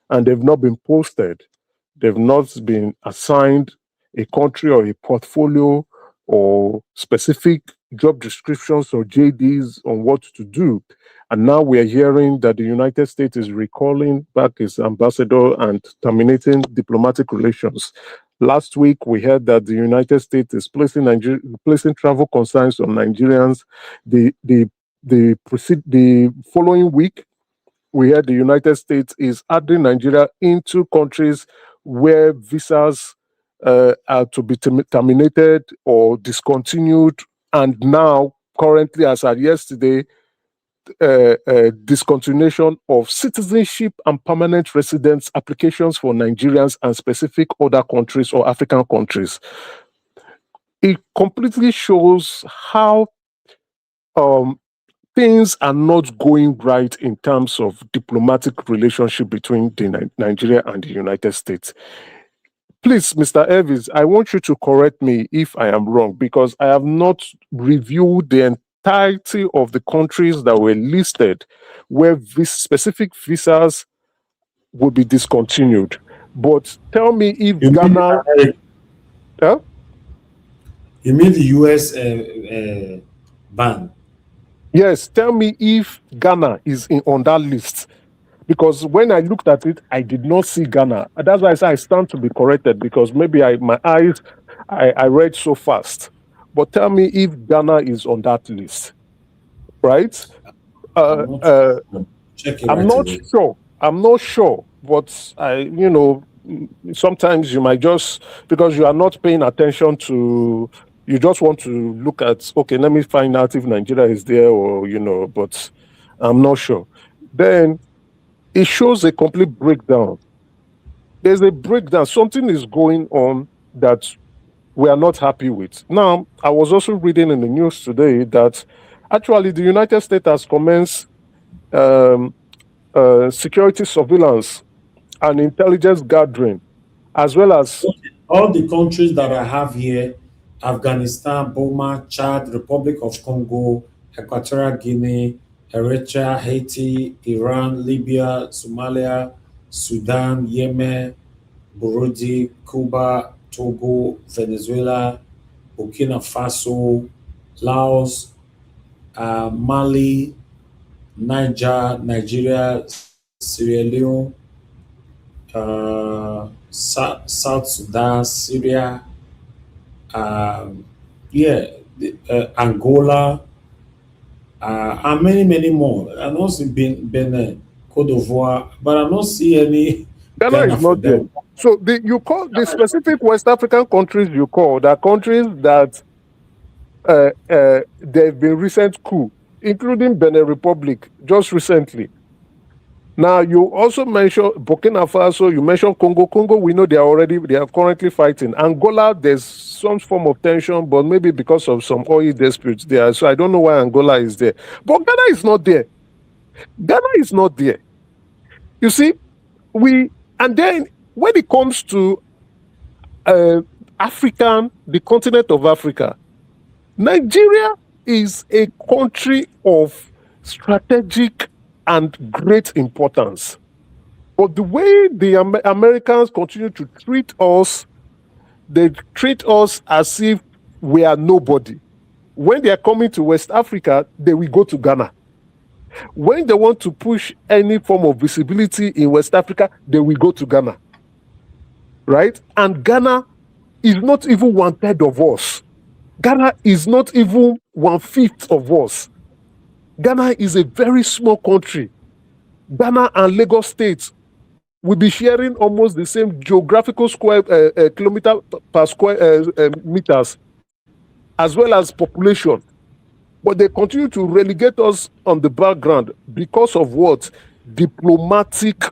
C: And they've not been posted. They've not been assigned a country or a portfolio or specific job descriptions or JDs on what to do. And now we are hearing that the United States is recalling back its ambassador and terminating diplomatic relations. Last week, we heard that the United States is placing travel concerns on Nigerians. The following week, we heard the United States is adding Nigeria into countries where visas are to be terminated or discontinued. And now, currently, as at yesterday, discontinuation of citizenship and permanent residence applications for Nigerians and specific other countries or African countries. It completely shows how things are not going right in terms of diplomatic relationship between Nigeria and the United States. Please, Mr. Elvis, I want you to correct me if I am wrong, because I have not reviewed the entirety of the countries that were listed where specific visas will be discontinued. But tell me if Ghana... Huh?
O: You mean the U.S. ban?
C: Yes, tell me if Ghana is on that list. Because when I looked at it, I did not see Ghana. And that's why I say I stand to be corrected, because maybe my eyes, I read so fast. But tell me if Ghana is on that list, right? I'm not sure. I'm not sure. But sometimes you might just, because you are not paying attention to, you just want to look at, okay, let me find out if Nigeria is there or, but I'm not sure. Then it shows a complete breakdown. There's a breakdown. Something is going on that we are not happy with. Now, I was also reading in the news today that actually the United States has commenced security surveillance and intelligence gathering, as well as
O: all the countries that I have here: Afghanistan, Burma, Chad, Republic of Congo, Equatorial Guinea, Eritrea, Haiti, Iran, Libya, Somalia, Sudan, Yemen, Burundi, Cuba, Togo, Venezuela, Burkina Faso, Laos, Mali, Nigeria, Sierra Leone, South Sudan, Syria, Angola, and many more. I don't see Benin, Cote d'Ivoire, but I don't see any
C: Ghana is not there. So you call the specific West African countries you call that countries that there have been recent coup, including Benin Republic just recently. Now you also mentioned Burkina Faso. You mentioned Congo. Congo, we know they are currently fighting. Angola, there's some form of tension, but maybe because of some oil disputes there. So I don't know why Angola is there. But Ghana is not there. Ghana is not there. You see, and then when it comes to the continent of Africa, Nigeria is a country of strategic and great importance. But the way the Americans continue to treat us, they treat us as if we are nobody. When they are coming to West Africa, they will go to Ghana. When they want to push any form of visibility in West Africa, they will go to Ghana. Right? And Ghana is not even 1/3 of us. Ghana is not even 1/5 of us. Ghana is a very small country. Ghana and Lagos State will be sharing almost the same geographical square kilometer per square meters, as well as population. But they continue to relegate us on the background because of what? Diplomatic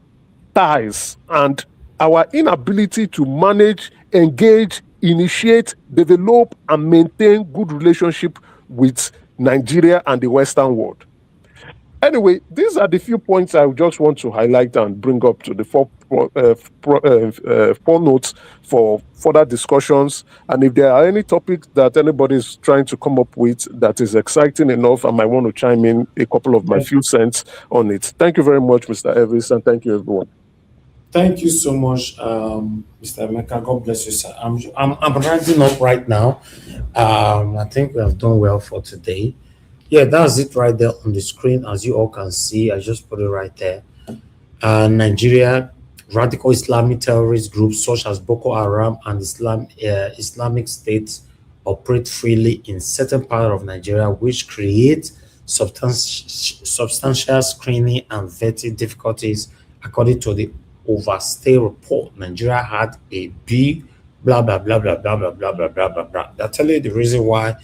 C: ties and our inability to manage, engage, initiate, develop, and maintain good relationship with Nigeria and the Western world. Anyway, these are the few points I just want to highlight and bring up to the four notes for further discussions. And if there are any topics that anybody is trying to come up with that is exciting enough, I might want to chime in a couple of my few cents on it. Thank you very much, Mr. Elvis, and thank you, everyone.
O: Thank you so much, Mr. Emeka. God bless you, sir. I'm rounding up right now. I think we have done well for today. Yeah, that's it right there on the screen. As you all can see, I just put it right there. Nigeria, radical Islamic terrorist groups such as Boko Haram and Islamic State operate freely in certain parts of Nigeria, which create substantial screening and vetting difficulties. According to the overstay report, Nigeria had a big blah blah blah blah blah blah blah blah blah blah blah. I'll tell you the reason why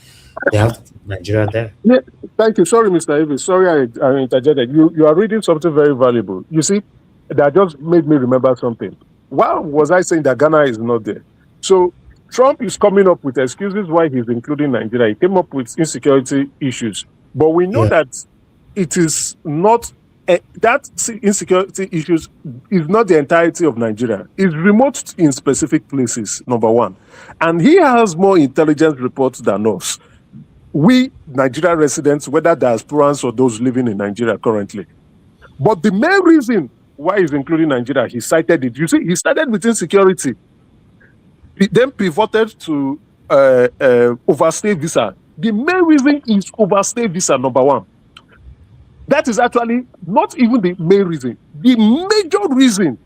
O: they have to put Nigeria there.
C: Yeah, thank you. Sorry, Mr. Evans. Sorry I interjected. You are reading something very valuable. You see, that just made me remember something. Why was I saying that Ghana is not there? So Trump is coming up with excuses why he's including Nigeria. He came up with insecurity issues. But we know that it is not that insecurity issues is not the entirety of Nigeria. It's remote in specific places, number one. And he has more intelligence reports than us. We, Nigeria residents, whether diasporans or those living in Nigeria currently. But the main reason why he's including Nigeria, he cited it. You see, he started with insecurity. He then pivoted to overstay visa. The main reason is overstay visa, number one. That is actually not even the main reason. The major reason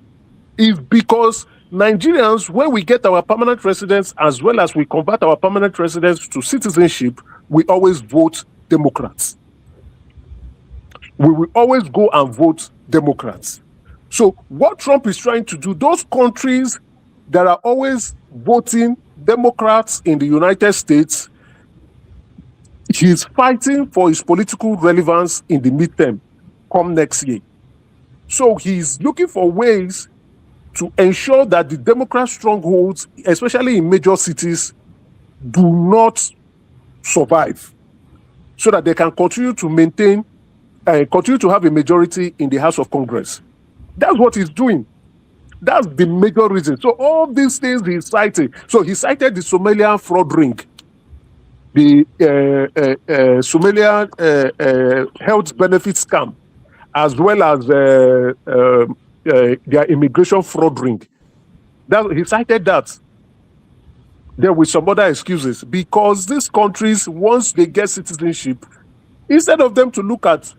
C: is because Nigerians, when we get our permanent residence, as well as we convert our permanent residence to citizenship, we always vote Democrats. We will always go and vote Democrats. So what Trump is trying to do, those countries that are always voting Democrats in the United States, he's fighting for his political relevance in the midterm come next year. So he's looking for ways to ensure that the Democrat strongholds, especially in major cities, do not survive, so that they can continue to maintain continue to have a majority in the House of Congress. That's what he's doing. That's the major reason. So all these things he's citing. So he cited the Somalian fraud ring, the Somalian health benefits scam, as well as their immigration fraud ring. He cited that. There were some other excuses, because these countries, once they get citizenship, instead of them to look at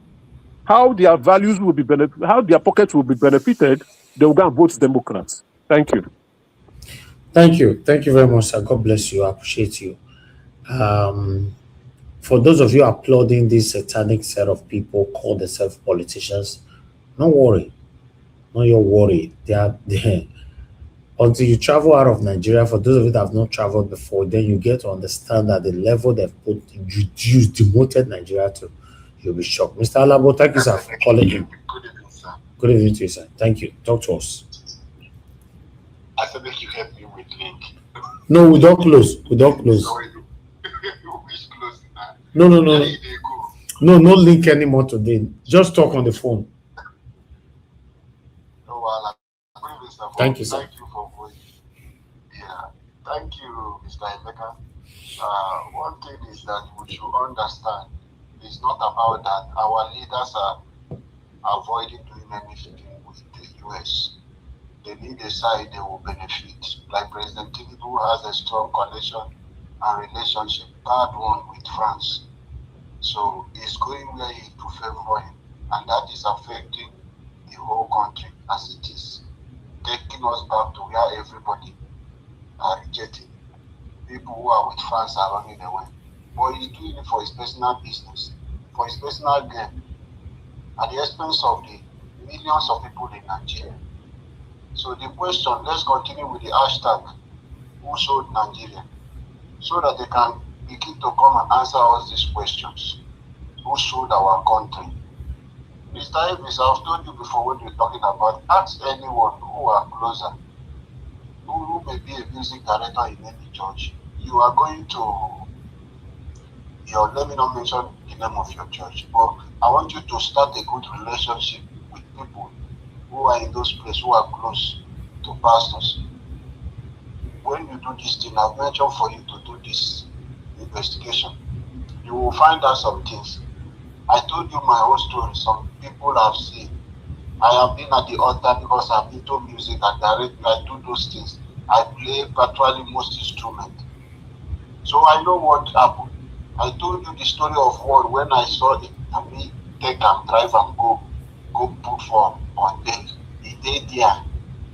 C: how their values will be how their pockets will be benefited, they will go and vote Democrats. Thank you.
O: Thank you. Thank you very much, sir. God bless you. I appreciate you. For those of you applauding this satanic set of people called themselves politicians, don't worry. Not your worry. They are until you travel out of Nigeria, for those of you that have not traveled before, then you get to understand that the level they've put, reduced, demoted Nigeria to, you'll be shocked. Mr. Alabo, thank you, sir, for calling in.
U: Good evening, sir.
O: Good evening to you, sir. Thank you. Talk to us.
U: I said, make you help me with link.
O: No, we don't close. We don't close.
U: Which close now?
O: No.
U: Where they go?
O: No link anymore today. Just talk on the phone.
U: No, well, good evening, sir.
O: Thank you, sir.
U: Thank you for voice. Yeah. Thank you, Mr. Emeka. One thing is that we should understand it's not about that. Our leaders are avoiding doing anything with the US. They need a side they will benefit. Like President Tinubu has a strong connection and relationship, bad one with France. So it's going where it to favor him. And that is affecting the whole country as it is. Taking us back to where everybody are rejecting. People who are with France are running away. But he's doing it for his personal business, for his personal gain, at the expense of the millions of people in Nigeria. So the question, let's continue with the hashtag, who sold Nigeria? So that they can begin to come and answer us these questions. Who sold our country? Mr. Davis, I've told you before when we're talking about, ask anyone who are closer, who may be a music director in any church. You are going to, let me not mention the name of your church, but I want you to start a good relationship with people who are in those places, who are close to pastors. When you do this thing, I've mentioned for you to do this investigation. You will find out some things. I told you my own story. Some people have seen. I have been at the altar because I'm into music and direct. I do those things. I play virtually most instruments. So I know what happened. I told you the story of one when I saw it. I mean, take and drive and go put for on date. He did there.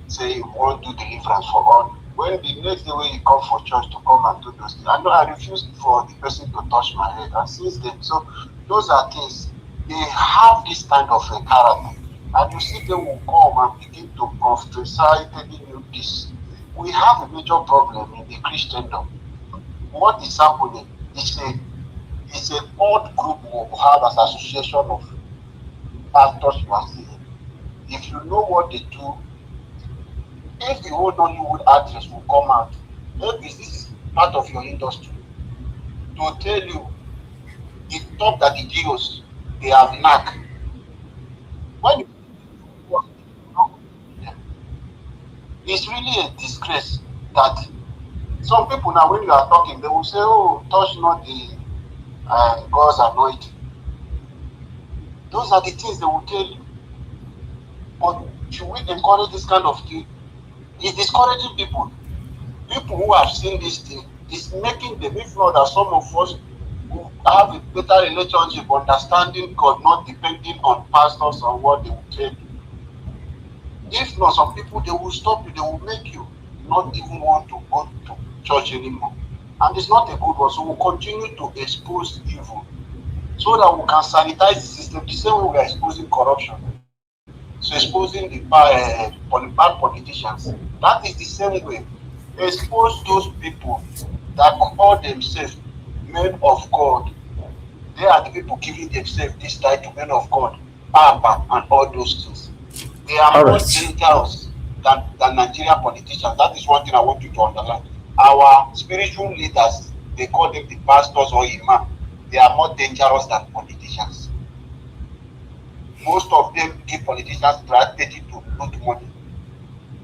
U: Say he won't do deliverance for all. When the next day when he come for church to come and do those things, I know I refused for the person to touch my head. And since then, so those are things, they have this kind of a character. And you see them will come and begin to prophesy, telling you this. We have a major problem in the Christendom. What is happening is a odd group we have as association of pastors you are seeing. If you know what they do, if the whole Nollywood actress will come out, maybe this is part of your industry, to tell you the talk that the Jews, they have knack. When you it's really a disgrace that some people now, when you are talking, they will say, oh, touch not the God's anointing. Those are the things they will tell you. But should we encourage this kind of thing? It's discouraging people. People who have seen this thing, it's making them, if not that some of us who have a better relationship, understanding God, not depending on pastors or what they will tell you. If not, some people, they will stop you, they will make you not even want to go to church anymore. And it's not a good one. So we'll continue to expose evil so that we can sanitize the system the same way we are exposing corruption. So exposing the bad politicians. That is the same way. Expose those people that call themselves men of God. They are the people giving themselves this title, men of God, Papa, and all those things. They are more dangerous than Nigerian politicians. That is one thing I want you to underline. Our spiritual leaders, they call them the pastors or imam. They are more dangerous than politicians. Most of them give politicians strategy to loot money.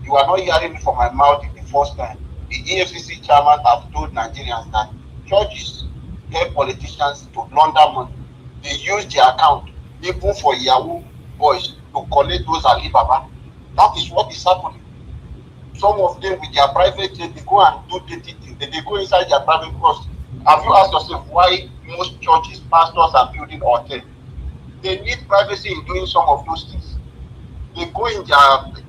U: You are not hearing it from my mouth in the first time. The EFCC chairman have told Nigerians that churches help politicians to launder money. They use their account, even for Yahoo boys, to collect those Alibaba. That is what is happening. Some of them with their private jet, they go and do dirty things. They go inside their private because have you asked yourself why most churches, pastors are building hotels? They need privacy in doing some of those things. They go in their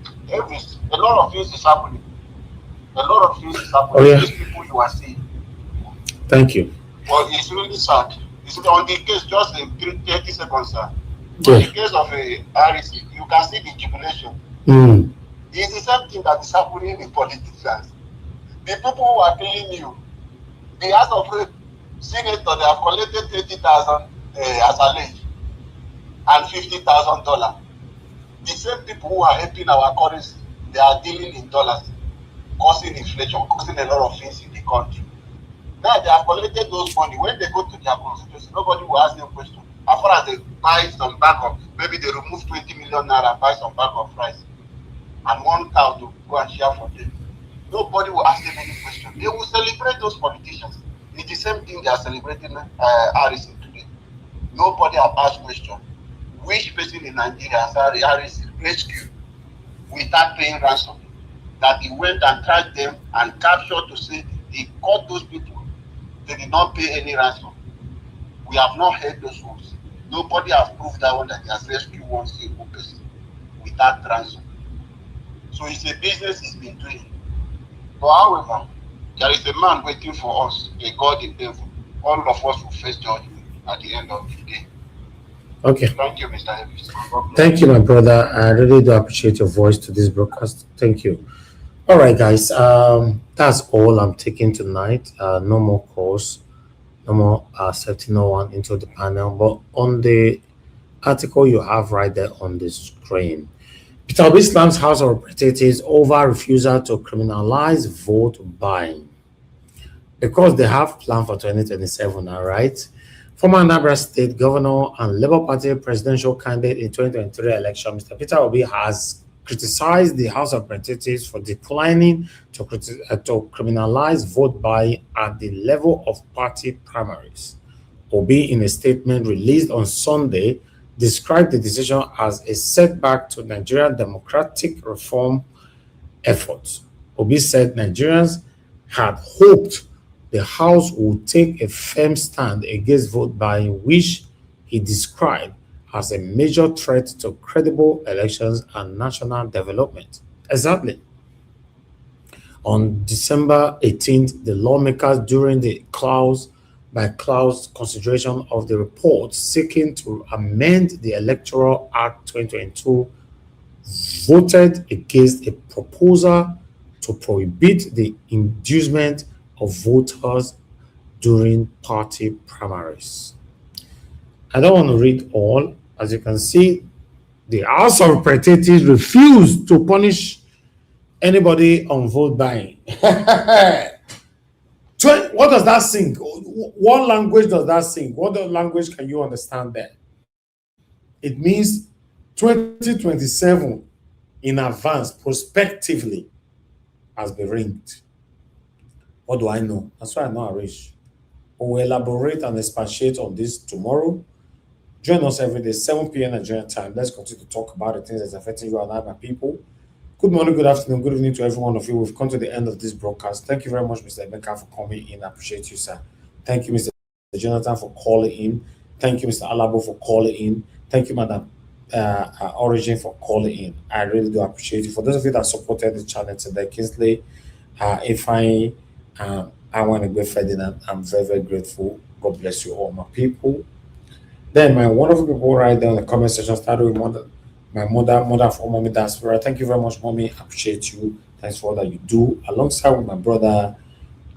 U: a lot of things is happening. A lot of things is happening.
O: Oh, yeah.
U: These people you are seeing.
O: Thank you.
U: Well, it's really sad. It's on the case, just in 30 seconds, sir.
O: Yeah.
U: In the case of a RC, you can see the jubilation.
D: It's the same thing that is happening in politicians. The people who are killing you, the House of Senator, they have collected 30,000 as a levy and $50,000. The same people who are helping our currency, they are dealing in dollars, causing inflation, causing a lot of things in the country. Now they have collected those money. When they go to their constituency, nobody will ask them question. As far as they buy some bag of, maybe they remove 20 million naira and buy some bag of rice and one cow to go and share for them. Nobody will ask them any question. They will celebrate those politicians. It's the same thing they are celebrating Harrison today. Nobody have asked question. Which person in Nigeria has Harrison rescued without paying ransom? That he went and tracked them and captured to say he caught those people. They did not pay any ransom. We have not heard those words. Nobody has proved that one that he has rescued one single person without ransom. So it's a business he's been doing. But however, there is a man waiting for us, a God in heaven. All of us will face judgment at the end of the day.
O: Okay.
D: Thank you, Mr. Elvis.
O: Thank you, my brother. I really do appreciate your voice to this broadcast. Thank you. All right, guys. That's all I'm taking tonight. No more calls. No more accepting no one into the panel. But on the article you have right there on the screen, Peter Obi slams House of Representatives over refusal to criminalize vote buying. Because they have planned for 2027, all right? Former Anambra State Governor and Labour Party presidential candidate in 2023 election, Mr. Peter Obi has criticized the House of Representatives for declining to criminalize vote buying at the level of party primaries. Obi, in a statement released on Sunday, described the decision as a setback to Nigerian democratic reform efforts. Obi said Nigerians had hoped the House would take a firm stand against vote buying, which he described as a major threat to credible elections and national development. Exactly. On December 18th, the lawmakers, during the clause-by-clause consideration of the report seeking to amend the Electoral Act 2022, voted against a proposal to prohibit the inducement of voters during party primaries. I don't want to read all. As you can see, the House of Representatives refused to punish anybody on vote buying. What does that sing? What language does that sing? What language can you understand there? It means 2027 in advance, prospectively, has been ringed. What do I know? That's why I know I reach. We will elaborate and expatiate on this tomorrow. Join us every day, 7 p.m. Nigerian time. Let's continue to talk about the things that's affecting you and I, my people. Good morning, good afternoon, good evening to every one of you. We've come to the end of this broadcast. Thank you very much, Mr. Emeka, for coming in. I appreciate you, sir. Thank you, Mr. Jonathan, for calling in. Thank you, Mr. Alabo, for calling in. Thank you, Madam Origin, for calling in. I really do appreciate you. For those of you that supported the channel today, Kingsley, Ifeanyi, I want to go Ferdinand. I'm very, very grateful. God bless you all, my people. Then my wonderful people right there in the comment section started with my mother for Mommy Diaspora. Thank you very much, Mommy. I appreciate you. Thanks for all that you do. Alongside with my brother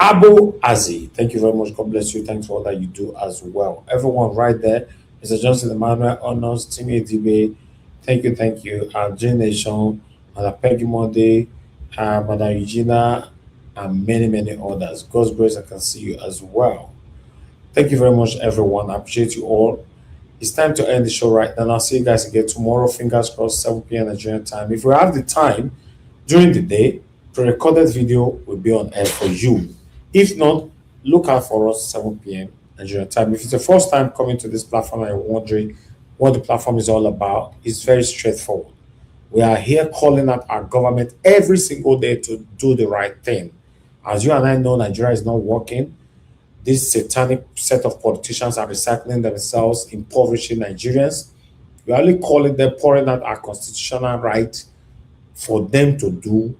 O: Abu Azi. Thank you very much. God bless you. Thanks for all that you do as well. Everyone right there. Mr. Johnson Emmanuel, Honors, Timmy Dibe. Thank you. Jane Nation, Mother Peggy Monday, Mother Eugenia, and many others. God's grace, I can see you as well. Thank you very much, everyone. I appreciate you all. It's time to end the show right now. I'll see you guys again tomorrow. Fingers crossed, 7 p.m. Nigerian time. If we have the time during the day, pre-recorded video will be on air for you. If not, look out for us 7 p.m. Nigerian time. If it's the first time coming to this platform and you're wondering what the platform is all about, it's very straightforward. We are here calling out our government every single day to do the right thing. As you and I know, Nigeria is not working. This satanic set of politicians are recycling themselves, impoverishing Nigerians. We are only calling them, pouring out our constitutional right for them to do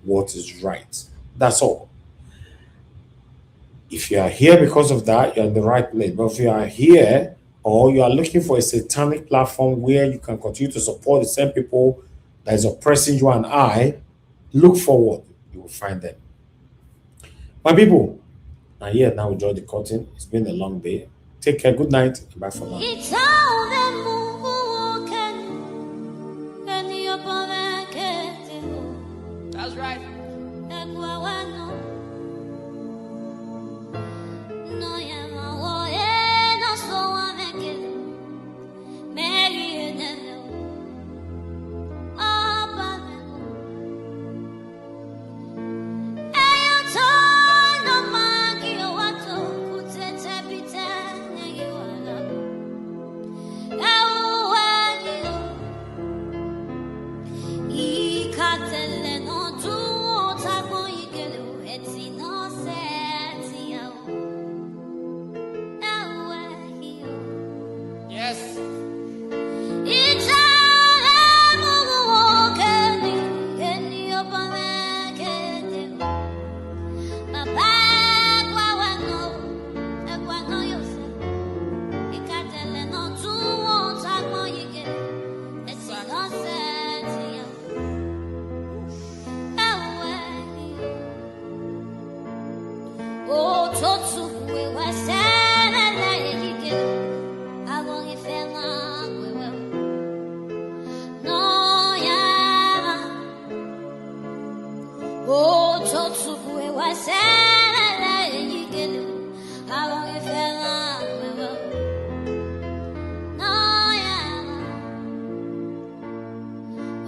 O: what is right. That's all. If you are here because of that, you're in the right place. But if you are here or you are looking for a satanic platform where you can continue to support the same people that is oppressing you and I, Look forward, you will find them. My people, now here now we draw the curtain. It's been a long day. Take care. Good night. Bye for now.
E: That's right. Yes.
G: Oh, Totsu, we were standing like you. I won't get fed long, we will. No, yeah. Oh, Totsu, we were standing like you. I won't get fed long, we will. No, yeah.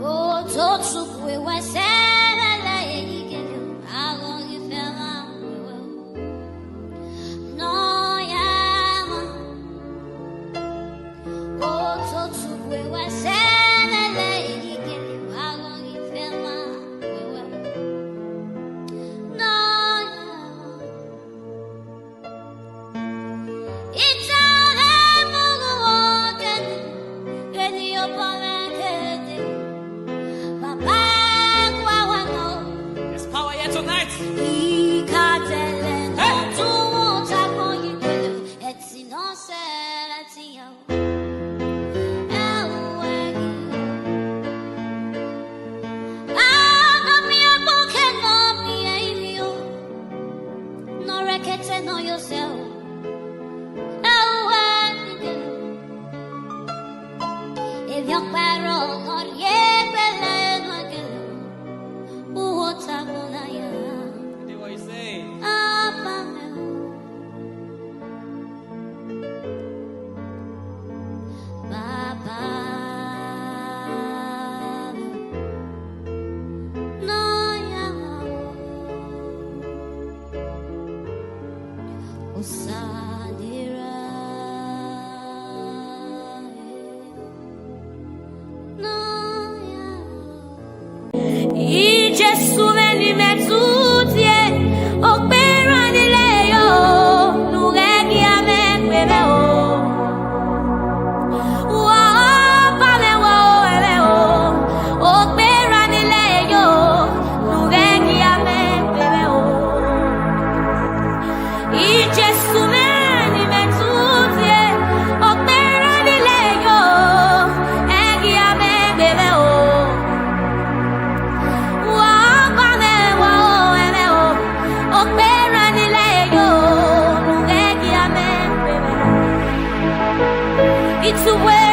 G: Oh, Totsu, we were standing like you. I won't get fed long, we will. No, yeah. Oh, Totsu, we were standing like you. I won't get fed long, we will. No, yeah. It's all that Mungu walking, and you're Papa,
E: There's power here tonight.
G: Know yourself. If you're barrel or yeah, what
E: What you say?
G: Gesù veni mezzutie, opera di leo, lughi a me queveo. Pame wo, opera di leo, lughi a me queveo. Gesù veni mezzutie, opera di leo, eghi a me queveo. It's a way.